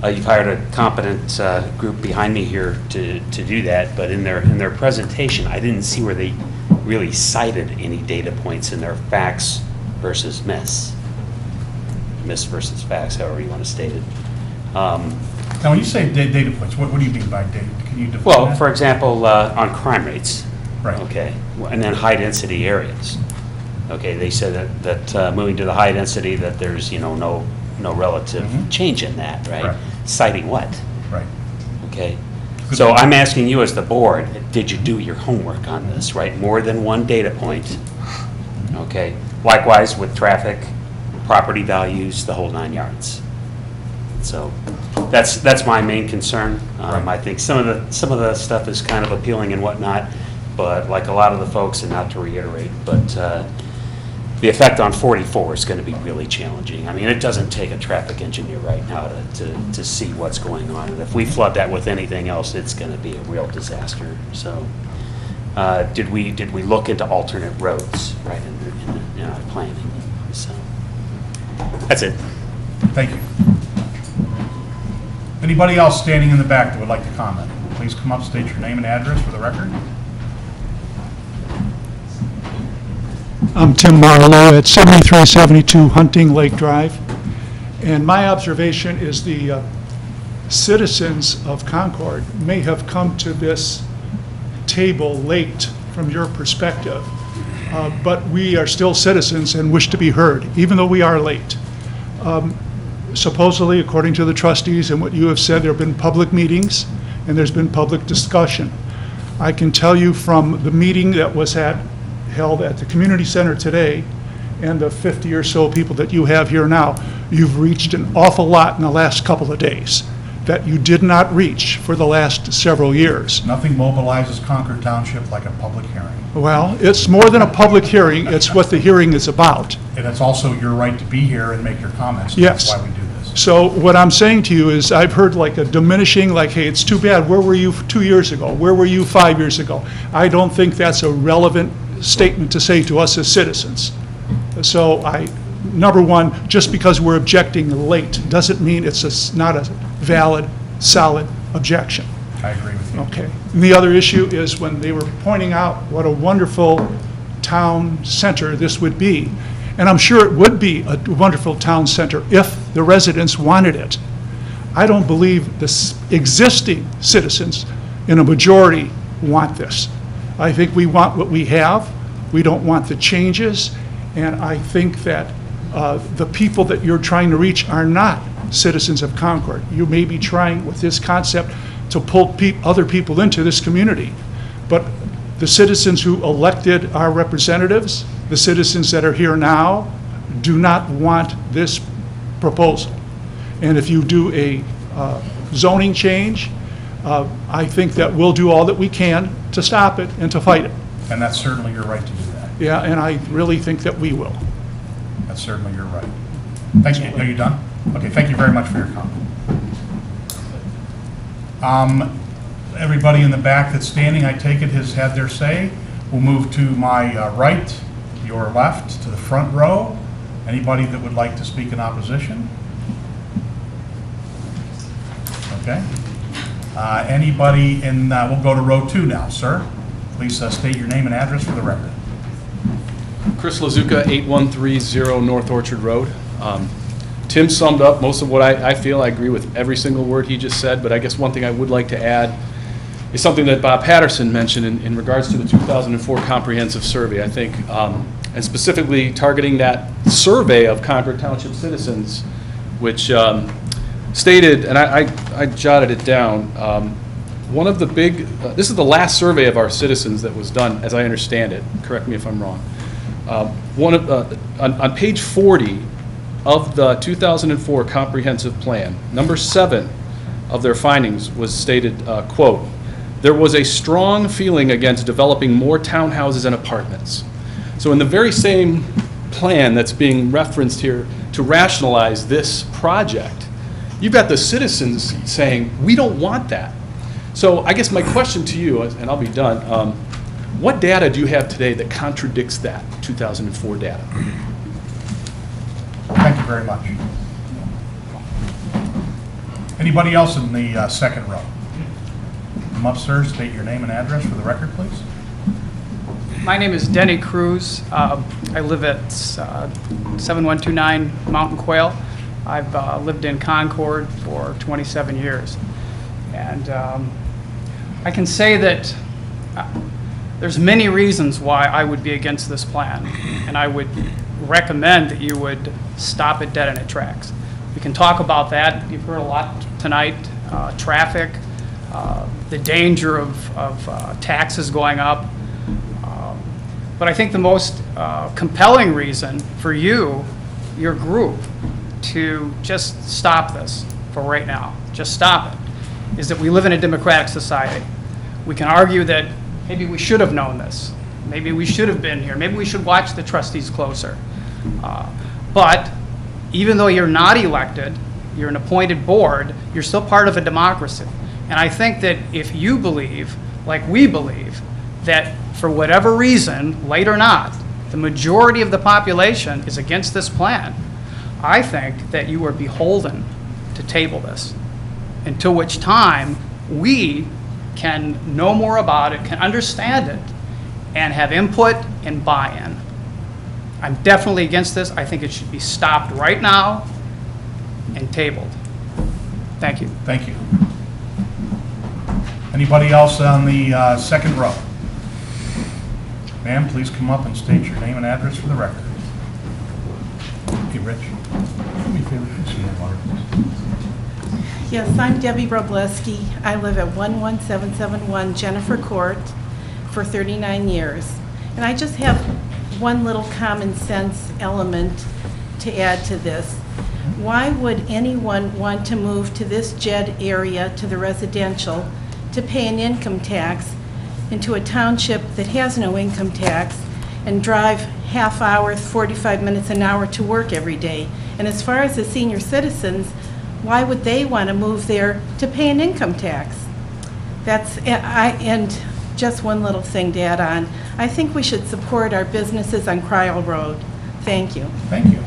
D: you've hired a competent group behind me here to do that, but in their presentation, I didn't see where they really cited any data points in their facts versus miss versus facts, however you want to state it.
A: Now, when you say data points, what do you mean by data? Can you define
D: Well,
A: that?
D: for example, on crime rates.
A: Right.
D: Okay, and then high density areas. Okay, they said that moving to the high density, that there's, you know, no relative change in that, right?
A: Right.
D: Citing what?
A: Right.
D: Okay. So I'm asking you as the board, did you do your homework on this, right? More than one data point. Okay. Likewise with traffic, property values, the whole 9 yards. So that's my main concern. I think some of the stuff is kind of appealing and whatnot, but like a lot of the folks, and not to reiterate, but the effect on 44 is going to be really challenging. I mean, it doesn't take a traffic engineer right now to see what's going on. And if we flood that with anything else, it's going to be a real disaster. So did we look into alternate roads, right, in our planning? So that's it.
A: Thank you. Anybody else standing in the back that would like to comment? Please come up, state your name and address for the record.
E: I'm Tim Marlowe at 7372 Hunting Lake Drive. And my observation is the citizens of Concord may have come to this table late from your perspective, but we are still citizens and wish to be heard, even though we are late. Supposedly, according to the trustees and what you have said, there have been public meetings and there's been public discussion. I can tell you from the meeting that was held at the community center today and the 50 or so people that you have here now, you've reached an awful lot in the last couple of days that you did not reach for the last several years.
A: Nothing mobilizes Concord Township like a public hearing.
E: Well, it's more than a public hearing, it's what the hearing is about.
A: And it's also your right to be here and make your comments.
E: Yes.
A: That's why we do this.
E: So what I'm saying to you is I've heard like a diminishing, like, hey, it's too bad, where were you 2 years ago? Where were you 5 years ago? I don't think that's a relevant statement to say to us as citizens. So number one, just because we're objecting late doesn't mean it's not a valid, solid objection.
A: I agree with you.
E: Okay. And the other issue is when they were pointing out what a wonderful town center this would be. And I'm sure it would be a wonderful town center if the residents wanted it. I don't believe the existing citizens in a majority want this. I think we want what we have. We don't want the changes. And I think that the people that you're trying to reach are not citizens of Concord. You may be trying with this concept to pull other people into this community. But the citizens who elected our representatives, the citizens that are here now, do not want this proposal. And if you do a zoning change, I think that we'll do all that we can to stop it and to fight it.
A: And that's certainly your right to do that.
E: Yeah, and I really think that we will.
A: That's certainly your right. Thank you. Are you done? Okay, thank you very much for your comment. Everybody in the back that's standing, I take it, has had their say. We'll move to my right, your left, to the front row. Anybody that would like to speak in opposition? Okay. Anybody in, we'll go to row 2 now, sir. Please state your name and address for the record.
G: Chris Lazuka, 8130 North Orchard Road. Tim summed up most of what I feel. I agree with every single word he just said, but I guess one thing I would like to add is something that Bob Patterson mentioned in regards to the 2004 comprehensive survey. I think, and specifically targeting that survey of Concord Township citizens, which stated, and I jotted it down, one of the big, this is the last survey of our citizens that was done, as I understand it. Correct me if I'm wrong. On page 40 of the 2004 comprehensive plan, number 7 of their findings was stated, quote, there was a strong feeling against developing more townhouses and apartments. So in the very same plan that's being referenced here to rationalize this project. You've got the citizens saying, we don't want that. So I guess my question to you, and I'll be done, what data do you have today that contradicts that 2004 data?
A: Thank you very much. Anybody else in the second row? Come up, sir, state your name and address for the record, please.
B: My name is Denny Cruz. I live at 7129 Mountain Quail. I've lived in Concord for 27 years. And I can say that there's many reasons why I would be against this plan. And I would recommend that you would stop it dead in its tracks. We can talk about that. You've heard a lot tonight. Traffic, the danger of taxes going up. But I think the most compelling reason for you, your group, to just stop this for right now, just stop it, is that we live in a democratic society. We can argue that maybe we should have known this. Maybe we should have been here. Maybe we should watch the trustees closer. But even though you're not elected, you're an appointed board, you're still part of a democracy. And I think that if you believe, like we believe, that for whatever reason, late or not, the majority of the population is against this plan, I think that you are beholden to table this, until which time we can know more about it, can understand it, and have input and buy-in. I'm definitely against this. I think it should be stopped right now and tabled. Thank you.
A: Thank you. Anybody else on the second row? Ma'am, please come up and state your name and address for the record. Okay, Rich. Do me a favor, can you see that water, please?
H: Yes, I'm Debbie Robleski. I live at 11771 Jennifer Court for 39 years. And I just have one little common sense element to add to this. Why would anyone want to move to this JED area, to the residential, to pay an income tax into a township that has no income tax and drive half hour, 45 minutes an hour to work every day? And as far as the senior citizens, why would they want to move there to pay an income tax? And just one little thing to add on. I think we should support our businesses on Cryle Road. Thank you.
A: Thank you.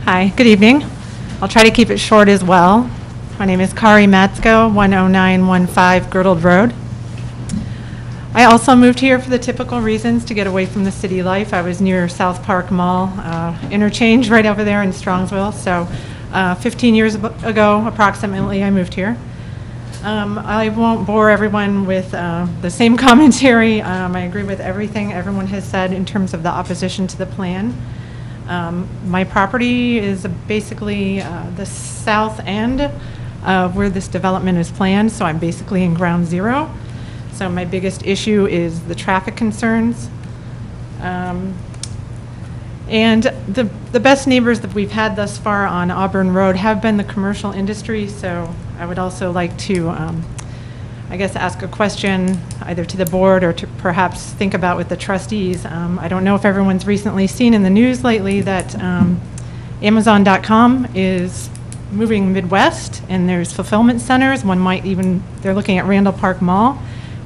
W: Hi, good evening. I'll try to keep it short as well. My name is Kari Matsko, 10915 Girdled Road. I also moved here for the typical reasons, to get away from the city life. I was near South Park Mall, interchange right over there in Strongsville. So 15 years ago, approximately, I moved here. I won't bore everyone with the same commentary. I agree with everything everyone has said in terms of the opposition to the plan. My property is basically the south end of where this development is planned, so I'm basically in ground zero. So my biggest issue is the traffic concerns. And the best neighbors that we've had thus far on Auburn Road have been the commercial industry, so I would also like to, I guess, ask a question either to the board or to perhaps think about with the trustees. I don't know if everyone's recently seen in the news lately that Amazon.com is moving Midwest, and there's fulfillment centers. They're looking at Randall Park Mall,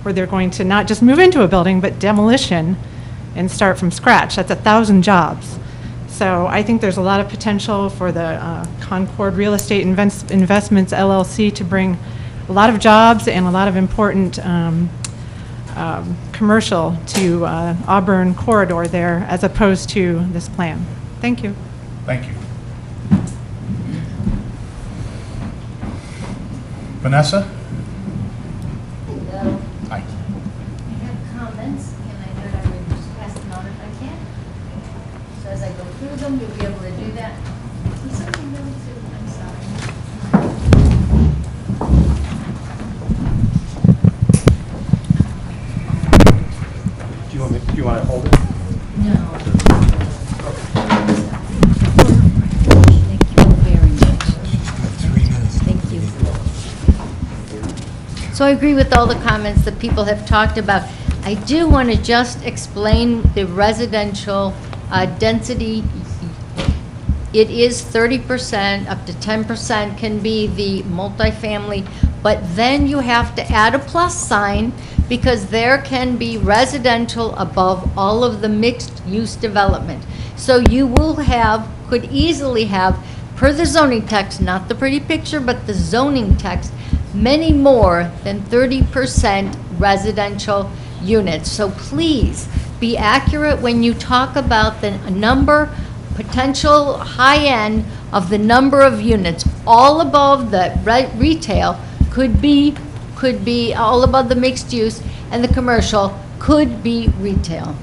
W: where they're going to not just move into a building, but demolition and start from scratch. That's 1,000 jobs. So I think there's a lot of potential for the Concord Real Estate Investments LLC to bring a lot of jobs and a lot of important commercial to Auburn corridor there, as opposed to this plan. Thank you.
A: Thank you. Vanessa?
X: Hello.
A: Hi.
X: I have comments, and I thought I would just pass them on if I can. So as I go through them, you'll be able to do that. Is something really too? I'm sorry.
J: Do you want to hold it?
X: No. Thank you very much. 3 minutes. Thank you. So I agree with all the comments that people have talked about. I do want to just explain the residential density. It is 30%, up to 10% can be the multifamily, but then you have to add a plus sign because there can be residential above all of the mixed-use development. So you will have, could easily have, per the zoning text, not the pretty picture, but the zoning text, many more than 30% residential units. So please be accurate when you talk about the number, potential high end of the number of units. All above the retail could be all above the mixed use, and the commercial could be retail.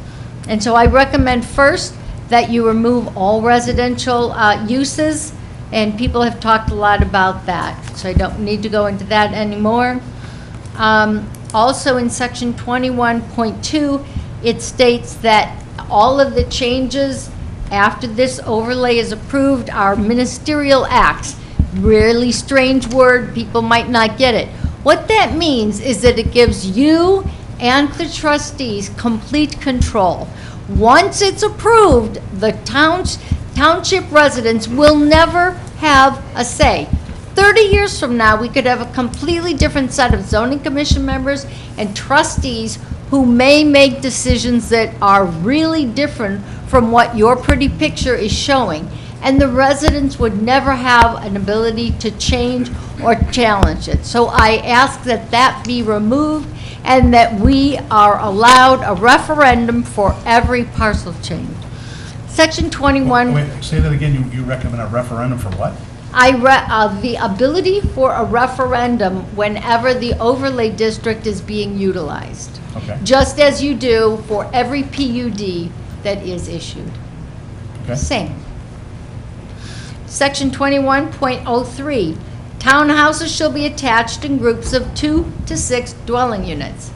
X: And so I recommend first that you remove all residential uses, and people have talked a lot about that, so I don't need to go into that anymore. Also in section 21.2, it states that all of the changes after this overlay is approved are ministerial acts. Really strange word, people might not get it. What that means is that it gives you and the trustees complete control. Once it's approved, the township residents will never have a say. 30 years from now, we could have a completely different set of zoning commission members and trustees who may make decisions that are really different from what your pretty picture is showing. And the residents would never have an ability to change or challenge it. So I ask that that be removed and that we are allowed a referendum for every parcel change. Section 21.
A: Wait, say that again. You recommend a referendum for what?
X: The ability for a referendum whenever the overlay district is being utilized.
A: Okay.
X: Just as you do for every PUD that is issued.
A: Okay.
X: Same. Section 21.03, townhouses shall be attached in groups of 2 to 6 dwelling units.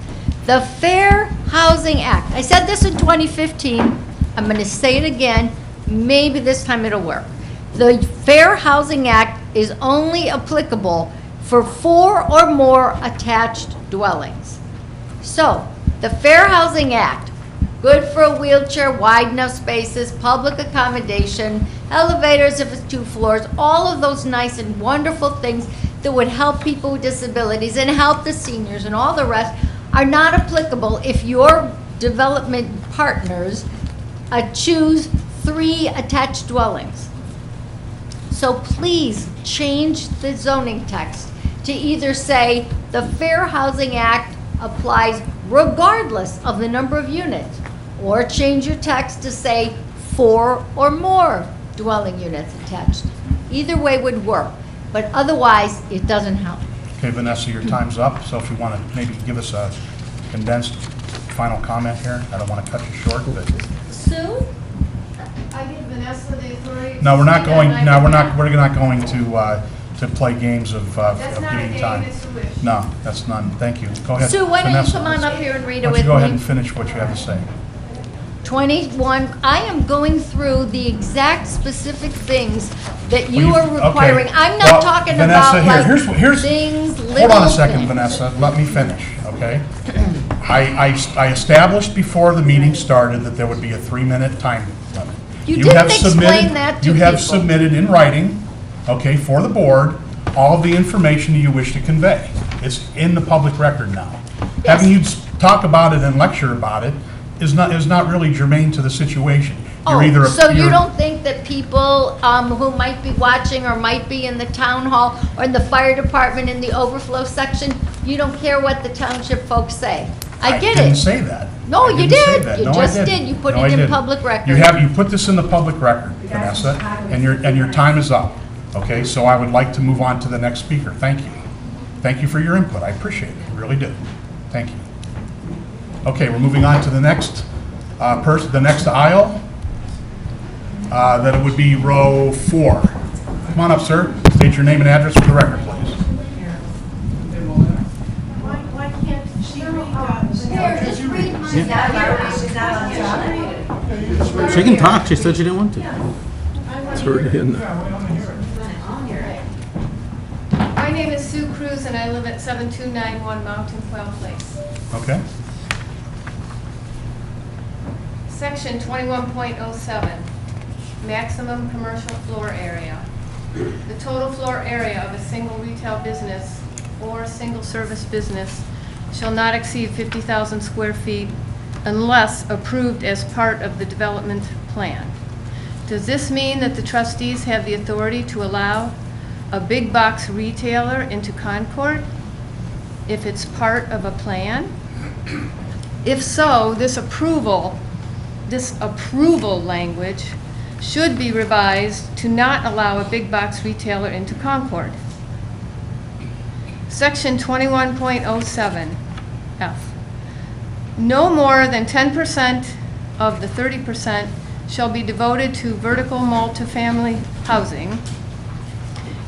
X: The Fair Housing Act, I said this in 2015, I'm going to say it again, maybe this time it'll work. The Fair Housing Act is only applicable for 4 or more attached dwellings. So, the Fair Housing Act, good for a wheelchair, wide enough spaces, public accommodation, elevators if it's 2 floors, all of those nice and wonderful things that would help people with disabilities and help the seniors and all the rest are not applicable if your development partners choose 3 attached dwellings. So please change the zoning text to either say the Fair Housing Act applies regardless of the number of units, or change your text to say 4 or more dwelling units attached. Either way would work, but otherwise it doesn't help.
A: Okay, Vanessa, your time's up, so if you want to maybe give us a condensed final comment here. I don't want to cut you short, but...
X: Sue? I give Vanessa the authority.
A: No, we're not going to play games of giving time. No, that's none. Thank you. Go ahead.
X: Sue, why don't you
A: Vanessa.
X: come on up here and read it
A: Why don't
X: with
A: you
X: me?
A: go ahead and finish what you have to say.
X: 21, I am going through the exact specific things that you
A: Well,
X: are requiring.
A: okay.
X: I'm not
A: Well,
X: talking
A: Vanessa,
X: about
A: here,
X: like
A: here's,
X: things,
A: hold
X: little
A: on a second,
X: things.
A: Vanessa. Let me finish, okay? I established before the meeting started that there would be a 3-minute time limit.
X: You didn't
A: have
X: explain
A: submitted-
X: that to
A: You have
X: people.
A: submitted in writing, okay, for the board, all of the information you wish to convey. It's in the public record now. Having you talk about it and lecture about it is not really germane to the situation. You're either a-
X: So you
A: you're-
X: don't think that people who might be watching or might be in the town hall or in the fire department in the overflow section, you don't care what the township folks say? I get
A: I didn't
X: it.
A: say that.
X: No,
A: I
X: you
A: didn't say
X: did.
A: that.
X: You
A: No, I
X: just
A: didn't.
X: did. You put
A: No,
X: it
A: I
X: in
A: didn't.
X: public record.
A: You put this in the public record, Vanessa, and your time is up. Okay, so I would like to move on to the next speaker. Thank you. Thank you for your input. I appreciate it. I really do. Thank you. Okay, we're moving on to the next person, the next aisle. That it would be row 4. Come on up, sir. State your name and address for the record, please.
H: Why can't she read
C: She can talk. She said she didn't want to.
F: It's already in there.
X: My
O: name is Sue Cruz, and I live at 7291 Mountain Quail Place.
A: Okay.
O: Section 21.07, maximum commercial floor area. The total floor area of a single retail business or single service business shall not exceed 50,000 square feet unless approved as part of the development plan. Does this mean that the trustees have the authority to allow a big box retailer into Concord if it's part of a plan? If so, this approval language should be revised to not allow a big box retailer into Concord. Section 21.07 F. No more than 10% of the 30% shall be devoted to vertical multifamily housing,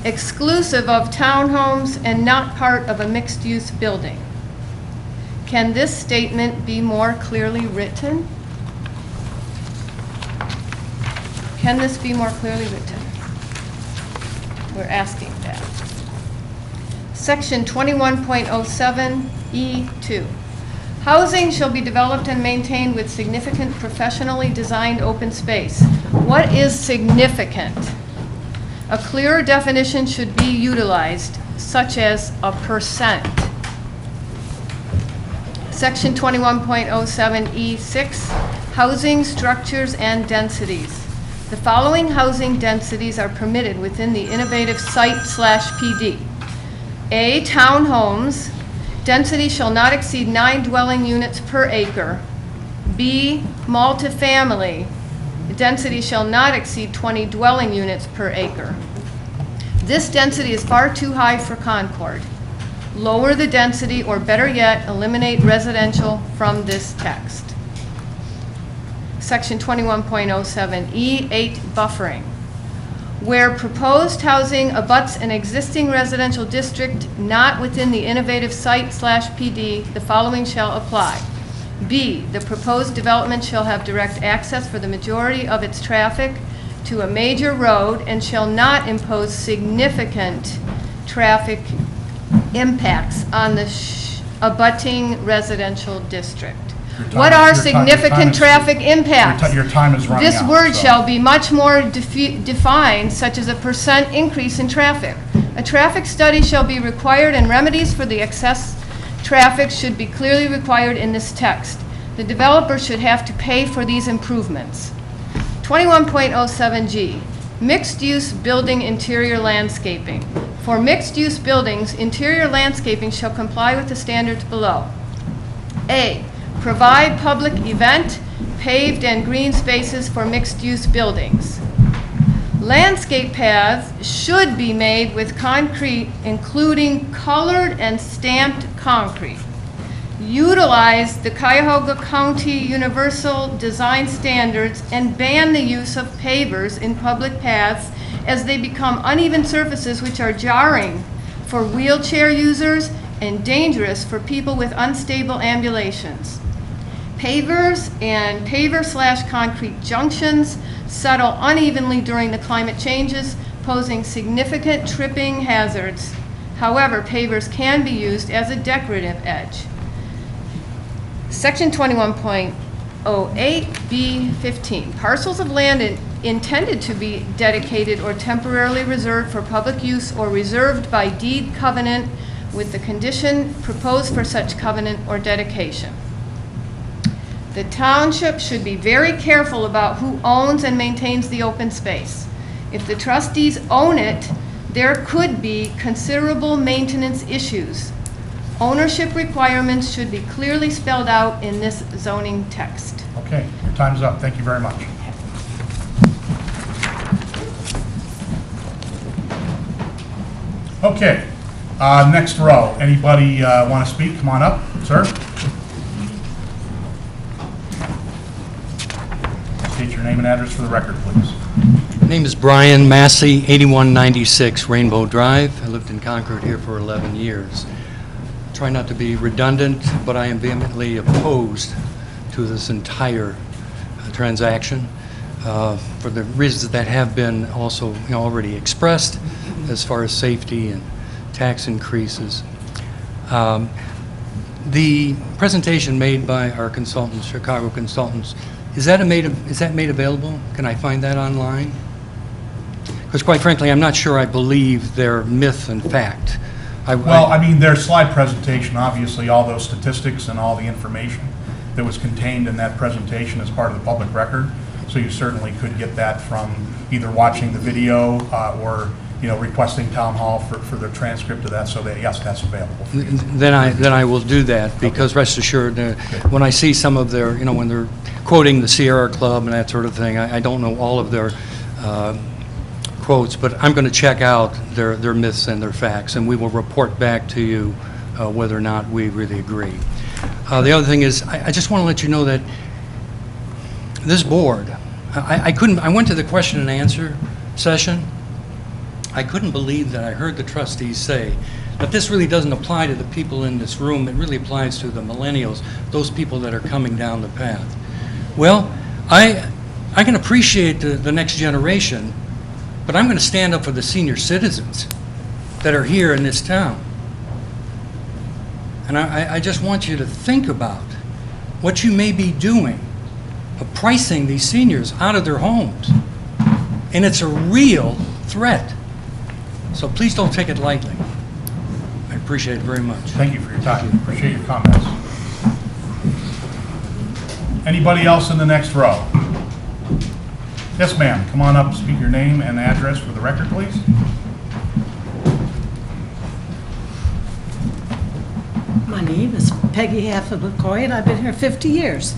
O: exclusive of townhomes and not part of a mixed-use building. Can this statement be more clearly written? Can this be more clearly written? We're asking that. Section 21.07 E2. Housing shall be developed and maintained with significant professionally designed open space. What is significant? A clearer definition should be utilized, such as a percent. Section 21.07 E6, housing structures and densities. The following housing densities are permitted within the innovative site/PD. A, townhomes. Density shall not exceed 9 dwelling units per acre. B, multifamily. Density shall not exceed 20 dwelling units per acre. This density is far too high for Concord. Lower the density, or better yet, eliminate residential from this text. Section 21.07 E8, buffering. Where proposed housing abuts an existing residential district not within the innovative site/PD, the following shall apply. B, the proposed development shall have direct access for the majority of its traffic to a major road and shall not impose significant traffic impacts on the abutting residential district. What are significant traffic impacts?
A: Your time is running out.
O: This word
A: so-
O: shall be much more defined, such as a percent increase in traffic. A traffic study shall be required, and remedies for the excess traffic should be clearly required in this text. The developer should have to pay for these improvements. 21.07G, mixed-use building interior landscaping. For mixed-use buildings, interior landscaping shall comply with the standards below. A, provide public event, paved and green spaces for mixed-use buildings. Landscape paths should be made with concrete, including colored and stamped concrete. Utilize the Cuyahoga County Universal Design Standards and ban the use of pavers in public paths as they become uneven surfaces which are jarring for wheelchair users and dangerous for people with unstable ambulations. Pavers and paver/concrete junctions settle unevenly during the climate changes, posing significant tripping hazards. However, pavers can be used as a decorative edge. Section 21.08B15, parcels of land intended to be dedicated or temporarily reserved for public use or reserved by deed covenant with the condition proposed for such covenant or dedication. The township should be very careful about who owns and maintains the open space. If the trustees own it, there could be considerable maintenance issues. Ownership requirements should be clearly spelled out in this zoning text.
A: Okay, your time's up. Thank you very much. Okay, next row. Anybody want to speak? Come on up, sir. State your name and address for the record, please.
C: My name is Brian Massey, 8196 Rainbow Drive. I lived in Concord here for 11 years. Try not to be redundant, but I am vehemently opposed to this entire transaction for the reasons that have been also already expressed as far as safety and tax increases. The presentation made by our consultants, Chicago consultants, is that made available? Can I find that online? Because quite frankly, I'm not sure I believe their myth and fact.
A: Well, I mean, their slide presentation, obviously, all those statistics and all the information that was contained in that presentation is part of the public record. So you certainly could get that from either watching the video or, requesting town hall for the transcript of that. So that, yes, that's available.
C: Then I will do that, because rest assured, when I see some of their, when they're quoting the Sierra Club and that sort of thing, I don't know all of their quotes, but I'm going to check out their myths and their facts, and we will report back to you whether or not we really agree. The other thing is, I just want to let you know that this board, I went to the question and answer session. I couldn't believe that I heard the trustees say that this really doesn't apply to the people in this room. It really applies to the millennials, those people that are coming down the path. Well, I can appreciate the next generation, but I'm going to stand up for the senior citizens that are here in this town. And I just want you to think about what you may be doing of pricing these seniors out of their homes. And it's a real threat. So please don't take it lightly. I appreciate it very much.
A: Thank you for your time. Appreciate your comments. Anybody else in the next row? Yes, ma'am. Come on up, speak your name and address for the record, please.
I: My name is Peggy Halford-McCoy, and I've been here 50 years.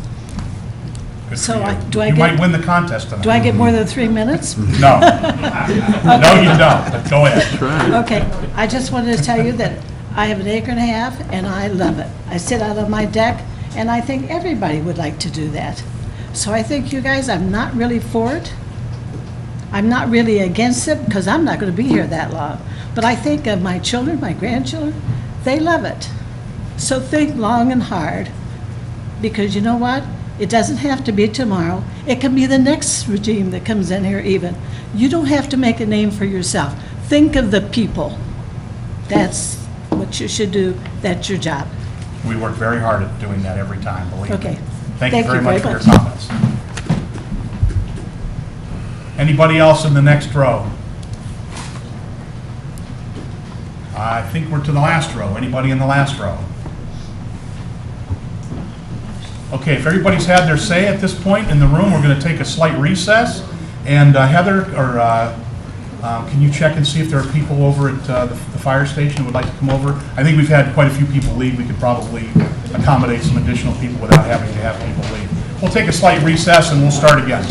A: Good
I: So
A: for you.
I: do I
A: You
I: get-
A: might win the contest tonight.
I: Do I get more than 3 minutes?
A: No. No, you don't, but go ahead.
I: Okay, I just wanted to tell you that I have an acre and a half, and I love it. I sit out on my deck, and I think everybody would like to do that. So I think you guys, I'm not really for it. I'm not really against it, because I'm not going to be here that long. But I think of my children, my grandchildren, they love it. So think long and hard, because you know what? It doesn't have to be tomorrow. It can be the next regime that comes in here even. You don't have to make a name for yourself. Think of the people. That's what you should do. That's your job.
A: We work very hard at doing that every time, believe me.
I: Okay.
A: Thank you very much for your comments. Anybody else in the next row? I think we're to the last row. Anybody in the last row? Okay, if everybody's had their say at this point in the room, we're going to take a slight recess. And Heather, can you check and see if there are people over at the fire station who would like to come over? I think we've had quite a few people leave. We could probably accommodate some additional people without having to have people leave. We'll take a slight recess and we'll start again.